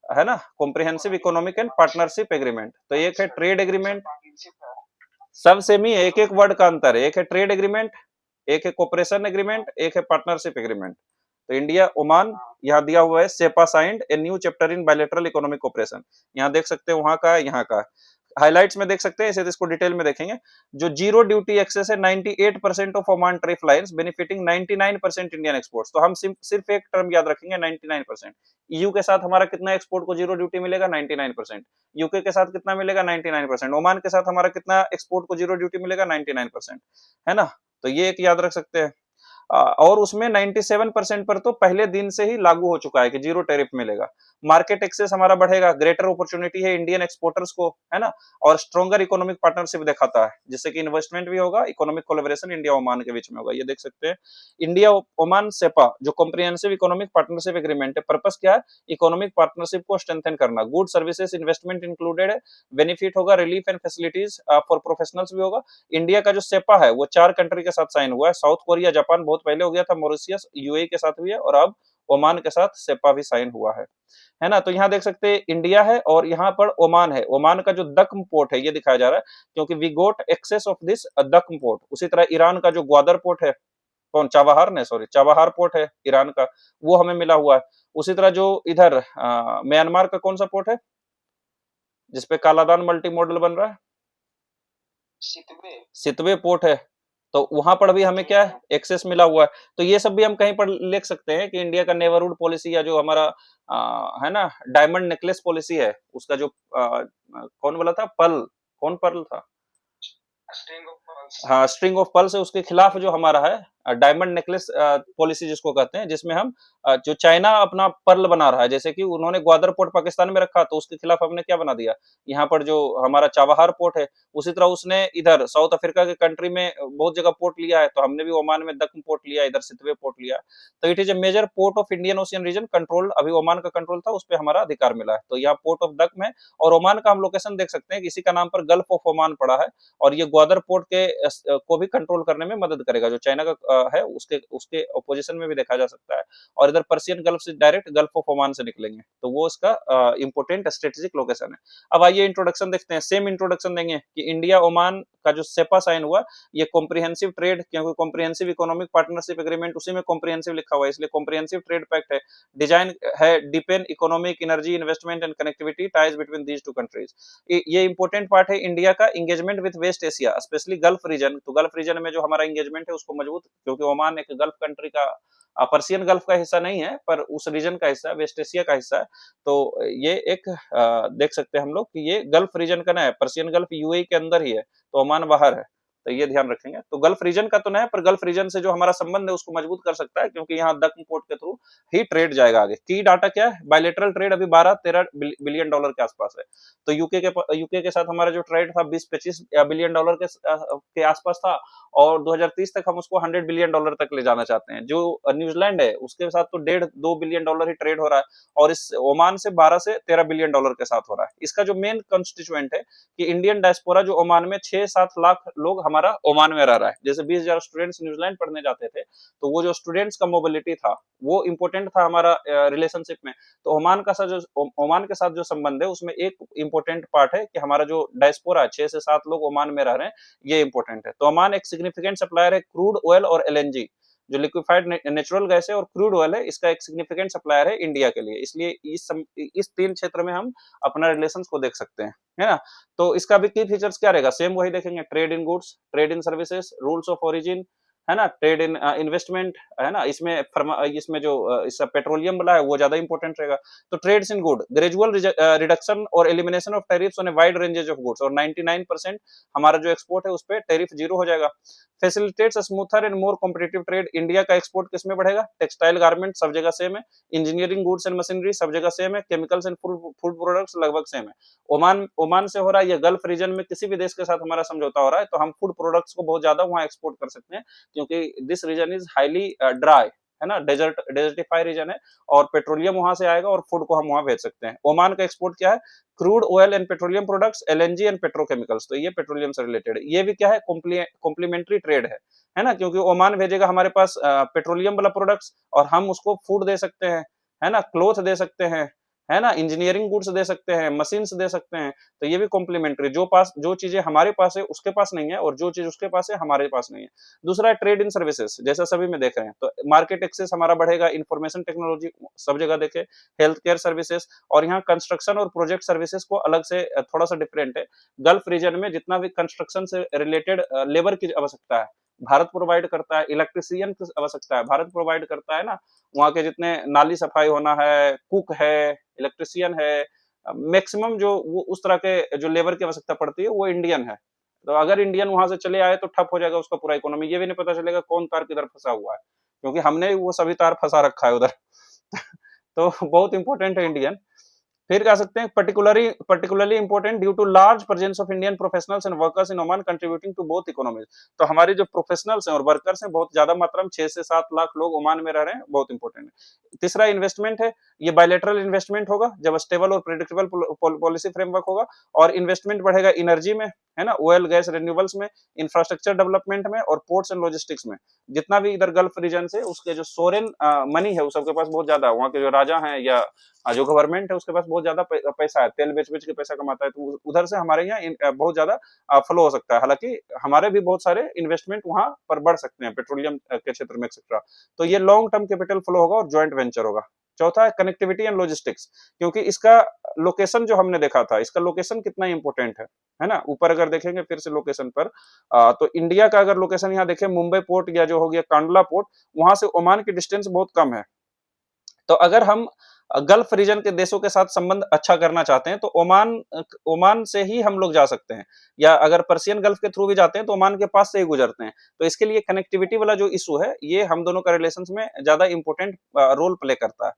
है ना, comprehensive economic and partnership agreement. तो एक है ट्रेड एग्रीमेंट, सब सेम ही है, एक एक वर्ड का अंतर है, एक है ट्रेड एग्रीमेंट, एक है कोऑपरेशन एग्रीमेंट, एक है पार्टनरशिप एग्रीमेंट। तो इंडिया ओमान, यहाँ दिया हुआ है CEPA signed a new chapter in bilateral economic cooperation. यहाँ देख सकते हैं, वहां का है, यहाँ का है, हाइलाइट्स में देख सकते हैं, इसे इसको डिटेल में देखेंगे। जो जीरो ड्यूटी एक्सेस है 98% of Oman trip lines benefiting 99% Indian exports. तो हम सिर्फ एक टर्म याद रखेंगे, 99%। ईयू के साथ हमारा कितना एक्सपोर्ट को जीरो ड्यूटी मिलेगा, 99%। यूके के साथ कितना मिलेगा, 99%। ओमान के साथ हमारा कितना एक्सपोर्ट को जीरो ड्यूटी मिलेगा, 99%, है ना। तो ये एक याद रख सकते हैं। और उसमें 97% पर तो पहले दिन से ही लागू हो चुका है कि जीरो टैरिफ मिलेगा। मार्केट एक्सेस हमारा बढ़ेगा, ग्रेटर अपॉर्चुनिटी है इंडियन एक्सपोर्टर्स को, है ना, और स्ट्रॉन्गर इकोनॉमिक पार्टनरशिप दिखाता है, जिससे कि इन्वेस्टमेंट भी होगा, इकोनॉमिक कोलैबोरेशन इंडिया ओमान के बीच में होगा। ये देख सकते हैं, इंडिया ओमान सेपा जो कॉम्प्रिहेंसिव इकोनॉमिक पार्टनरशिप एग्रीमेंट है, पर्पस क्या है, इकोनॉमिक पार्टनरशिप को स्ट्रेंथन करना, गुड सर्विसेज इन्वेस्टमेंट इंक्लूडेड है, बेनिफिट होगा, relief and facilities for professionals भी होगा। इंडिया का जो सेपा है वो 4 कंट्री के साथ साइन हुआ है, साउथ कोरिया, जापान बहुत पहले हो गया था, मॉरिशियस, यूएई के साथ भी है, और अब ओमान के साथ सेपा भी साइन हुआ है ना। तो यहाँ देख सकते हैं इंडिया है और यहाँ पर ओमान है। ओमान का जो दक्म पोर्ट है ये दिखाया जा रहा है, क्योंकि we got access of this दक्म पोर्ट। उसी तरह ईरान का जो ग्वादर पोर्ट है, कौन, चाबहार ने, सॉरी, चाबहार पोर्ट है ईरान का, वो हमें मिला हुआ है। उसी तरह जो इधर म्यांमार का कौन सा पोर्ट है जिसपे कालादान मल्टी मॉडल बन रहा है, सितवे पोर्ट है, तो वहां पर भी हमें क्या है, एक्सेस मिला हुआ है। तो ये सब भी हम कहीं पर लिख सकते हैं कि इंडिया का नेबरहुड पॉलिसी, या जो हमारा है ना डायमंड नेकलेस पॉलिसी है, उसका जो कौन बोला था, पर्ल, कौन पर्ल था, हाँ, स्ट्रिंग ऑफ पर्ल्स है, उसके खिलाफ जो हमारा है डायमंड नेकलेस पॉलिसी जिसको कहते हैं, जिसमें हम जो चाइना अपना पर्ल बना रहा है, जैसे कि उन्होंने ग्वादर पोर्ट पाकिस्तान में रखा, तो उसके खिलाफ हमने क्या बना दिया, यहाँ पर जो हमारा चाबहार पोर्ट है। उसी तरह उसने इधर साउथ अफ्रीका के कंट्री में बहुत जगह पोर्ट लिया है, तो हमने भी ओमान में दक्म पोर्ट लिया, इधर सितवे पोर्ट लिया। तो it is a major port of Indian Ocean region control, अभी ओमान का कंट्रोल था, उस पर हमारा अधिकार मिला है। तो यहाँ पोर्ट ऑफ दक्म है, और ओमान का हम लोकेशन देख सकते हैं, इसी का नाम पर गल्फ ऑफ ओमान पड़ा है, और ये ग्वादर पोर्ट के को भी कंट्रोल करने में मदद करेगा, जो चाइना का है उसके उसके अपोजिशन में भी देखा जा सकता है। और इधर पर्सियन गल्फ से डायरेक्ट गल्फ ऑफ ओमान से निकलेंगे, तो वो इसका इंपोर्टेंट स्ट्रेटेजिक लोकेशन है। अब आइए इंट्रोडक्शन देखते हैं, सेम इंट्रोडक्शन देंगे कि इंडिया ओमान का जो सेपा साइन हुआ, ये कॉम्प्रिहेंसिव ट्रेड, क्योंकि कॉम्प्रिहेंसिव इकोनॉमिक पार्टनरशिप एग्रीमेंट उसी में कॉम्प्रिहेंसिव लिखा हुआ है, इसलिए कॉम्प्रिहेंसिव ट्रेड पैक्ट है। डिजाइन है depend economic, energy, investment and connectivity ties between these two countries. ये इंपॉर्टेंट पार्ट है इंडिया का engagement with West Asia, especially Gulf region. तो गल्फ रीजन में जो हमारा एंगेजमेंट है उसको मजबूत क्योंकि ओमान एक गल्फ कंट्री का पर्सियन गल्फ का हिस्सा नहीं है, पर उस रीजन का हिस्सा है, वेस्ट एशिया का हिस्सा है। तो ये एक देख सकते हैं हम लोग कि ये गल्फ रीजन का ना है, पर्सियन गल्फ यूएई के अंदर ही है, तो ओमान बाहर है। तो ये ध्यान रखेंगे। तो गल्फ रीजन का तो नहीं है, पर गल्फ रीजन से जो हमारा संबंध है उसको मजबूत कर सकता है, क्योंकि यहाँ दक्कन पोर्ट के थ्रू ही ट्रेड जाएगा आगे। की डाटा क्या है? बायलैटरल ट्रेड अभी 12-13 बिलियन डॉलर के आसपास है। तो यूके के साथ हमारा जो ट्रेड था 20-25 बिलियन डॉलर के आसपास था, और 2030 तक हम उसको 100 बिलियन डॉलर तक ले जाना चाहते हैं। जो न्यूजीलैंड है उसके साथ तो 1.5-2 बिलियन डॉलर ही ट्रेड हो रहा है, और इस ओमान से 12 से 13 बिलियन डॉलर के साथ हो रहा है। इसका जो मेन कंस्टिट्यूएंट है कि इंडियन डायस्पोरा जो ओमान में 6-7 लाख लोग हमारा ओमान में रह रहा है। जैसे 20,000 स्टूडेंट्स न्यूजीलैंड पढ़ने जाते थे, तो वो जो स्टूडेंट्स का मोबिलिटी था वो इंपॉर्टेंट था हमारा रिलेशनशिप में। तो ओमान के साथ जो संबंध है उसमें एक इंपॉर्टेंट पार्ट है कि हमारा जो डायस्पोरा 6 से 7 लोग ओमान में रह रहे हैं, ये इंपॉर्टेंट है। तो ओमान एक सिग्निफिकेंट सप्लायर है क्रूड ऑयल और एलएनजी, जो लिक्विफाइड नेचुरल गैस है और क्रूड ऑयल है, इसका एक सिग्निफिकेंट सप्लायर है इंडिया के लिए। इसलिए इस 3 क्षेत्र में हम अपना रिलेशंस को देख सकते हैं, है ना? तो इसका भी की फीचर्स क्या रहेगा? सेम वही देखेंगे, trade in goods, trade in services, rules of origin, है ना, ट्रेड इन इन्वेस्टमेंट, है ना, इसमें जो इसका पेट्रोलियम वाला है वो ज्यादा इंपॉर्टेंट रहेगा। तो trades in good, gradual reduction और elimination of tariffs on a wide ranges of goods, और 99% हमारा जो एक्सपोर्ट है उस पे टैरिफ जीरो हो जाएगा। Facilitates smoother and more competitive trade, India का एक्सपोर्ट किसमें बढ़ेगा? टेक्सटाइल गारमेंट सब जगह सेम है, इंजीनियरिंग गुड्स एंड मशीनरी सब जगह सेम है, केमिकल्स एंड फूड प्रोडक्ट्स लगभग सेम है। ओमान से हो रहा है, या गल्फ रीजन में किसी भी देश के साथ हमारा समझौता हो रहा है, तो हम फूड प्रोडक्ट्स को बहुत ज्यादा वहां एक्सपोर्ट कर सकते हैं, क्योंकि this region is highly dry, है ना, डेजर्टिफाई रीजन है, और पेट्रोलियम वहां से आएगा और फूड को हम वहां भेज सकते हैं। ओमान का एक्सपोर्ट क्या है? Crude oil and petroleum products, LNG and petrochemicals. तो ये पेट्रोलियम से रिलेटेड है। ये भी क्या है? कॉम्प्लीमेंट्री ट्रेड है ना, क्योंकि ओमान भेजेगा हमारे पास पेट्रोलियम वाला प्रोडक्ट्स, और हम उसको फूड दे सकते हैं, है ना, क्लोथ दे सकते हैं, है ना, इंजीनियरिंग गुड्स दे सकते हैं, मशीन्स दे सकते हैं। तो ये भी कॉम्प्लीमेंट्री, जो चीजें हमारे पास है उसके पास नहीं है, और जो चीज उसके पास है हमारे पास नहीं है। दूसरा है ट्रेड इन सर्विसेज, जैसा सभी में देख रहे हैं, तो मार्केट एक्सेस हमारा बढ़ेगा, इंफॉर्मेशन टेक्नोलॉजी सब जगह देखे, हेल्थ केयर सर्विसेज, और यहाँ कंस्ट्रक्शन और प्रोजेक्ट सर्विसेज को अलग से थोड़ा सा डिफरेंट है। गल्फ रीजन में जितना भी कंस्ट्रक्शन से रिलेटेड लेबर की आवश्यकता है भारत प्रोवाइड करता है, इलेक्ट्रिशियन की आवश्यकता है भारत प्रोवाइड करता है ना, वहाँ के जितने नाली सफाई होना है, कुक है, इलेक्ट्रिशियन है, मैक्सिमम जो वो उस तरह के जो लेबर की आवश्यकता पड़ती है वो इंडियन है। तो अगर इंडियन वहां से चले आए तो ठप हो जाएगा उसका पूरा इकोनॉमी, ये भी नहीं पता चलेगा कौन तार किधर फंसा हुआ है, क्योंकि हमने वो सभी तार फंसा रखा है उधर। तो बहुत इंपॉर्टेंट है इंडियन। फिर कह सकते हैं particularly important due to large presence of Indian professionals and workers in Oman contributing to both economies। तो हमारे जो प्रोफेशनल्स हैं और वर्कर्स हैं बहुत ज्यादा मात्रा में 6 से 7 लाख लोग ओमान में रह रहे हैं, बहुत इंपॉर्टेंट है। तीसरा इन्वेस्टमेंट है, ये बायलैटरल इन्वेस्टमेंट होगा जब स्टेबल और प्रेडिक्टेबल पॉलिसी फ्रेमवर्क होगा, और इन्वेस्टमेंट बढ़ेगा एनर्जी में, है ना, ऑयल गैस रिन्यूएबल्स में, इंफ्रास्ट्रक्चर डेवलपमेंट में, और पोर्ट्स एंड लॉजिस्टिक्स में। जितना भी इधर गल्फ रीजन से उसके जो सोरेन मनी है वो सबके पास बहुत ज्यादा है, वहाँ के जो राजा हैं या जो गवर्नमेंट है उसके पास बहुत ज्यादा पैसा है, तेल बेच बेच के पैसा कमाता है, तो उधर से हमारे यहाँ बहुत ज्यादा फ्लो हो सकता है। हालांकि हमारे भी बहुत सारे इन्वेस्टमेंट वहां पर बढ़ सकते हैं पेट्रोलियम के क्षेत्र में एक्सेट्रा। तो ये लॉन्ग टर्म कैपिटल फ्लो होगा और ज्वाइंट वेंचर होगा। चौथा है कनेक्टिविटी एंड लॉजिस्टिक्स, क्योंकि इसका लोकेशन जो हमने देखा था, इसका लोकेशन कितना इंपॉर्टेंट है ना। ऊपर अगर देखेंगे फिर से लोकेशन पर, तो इंडिया का अगर लोकेशन यहाँ देखें, मुंबई पोर्ट या जो हो गया कांडला पोर्ट, वहां से ओमान की डिस्टेंस बहुत कम है। तो अगर हम गल्फ रीजन के देशों के साथ संबंध अच्छा करना चाहते हैं तो ओमान से ही हम लोग जा सकते हैं, या अगर पर्सियन गल्फ के थ्रू भी जाते हैं तो ओमान के पास से ही गुजरते हैं। तो इसके लिए कनेक्टिविटी वाला जो इशू है ये हम दोनों का रिलेशन में ज्यादा इंपॉर्टेंट रोल प्ले करता है।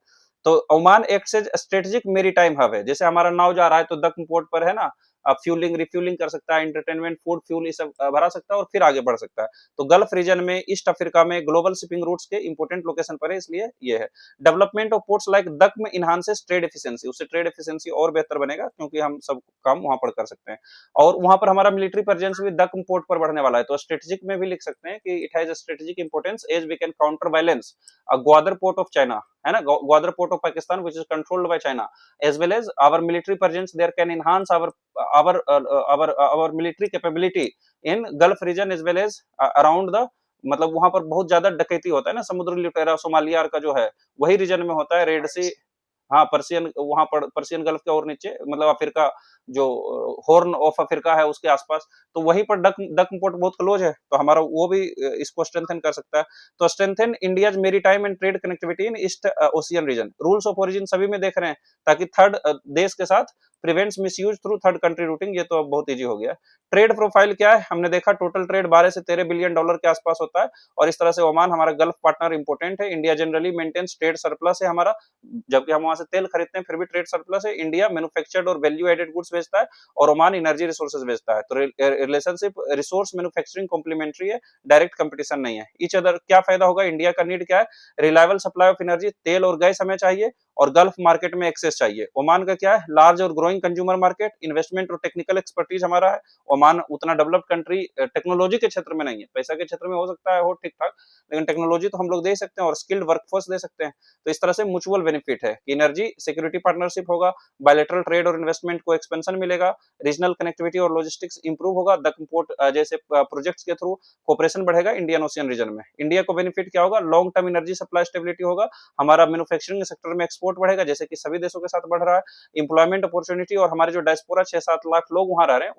तो Oman act as strategic maritime hub है, जैसे हमारा नाव जा रहा है तो दक्कन पोर्ट पर है ना, फ्यूलिंग रिफ्यूलिंग कर सकता है, एंटरटेनमेंट फूड फ्यूल ये सब भरा सकता है और फिर आगे बढ़ सकता है। तो गल्फ रीजन में, ईस्ट अफ्रीका में ग्लोबल शिपिंग रूट्स के इंपॉर्टेंट लोकेशन पर है, इसलिए ये है। Development of ports like Deccan में इनहांसेस ट्रेड एफिशिएंसी, उससे ट्रेड एफिशिएंसी और बेहतर बनेगा क्योंकि हम सब काम वहां पर कर सकते हैं। और वहां पर हमारा मिलिट्री प्रेजेंस भी दक्कन पोर्ट पर बढ़ने वाला है, तो स्ट्रेटेजिक में भी लिख सकते हैं कि it has strategic importance as we can counter violence Gwadar port of China, है ना, Gwadar port of Pakistan which is controlled by China, as well as our military presence there can enhance our military capability in Gulf region as well as around the, मतलब वहां पर बहुत ज्यादा डकैती होता है ना, समुद्री लुटेरा सोमालिया का जो है वही रीजन में होता है, रेड सी, हाँ, पर्शियन वहाँ पर पर्शियन गल्फ के और नीचे मतलब अफ्रीका जो हॉर्न ऑफ अफ्रीका है उसके आसपास, तो वहीं पर डक डक पोर्ट बहुत क्लोज है, तो हमारा वो भी इसको स्ट्रेंथन कर सकता है। तो strengthen India's maritime and trade connectivity in East Ocean region, rules of origin सभी में देख रहे हैं, ताकि थर्ड देश के साथ prevents misuse through third country routing, ये तो अब बहुत इजी हो गया है। ट्रेड प्रोफाइल क्या है, हमने देखा टोटल ट्रेड 12 से 13 बिलियन डॉलर के आसपास होता है, और इस तरह से ओमान हमारा गल्फ पार्टनर इंपोर्टेंट है। India generally maintains trade surplus है हमारा, जबकि हम वहां से तेल खरीदते हैं फिर भी ट्रेड सरप्लस है। इंडिया मैन्युफैक्चर्ड और वैल्यू एडेड गुड्स बेचता है, और ओमान एनर्जी रिसोर्सेज बेचता है। तो रिलेशनशिप रिसोर्स मैन्युफैक्चरिंग कॉम्प्लीमेंट्री है, डायरेक्ट कंपटीशन नहीं है। ईच अदर क्या फायदा होगा, इंडिया का नीड क्या है, रिलायबल सप्लाई ऑफ एनर्जी, तेल और गैस हमें चाहिए, और गल्फ मार्केट में एक्सेस चाहिए। ओमान का क्या है, लार्ज और ग्रोइंग कंज्यूमर मार्केट, इन्वेस्टमेंट और टेक्निकल एक्सपर्टीज हमारा है। ओमान उतना डेवलप्ड कंट्री टेक्नोलॉजी के क्षेत्र में नहीं है, पैसा के क्षेत्र में हो सकता है हो ठीक ठाक, लेकिन टेक्नोलॉजी तो हम लोग दे सकते हैं और स्किल्ड वर्कफोर्स दे सकते हैं। तो इस तरह से म्यूचुअल बेनिफिट है कि एनर्जी सिक्योरिटी पार्टनरशिप होगा, बायलैटरल ट्रेड और इन्वेस्टमेंट को एक्सपेंशन मिलेगा, रीजनल कनेक्टिविटी और लॉजिस्टिक्स इंप्रूव होगा, दक्कन पोर्ट जैसे प्रोजेक्ट्स के थ्रू कोऑपरेशन बढ़ेगा इंडियन ओशियन रीजन में। इंडिया को बेनिफिट क्या होगा, long term energy supply stability होगा, हमारा मैन्युफैक्चरिंग सेक्टर में एक्सपोर्ट बढ़ेगा जैसे कि सभी देशों के साथ बढ़ रहा है, एम्प्लॉयमेंट अपॉर्चुनिटी, और हमारे जो डायस्पोरा 6-7 लाख लोग वहां रह रहे हैं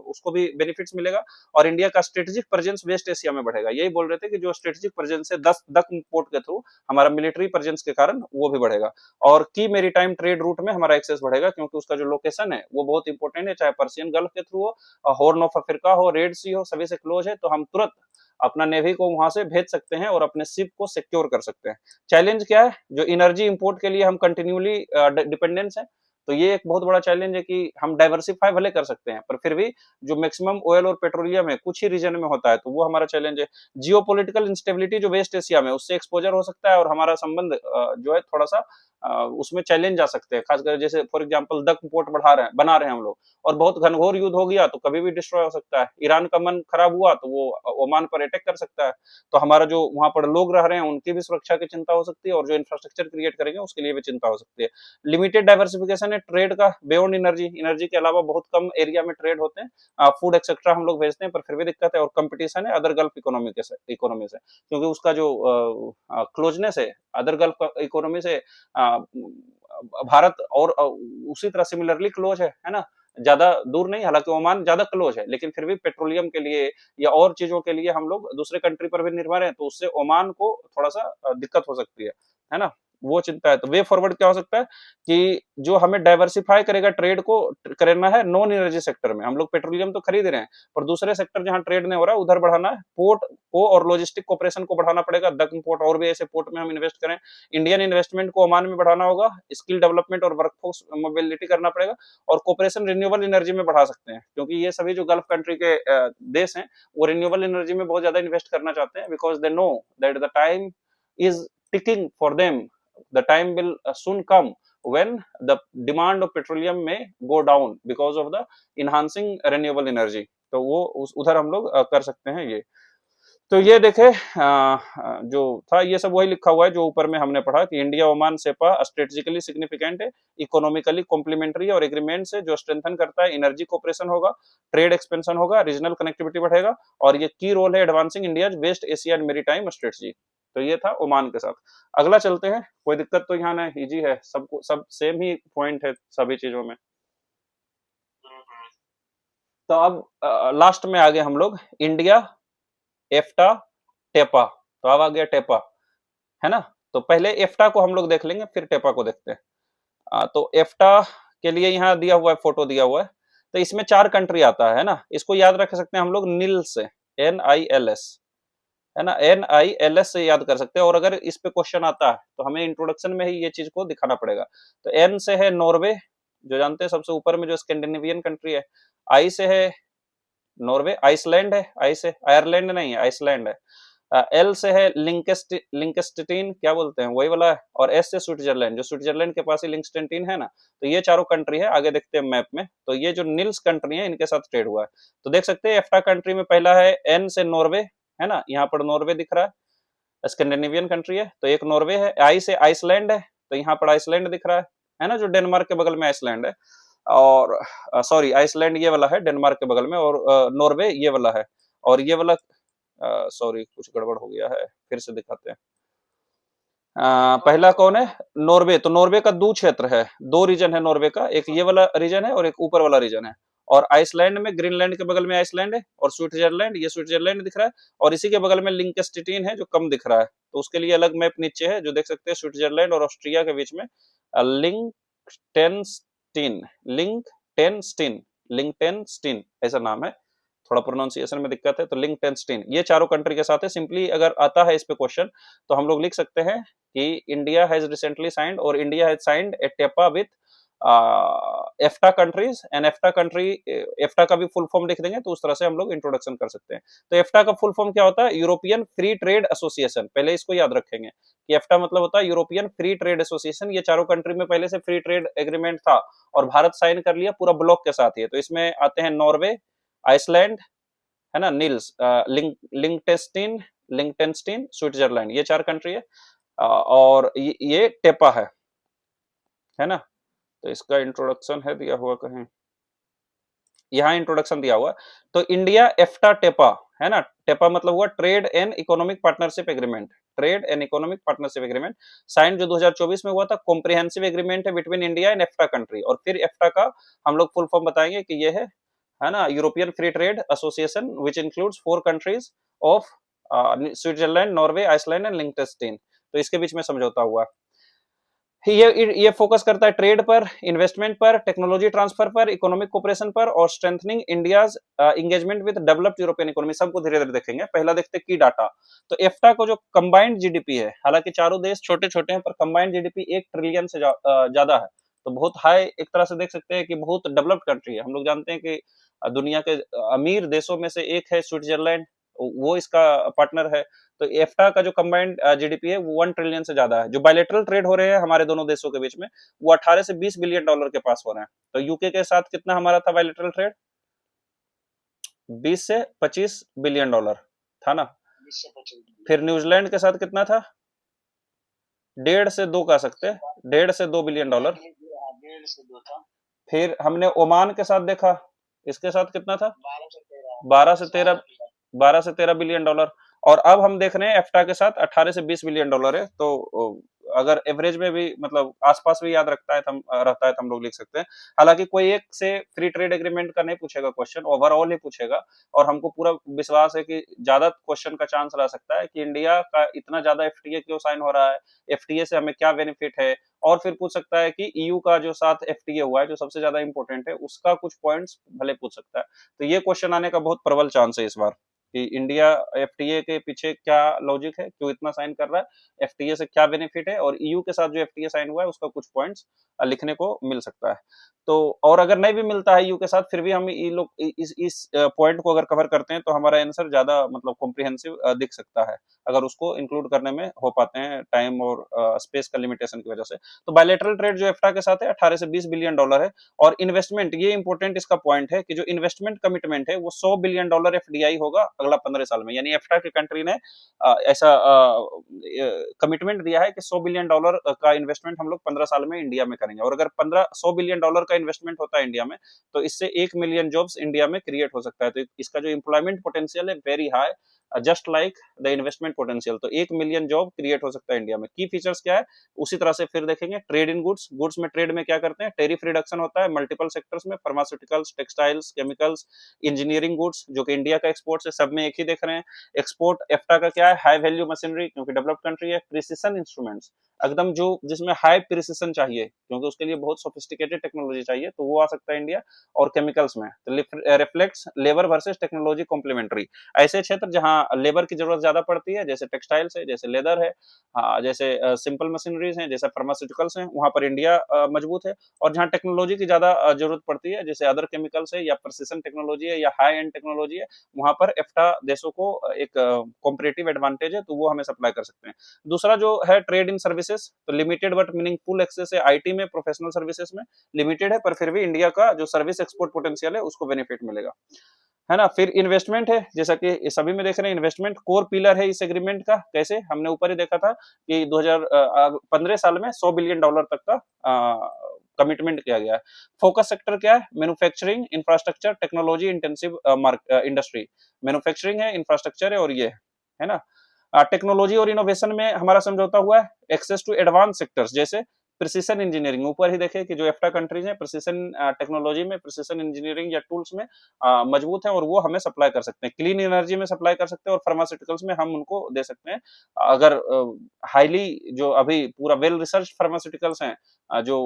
उसको भी बेनिफिट्स मिलेगा, और इंडिया का स्ट्रेटेजिक प्रेजेंस वेस्ट एशिया में बढ़ेगा। यही बोल रहे थे कि जो स्ट्रेटेजिक प्रेजेंस है 10 दक्कन पोर्ट के थ्रू हमारा मिलिट्री प्रेजेंस के कारण वो भी बढ़ेगा, और की मेरीटाइम ट्रेड रूट में हमारा एक्सेस बढ़ेगा, क्योंकि उसका जो लोकेशन है वो बहुत इंपॉर्टेंट है, चाहे पर्शियन गल्फ के थ्रू हो, हॉर्न ऑफ अफ्रीका हो, रेड सी हो, सभी से क्लोज है, तो हम तुरंत अपना नेवी को वहां से भेज सकते हैं और अपने शिप को सिक्योर कर सकते हैं। चैलेंज क्या है, जो एनर्जी इंपोर्ट के लिए हम कंटिन्यूली डिपेंडेंस है, तो ये एक बहुत बड़ा चैलेंज है कि हम डाइवर्सिफाई भले कर सकते हैं, पर फिर भी जो मैक्सिमम ऑयल और पेट्रोलियम है कुछ ही रीजन में होता है, तो वो हमारा चैलेंज है। जियोपॉलिटिकल इंस्टेबिलिटी जो वेस्ट एशिया में, उससे एक्सपोजर हो सकता है, और हमारा संबंध जो है थोड़ा सा उसमें चैलेंज आ सकते हैं, खासकर जैसे फॉर एग्जांपल दक्कन पोर्ट बना रहे हैं हम लोग, और बहुत घनघोर युद्ध हो गया तो कभी भी डिस्ट्रॉय हो सकता है। ईरान का मन खराब हुआ तो वो ओमान पर अटैक कर सकता है, तो हमारा जो वहां पर लोग रह रहे हैं उनकी भी सुरक्षा की चिंता हो सकती है, और जो इंफ्रास्ट्रक्चर क्रिएट करेंगे उसके लिए भी चिंता हो सकती है। लिमिटेड डाइवर्सिफिकेशन है ट्रेड का, बियॉन्ड एनर्जी, एनर्जी के अलावा बहुत कम एरिया में ट्रेड होते हैं, फूड एक्सेट्रा हम लोग भेजते हैं, पर फिर भी दिक्कत है, और कंपटीशन है अदर गल्फ इकोनॉमी से, क्योंकि उसका जो क्लोजनेस है अदर गल्फ इकोनॉमी से, भारत और उसी तरह सिमिलरली क्लोज है ना, ज्यादा दूर नहीं, हालांकि ओमान ज्यादा क्लोज है, लेकिन फिर भी पेट्रोलियम के लिए या और चीजों के लिए हम लोग दूसरे कंट्री पर भी निर्भर हैं, तो उससे ओमान को थोड़ा सा दिक्कत हो सकती है ना, वो चिंता है। तो वे फॉरवर्ड क्या हो सकता है कि जो हमें डाइवर्सिफाई करेगा ट्रेड को, करना है नॉन एनर्जी सेक्टर में, हम लोग पेट्रोलियम तो खरीद रहे हैं, पर दूसरे सेक्टर जहां ट्रेड नहीं हो रहा है उधर बढ़ाना है, पोर्ट को और लॉजिस्टिक कोऑपरेशन को बढ़ाना पड़ेगा, दक्कन पोर्ट और भी ऐसे पोर्ट में हम इन्वेस्ट करें। इंडियन इन्वेस्टमेंट को ओमान में बढ़ाना होगा, स्किल डेवलपमेंट और वर्कफोर्स मोबिलिटी करना पड़ेगा, और कोऑपरेशन रिन्यूएबल एनर्जी में बढ़ा सकते हैं, क्योंकि ये सभी जो गल्फ कंट्री के देश हैं वो रिन्यूएबल एनर्जी में बहुत ज्यादा इन्वेस्ट करना चाहते हैं, because they know that the time is ticking for them. The time will soon come when the demand of petroleum may go down because of the enhancing renewable energy. तो वो उधर हम लोग कर सकते हैं ये। तो ये देखे जो था ये सब वही लिखा हुआ है जो ऊपर में हमने पढ़ा कि India Oman CEPA strategically significant है, इकोनॉमिकली कॉम्प्लीमेंट्री और एग्रीमेंट से जो स्ट्रेंथन करता है, एनर्जी कोऑपरेशन होगा, ट्रेड एक्सपेंशन होगा, रीजनल कनेक्टिविटी बढ़ेगा, और ये की रोल है advancing India West Asia and maritime strategy. तो ये था ओमान के साथ। अगला चलते हैं, कोई दिक्कत तो यहाँ नहीं, इजी है, सबको सब सेम ही पॉइंट है सभी चीजों में। तो अब लास्ट में आगे हम लोग इंडिया, एफ्टा, टेपा। तो अब आ गया टेपा, है ना। तो पहले एफ्टा को हम लोग देख लेंगे, फिर टेपा को देखते हैं। तो एफ्टा के लिए यहाँ दिया हुआ है, फोटो दिया हुआ है। तो इसमें 4 कंट्री आता है ना, इसको याद रख सकते हैं हम लोग निल से, NILS, है ना, NILS से याद कर सकते हैं। और अगर इस पे क्वेश्चन आता है तो हमें इंट्रोडक्शन में ही ये चीज को दिखाना पड़ेगा। तो N से है नॉर्वे, जो जानते हैं सबसे ऊपर में जो स्कैंडिनेवियन कंट्री है। I से है नॉर्वे, आइसलैंड है, आई से आयरलैंड नहीं है, आइसलैंड है। L से है लिंकस्टेन, क्या बोलते हैं वही वाला है। और S से स्विट्जरलैंड, जो स्विट्जरलैंड के पास ही लिंकस्टेन है ना। तो ये चारों कंट्री है, आगे देखते हैं मैप में। तो ये जो निल्स कंट्री है इनके साथ ट्रेड हुआ है। तो देख सकते हैं एफ्टा कंट्री में पहला है N से नॉर्वे, है ना, यहाँ पर नॉर्वे दिख रहा है, स्कैंडिनेवियन कंट्री है, तो एक नॉर्वे है। आई से आइसलैंड है, तो यहाँ पर आइसलैंड दिख रहा है ना, जो डेनमार्क के बगल में आइसलैंड है। और सॉरी, आइसलैंड ये वाला है डेनमार्क के बगल में, और नॉर्वे ये वाला है। और ये वाला सॉरी कुछ गड़बड़ हो गया है, फिर से दिखाते हैं। पहला कौन है? नॉर्वे। तो नॉर्वे का दो क्षेत्र है, दो रीजन है नॉर्वे का, एक ये वाला रीजन है और एक ऊपर वाला रीजन है। और आइसलैंड में, ग्रीनलैंड के बगल में आइसलैंड है, और स्विट्जरलैंड, ये स्विट्जरलैंड दिख रहा है, और इसी के बगल में लिंकस्टेन है जो कम दिख रहा है। तो उसके लिए अलग मैप नीचे है जो देख सकते हैं, स्विट्जरलैंड और ऑस्ट्रिया के बीच में लिंकटेनस्टीन, लिंकटेनस्टीन, लिंकटेनस्टीन ऐसा नाम है। थोड़ा प्रोनाउंसिएशन में दिक्कत है, तो लिंकटेनस्टीन, ये चारों कंट्री के साथ है। सिंपली अगर आता है इस पे क्वेश्चन, तो हम लोग लिख सकते हैं कि इंडिया हैज रिसेंटली साइंड, और India has signed a TEPA with EFTA countries and EFTA country. EFTA का भी फुल फॉर्म लिख देंगे, तो उस तरह से हम लोग इंट्रोडक्शन कर सकते हैं। तो एफ्टा का फुल फॉर्म क्या होता है? European free trade association. पहले इसको याद रखेंगे कि एफ्टा मतलब होता है यूरोपियन फ्री ट्रेड एसोसिएशन। ये चारों कंट्री में पहले से फ्री ट्रेड एग्रीमेंट था, और भारत साइन कर लिया पूरा ब्लॉक के साथ ही। तो इसमें आते हैं नॉर्वे, आइसलैंड, है ना, नील्स, लिंकटेस्टीन, लिंकटेनस्टीन, स्विट्जरलैंड, ये चार कंट्री है। और ये टेपा है ना। तो इसका इंट्रोडक्शन है दिया हुआ कहीं, यहाँ इंट्रोडक्शन दिया हुआ। तो इंडिया एफ्टा टेपा, है ना, टेपा मतलब हुआ trade and economic partnership agreement, trade and economic partnership agreement, sign जो 2024 में हुआ था। कॉम्प्रिहेंसिव एग्रीमेंट है between India and EFTA country. और फिर एफ्टा का हम लोग फुल फॉर्म बताएंगे कि ये है ना, European free trade association which includes 4 countries of Switzerland, Norway, Iceland and Liechtenstein. तो इसके बीच में समझौता हुआ। ये फोकस करता है ट्रेड पर, इन्वेस्टमेंट पर, टेक्नोलॉजी ट्रांसफर पर, इकोनॉमिक कोऑपरेशन पर, और strengthening India's engagement with developed European economy. सबको धीरे धीरे देखेंगे। पहला देखते हैं की डाटा। तो एफ्टा को जो कंबाइंड जीडीपी है, हालांकि चारों देश छोटे छोटे हैं, पर कंबाइंड जीडीपी 1 ट्रिलियन से ज्यादा है। तो बहुत हाई, एक तरह से देख सकते हैं कि बहुत डेवलप्ड कंट्री है। हम लोग जानते हैं कि दुनिया के अमीर देशों में से एक है स्विट्जरलैंड, वो इसका पार्टनर है। तो एफ्टा का जो कंबाइंड जीडीपी है वो 1 ट्रिलियन से ज्यादा है। जो बायलैटरल ट्रेड हो रहे हैं हमारे दोनों देशों के बीच में, वो 18 से 20 बिलियन डॉलर के पास हो रहे हैं। तो यूके के साथ कितना हमारा था बायलैटरल ट्रेड? 20 से 25 बिलियन डॉलर था ना। 20 से 25। फिर न्यूजीलैंड के साथ कितना था? 1.5 से 2 कह सकते हैं, 1.5 से 2 बिलियन डॉलर। 1.5 से 2 था। फिर हमने ओमान के साथ देखा, इसके साथ कितना था? 12 से 13। 12 से 13, 12 से 13 बिलियन डॉलर। और अब हम देख रहे हैं एफ्टा के साथ 18 से 20 बिलियन डॉलर है। तो अगर एवरेज में भी मतलब आसपास भी याद रखता है तो रहता है तो हम लोग लिख सकते हैं। हालांकि कोई एक से फ्री ट्रेड एग्रीमेंट का नहीं पूछेगा क्वेश्चन, ओवरऑल ही पूछेगा। और हमको पूरा विश्वास है कि ज्यादा क्वेश्चन का चांस रह सकता है कि इंडिया का इतना ज्यादा एफटीए क्यों साइन हो रहा है, एफटीए से हमें क्या बेनिफिट है। और फिर पूछ सकता है कि ईयू का जो साथ एफटीए हुआ है, जो सबसे ज्यादा इंपॉर्टेंट है, उसका कुछ पॉइंट्स भले पूछ सकता है। तो ये क्वेश्चन आने का बहुत प्रबल चांस है इस बार कि इंडिया एफटीए के पीछे क्या लॉजिक है, क्यों इतना साइन कर रहा है, एफटीए से क्या बेनिफिट है, और ईयू के साथ जो एफटीए साइन हुआ है उसका कुछ पॉइंट्स लिखने को मिल सकता है। तो और अगर नहीं भी मिलता है ईयू के साथ, फिर भी हम ये लोग इस पॉइंट को अगर कवर करते हैं तो हमारा आंसर ज्यादा मतलब कॉम्प्रिहेंसिव दिख सकता है, अगर उसको इंक्लूड करने में हो पाते हैं टाइम और स्पेस का लिमिटेशन की वजह से। तो बायलैटरल ट्रेड जो एफ्टा के साथ है 18 से 20 बिलियन डॉलर है। और इन्वेस्टमेंट, ये इंपॉर्टेंट इसका पॉइंट है कि जो इन्वेस्टमेंट कमिटमेंट है वो 100 बिलियन डॉलर एफडीआई होगा अगला 15 साल में। यानी एफ्टा की कंट्री ने ऐसा कमिटमेंट दिया है कि 100 बिलियन डॉलर का इन्वेस्टमेंट हम लोग 15 साल में इंडिया में करेंगे। और अगर 100 बिलियन डॉलर का इन्वेस्टमेंट होता है इंडिया में, तो इससे 1 मिलियन जॉब्स इंडिया में क्रिएट हो सकता है। तो इसका जो एम्प्लॉयमेंट पोटेंशियल है very high, just like the investment potential. तो 1 मिलियन जॉब क्रिएट हो सकता है इंडिया में। की फीचर्स क्या है उसी तरह से फिर देखेंगे। ट्रेड इन गुड्स, गुड्स में ट्रेड में क्या करते हैं, टेरिफ रिडक्शन होता है मल्टीपल सेक्टर्स में, pharmaceuticals, textiles, chemicals, engineering goods जो कि इंडिया का एक्सपोर्ट है, सब में एक ही देख रहे हैं। एक्सपोर्ट एफ्टा का क्या है, हाई वैल्यू मशीनरी, क्योंकि डेवलप्ड कंट्री है। प्रिसिशन इंस्ट्रूमेंट्स, एकदम जो जिसमें हाई प्रिसिशन चाहिए, क्योंकि उसके लिए बहुत सोफिस्टिकेटेड टेक्नोलॉजी चाहिए, तो वो आ सकता है इंडिया। और केमिकल्स में तो reflects labour versus technology complementary, ऐसे क्षेत्र जहां लेबर की जरूरत ज्यादा पड़ती है, जैसे टेक्सटाइल्स है, जैसे लेदर है, जैसे सिंपल मशीनरीज हैं, जैसे फार्मास्यूटिकल्स हैं, वहां पर इंडिया मजबूत है। और जहां टेक्नोलॉजी की ज्यादा जरूरत पड़ती है, जैसे अदर केमिकल्स है या प्रिसिशन टेक्नोलॉजी है या हाई एंड टेक्नोलॉजी है, वहां पर एफ्टा देशों को एक कॉम्पिटिटिव एडवांटेज है, तो वो हमें सप्लाई कर सकते हैं। दूसरा जो है ट्रेड इन सर्विसेज, तो लिमिटेड बट मीनिंगफुल एक्सेस है आईटी में, प्रोफेशनल सर्विसेज में लिमिटेड है, पर फिर भी इंडिया का जो सर्विस एक्सपोर्ट पोटेंशियल है उसको बेनिफिट मिलेगा, है ना। फिर इन्वेस्टमेंट है, जैसा कि सभी में देख रहे हैं, इन्वेस्टमेंट कोर पिलर है इस एग्रीमेंट का। कैसे, हमने ऊपर ही देखा था कि 2015 साल में 100 बिलियन डॉलर तक का कमिटमेंट किया गया है। फोकस सेक्टर क्या है, manufacturing, infrastructure, technology intensive industry. Manufacturing है, इंफ्रास्ट्रक्चर है, और ये है ना। टेक्नोलॉजी और इनोवेशन में हमारा समझौता हुआ है, एक्सेस टू एडवांस सेक्टर्स जैसे प्रिसिशन इंजीनियरिंग, ऊपर ही देखे कि जो एफ्टा कंट्रीज हैं प्रिसिशन टेक्नोलॉजी में, प्रिसिशन इंजीनियरिंग या टूल्स में मजबूत है और वो हमें सप्लाई कर सकते हैं, क्लीन एनर्जी में सप्लाई कर सकते हैं और फार्मास्यूटिकल्स में हम उनको दे सकते हैं। अगर हाईली जो अभी पूरा वेल रिसर्च फार्मास्यूटिकल्स हैं, जो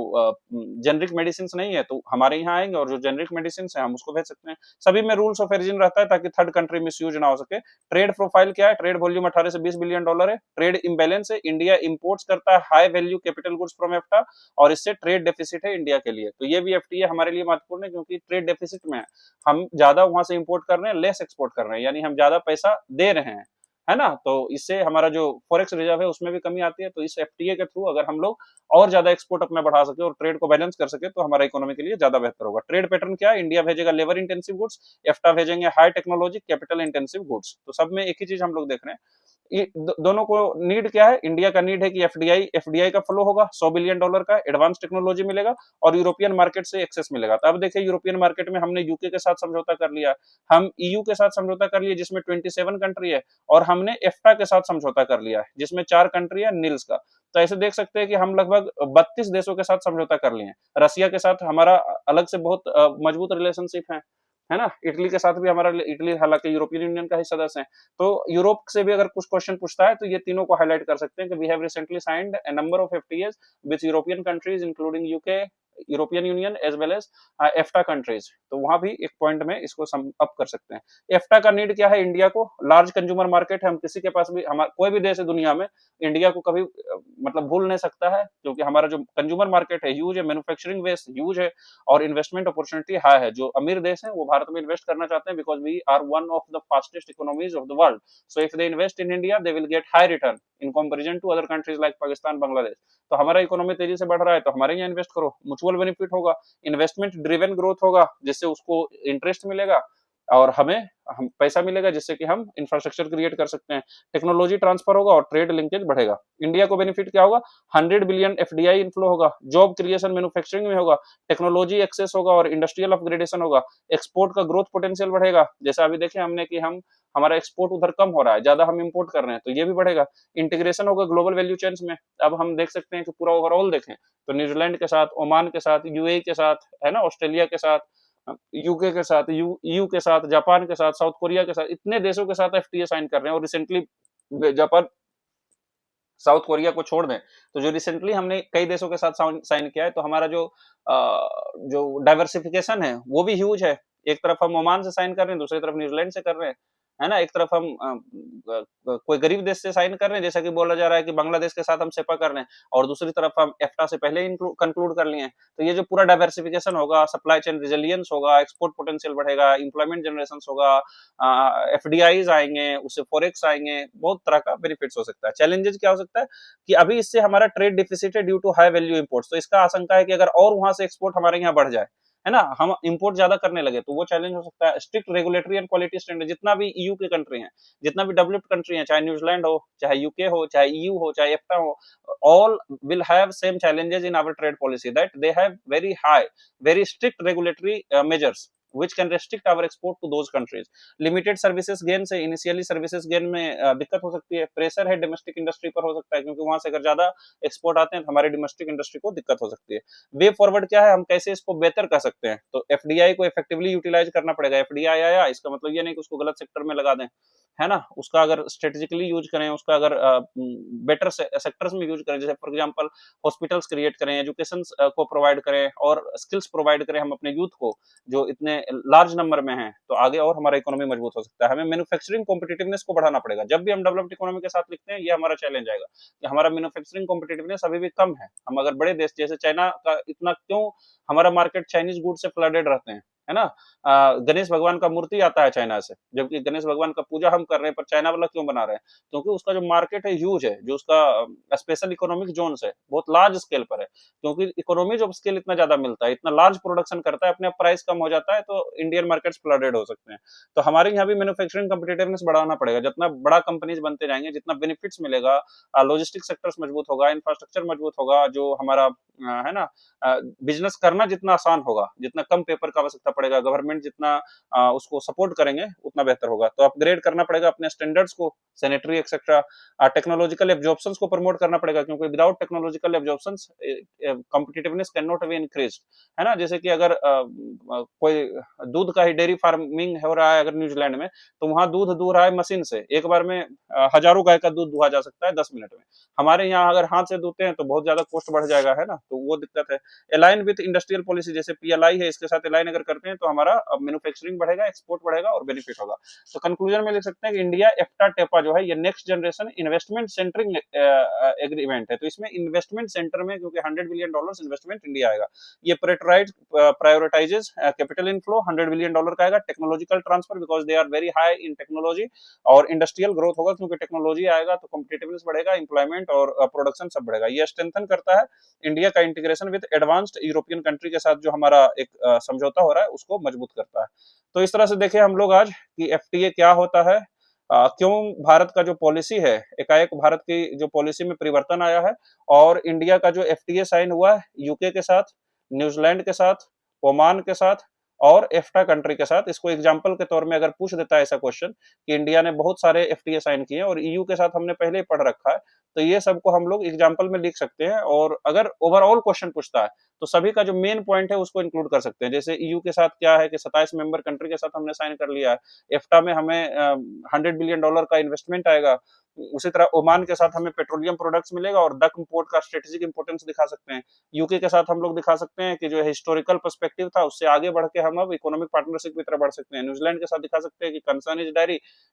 जेनरिक मेडिसिन नहीं है तो हमारे यहाँ आएंगे, और जो जेनरिक मेडिसिन है हम उसको भेज सकते हैं। सभी में रूल्स ऑफ ओरिजिन रहता है ताकि थर्ड कंट्री मिस यूज ना हो सके। ट्रेड प्रोफाइल क्या है, ट्रेड वॉल्यूम 18 से 20 बिलियन डॉलर है। ट्रेड इम्बैलेंस है, इंडिया इंपोर्ट्स करता है high value capital goods from EFTA और इससे ट्रेड डेफिसिट है इंडिया के लिए। तो ये भी एफटीए हमारे लिए महत्वपूर्ण है क्योंकि ट्रेड डेफिसिट में है, हम ज्यादा वहां से इंपोर्ट कर रहे हैं, लेस एक्सपोर्ट कर रहे हैं, यानी हम ज्यादा पैसा दे रहे हैं, है ना। तो इससे हमारा जो फॉरेक्स रिजर्व है उसमें भी कमी आती है। तो इस एफटीए के थ्रू अगर हम लोग और ज्यादा एक्सपोर्ट अपना बढ़ा सके और ट्रेड को बैलेंस कर सके तो हमारा इकोनॉमी के लिए ज्यादा बेहतर होगा। ट्रेड पैटर्न क्या है, इंडिया भेजेगा लेबर इंटेंसिव गुड्स, एफ्टा भेजेंगे high technology capital intensive goods. तो सब में एक ही चीज हम लोग देख रहे हैं। दोनों को नीड क्या है, इंडिया का नीड है कि एफडीआई का फ्लो होगा $100 बिलियन का, एडवांस टेक्नोलॉजी मिलेगा और यूरोपियन मार्केट से एक्सेस मिलेगा। तो अब देखिए यूरोपियन मार्केट में हमने यूके के साथ समझौता कर लिया, हम ईयू के साथ समझौता कर लिया जिसमें 27 कंट्री है, और हमने एफ्टा के साथ समझौता कर लिया है जिसमें 4 कंट्री है नील्स का। तो ऐसे देख सकते हैं कि हम लगभग 32 देशों के साथ समझौता कर लिए हैं। रसिया के साथ हमारा अलग से बहुत मजबूत रिलेशनशिप है ना। इटली के साथ भी हमारा, इटली हालांकि यूरोपियन यूनियन का ही सदस्य है। तो यूरोप से भी अगर कुछ क्वेश्चन पूछता है तो ये तीनों को हाईलाइट कर सकते हैं कि we have recently signed a number of FTAs with European countries including UK, European Union as well as EFTA countries. तो वहां भी एक पॉइंट में इसको सम अप कर सकते हैं। एफ्टा का नीड क्या है, इंडिया को लार्ज कंज्यूमर मार्केट है, हम किसी के पास भी, हमारा कोई भी देश है दुनिया में, इंडिया को कभी मतलब भूल नहीं सकता है क्योंकि हमारा जो कंज्यूमर मार्केट है ह्यूज है, मैन्युफैक्चरिंग बेस ह्यूज है और इन्वेस्टमेंट अपॉर्चुनिटी हाई है। जो अमीर देश है वो भारत में इन्वेस्ट करना चाहते हैं because we are one of the fastest economies of the world. So if they invest in India they will get high return in comparison to other countries like Pakistan, Bangladesh. तो हमारा इकोनॉमी तेजी से बढ़ रहा है तो हमारे यहाँ इन्वेस्ट करो, म्यूचुअल बेनिफिट होगा, इन्वेस्टमेंट ड्रिवन ग्रोथ होगा जिससे उसको इंटरेस्ट मिलेगा और हमें हम पैसा मिलेगा जिससे कि हम इंफ्रास्ट्रक्चर क्रिएट कर सकते हैं, टेक्नोलॉजी ट्रांसफर होगा और ट्रेड लिंकेज बढ़ेगा। इंडिया को बेनिफिट क्या होगा, 100 बिलियन एफडीआई इनफ्लो होगा, जॉब क्रिएशन मैन्युफैक्चरिंग में होगा, टेक्नोलॉजी एक्सेस होगा और इंडस्ट्रियल अपग्रेडेशन होगा, एक्सपोर्ट का ग्रोथ पोटेंशियल बढ़ेगा। जैसा अभी देखे हमने कि हम हमारा एक्सपोर्ट उधर कम हो रहा है, ज्यादा हम इंपोर्ट कर रहे हैं, तो ये भी बढ़ेगा। इंटीग्रेशन होगा ग्लोबल वैल्यू चेन्स में। अब हम देख सकते हैं कि पूरा ओवरऑल देखें तो न्यूजीलैंड के साथ, ओमान के साथ, यूएई के साथ, है ना, ऑस्ट्रेलिया के साथ, यूके के साथ, ईयू के साथ, जापान के साथ, साउथ कोरिया के साथ, इतने देशों के साथ एफटीए साइन कर रहे हैं। और रिसेंटली जापान, साउथ कोरिया को छोड़ दें तो जो रिसेंटली हमने कई देशों के साथ साइन किया है, तो हमारा जो डाइवर्सिफिकेशन है वो भी ह्यूज है। एक तरफ हम ओमान से साइन कर रहे हैं, दूसरी तरफ न्यूजीलैंड से कर रहे हैं, है ना। एक तरफ हम कोई गरीब देश से साइन कर रहे हैं जैसा कि बोला जा रहा है कि बांग्लादेश के साथ हम सेपा कर रहे हैं, और दूसरी तरफ हम एफ्टा से पहले कंक्लूड कर लिए हैं। तो ये जो पूरा डाइवर्सिफिकेशन होगा, सप्लाई चेन रिजिलियंस होगा, एक्सपोर्ट पोटेंशियल बढ़ेगा, इंप्लॉयमेंट जनरेशन होगा, एफडीआईज आएंगे, उससे फॉरेक्स आएंगे, बहुत तरह का बेनिफिट्स हो सकता है। चैलेंजेस क्या हो सकता है कि अभी इससे हमारा ट्रेड डिफिसिट है due to high value imports. तो इसका आशंका है कि अगर और वहां से एक्सपोर्ट हमारे यहाँ बढ़ जाए, है ना, हम इंपोर्ट ज्यादा करने लगे तो वो चैलेंज हो सकता है। Strict regulatory and quality standard, जितना भी ईयू के कंट्री हैं, जितना भी डेवलप्ड कंट्री हैं, चाहे न्यूजीलैंड हो, चाहे यूके हो, चाहे ईयू हो, चाहे एफ्टा हो, all will have same challenges in our trade policy, that they have very high, very strict regulatory measures which can restrict our export to those countries. Limited services gain से initially services gain में दिक्कत हो सकती है, pressure है domestic industry पर हो सकता है क्योंकि वहां से अगर ज्यादा एक्सपोर्ट आते हैं तो हमारे डोमेस्टिक इंडस्ट्री को दिक्कत हो सकती है। वे फॉरवर्ड क्या है, हम कैसे इसको बेहतर कर सकते हैं, तो एफडीआई को इफेक्टिवली यूटिलाइज करना पड़ेगा। एफडीआई आया, इसका मतलब ये नहीं कि उसको गलत सेक्टर में लगा दें, है ना, उसका अगर स्ट्रेटेजिकली यूज करें, उसका अगर बेटर सेक्टर्स में यूज करें, जैसे फॉर एग्जांपल हॉस्पिटल्स क्रिएट करें, एजुकेशन को प्रोवाइड करें और स्किल्स प्रोवाइड करें हम अपने यूथ को जो इतने लार्ज नंबर में हैं, तो आगे और हमारा इकोनॉमी मजबूत हो सकता है। हमें मैन्युफैक्चरिंग कॉम्पिटिटिवनेस को बढ़ाना पड़ेगा। जब भी हम डेवलप्ड इकोनॉमी के साथ लिखते हैं ये हमारा चैलेंज आएगा कि हमारा मैन्युफैक्चरिंग कॉम्पिटिटिवनेस अभी भी कम है। हम अगर बड़े देश जैसे चाइना का, इतना क्यों हमारा मार्केट चाइनीज गुड से फ्लडेड रहते हैं, है ना। गणेश भगवान का मूर्ति आता है चाइना से, जबकि गणेश भगवान का पूजा हम कर रहे हैं, पर चाइना वाला क्यों बना रहे हैं, क्योंकि उसका जो मार्केट है ह्यूज है, जो उसका स्पेशल इकोनॉमिक जोन है बहुत लार्ज स्केल पर है, क्योंकि इकोनॉमीज ऑफ स्केल इतना ज्यादा मिलता है, इतना लार्ज प्रोडक्शन करता है, अपने प्राइस कम हो जाता है, तो इंडियन मार्केट्स फ्लडेड हो सकते हैं। तो हमारे यहाँ भी मैन्युफैक्चरिंग कॉम्पिटिटिवनेस बढ़ाना पड़ेगा। जितना बड़ा कंपनीज बनते जाएंगे, जितना बेनिफिट्स मिलेगा, लॉजिस्टिक सेक्टर्स मजबूत होगा, इंफ्रास्ट्रक्चर मजबूत होगा, जो हमारा है ना, बिजनेस करना जितना आसान होगा, जितना कम पेपर का आवश्यकता पड़ेगा, गवर्नमेंट जितना उसको सपोर्ट करेंगे उतना बेहतर होगा। तो अपग्रेड करना पड़ेगा अपने स्टैंडर्ड्स को, सैनिटरी एक्सेट्रा, टेक्नोलॉजिकल एब्जॉर्प्शंस को प्रमोट करना पड़ेगा, क्योंकि without technological absorptions competitiveness can not be increase, है ना। जैसे कि अगर कोई दूध का ही डेयरी फार्मिंग हो रहा है अगर न्यूजीलैंड में, तो वहां दूध दूह रहा है मशीन से, एक बार में हजारों गाय का दूध दुहा जा सकता है 10 मिनट में। हमारे यहाँ अगर हाथ से दूहते हैं तो बहुत ज्यादा कॉस्ट बढ़ जाएगा, है ना, तो वो दिक्कत है। अलाइन विद इंडस्ट्रियल पॉलिसी, जैसे पीएलआई है इसके साथ अलाइन अगर करते हैं तो हमारा मैन्युफैक्चरिंग बढ़ेगा, एक्सपोर्ट बढ़ेगा और बेनिफिट होगा। तो कंक्लूजन में लिख सकते हैं कि इंडिया एफ्टा टेपा जो है ये next generation investment centring agreement है। तो इसमें इन्वेस्टमेंट सेंटर में, क्योंकि $100 बिलियन इन्वेस्टमेंट इंडिया आएगा, ये प्रायोरिटाइजेज कैपिटल इनफ्लो $100 बिलियन का आएगा, technological transfer because they are very high in technology, और इंडस्ट्रियल ग्रोथ होगा क्योंकि टेक्नोलॉजी आएगा तो कॉम्पिटिटिवनेस बढ़ेगा, एम्प्लॉयमेंट और प्रोडक्शन सब बढ़ेगा। ये स्ट्रेंथन करता है इंडिया का integration with advanced European country के साथ, जो हमारा एक समझौता हो रहा है उसको मजबूत करता है। तो इस तरह से देखें हम लोग आज कि एफटीए क्या होता है, क्यों भारत का जो पॉलिसी है, एकाएक भारत की जो पॉलिसी में परिवर्तन आया है, और इंडिया का जो एफटीए साइन हुआ है यूके के साथ, न्यूजीलैंड के साथ, ओमान के साथ और एफ्टा कंट्री के साथ। इसको एग्जांपल के तौर में अगर पूछ देता है ऐसा क्वेश्चन कि इंडिया ने बहुत सारे एफटीए साइन किए और ईयू के साथ हमने पहले ही पढ़ रखा है, तो ये सबको हम लोग एग्जांपल में लिख सकते हैं। और अगर ओवरऑल क्वेश्चन पूछता है तो सभी का जो मेन पॉइंट है उसको इंक्लूड कर सकते हैं। जैसे ईयू के साथ क्या है कि 27 मेंबर कंट्री के साथ हमने साइन कर लिया है, एफ्टा में हमें $100 बिलियन का इन्वेस्टमेंट आएगा, उसी तरह ओमान के साथ हमें पेट्रोलियम प्रोडक्ट्स मिलेगा और डक इंपोर्ट का स्ट्रेटेजिक इंपोर्टेंस दिखा सकते हैं। यूके के साथ हम लोग दिखा सकते हैं कि जो हिस्टोरिकल पर्सपेक्टिव था उससे आगे बढ़ के हम अब इकोनॉमिक पार्टनरशिप की तरफ बढ़ सकते हैं। न्यूजीलैंड के साथ दिखा सकते हैं कि concern is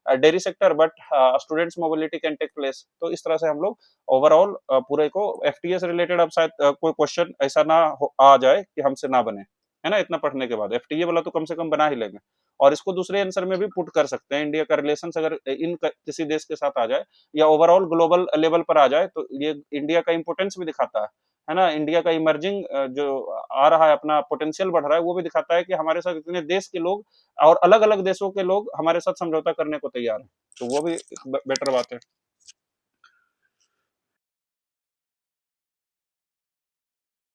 dairy sector but students mobility can take place. तो इस तरह से हम लोग ओवरऑल पूरे को एफटीए से रिलेटेड, अब शायद कोई क्वेश्चन ऐसा ना आ जाए कि हमसे ना बने, है ना। इतना पढ़ने के बाद एफटीए वाला तो कम से कम बना ही लेंगे, और इसको दूसरे आंसर में भी पुट कर सकते हैं। इंडिया का रिलेशन अगर किसी देश के साथ आ जाए या ओवरऑल ग्लोबल लेवल पर आ जाए तो ये इंडिया का इंपोर्टेंस भी दिखाता है ना। इंडिया का इमर्जिंग जो आ रहा है, अपना पोटेंशियल बढ़ रहा है, वो भी दिखाता है कि हमारे साथ इतने देश के लोग और अलग अलग देशों के लोग हमारे साथ समझौता करने को तैयार है, तो वो भी बेटर बात है।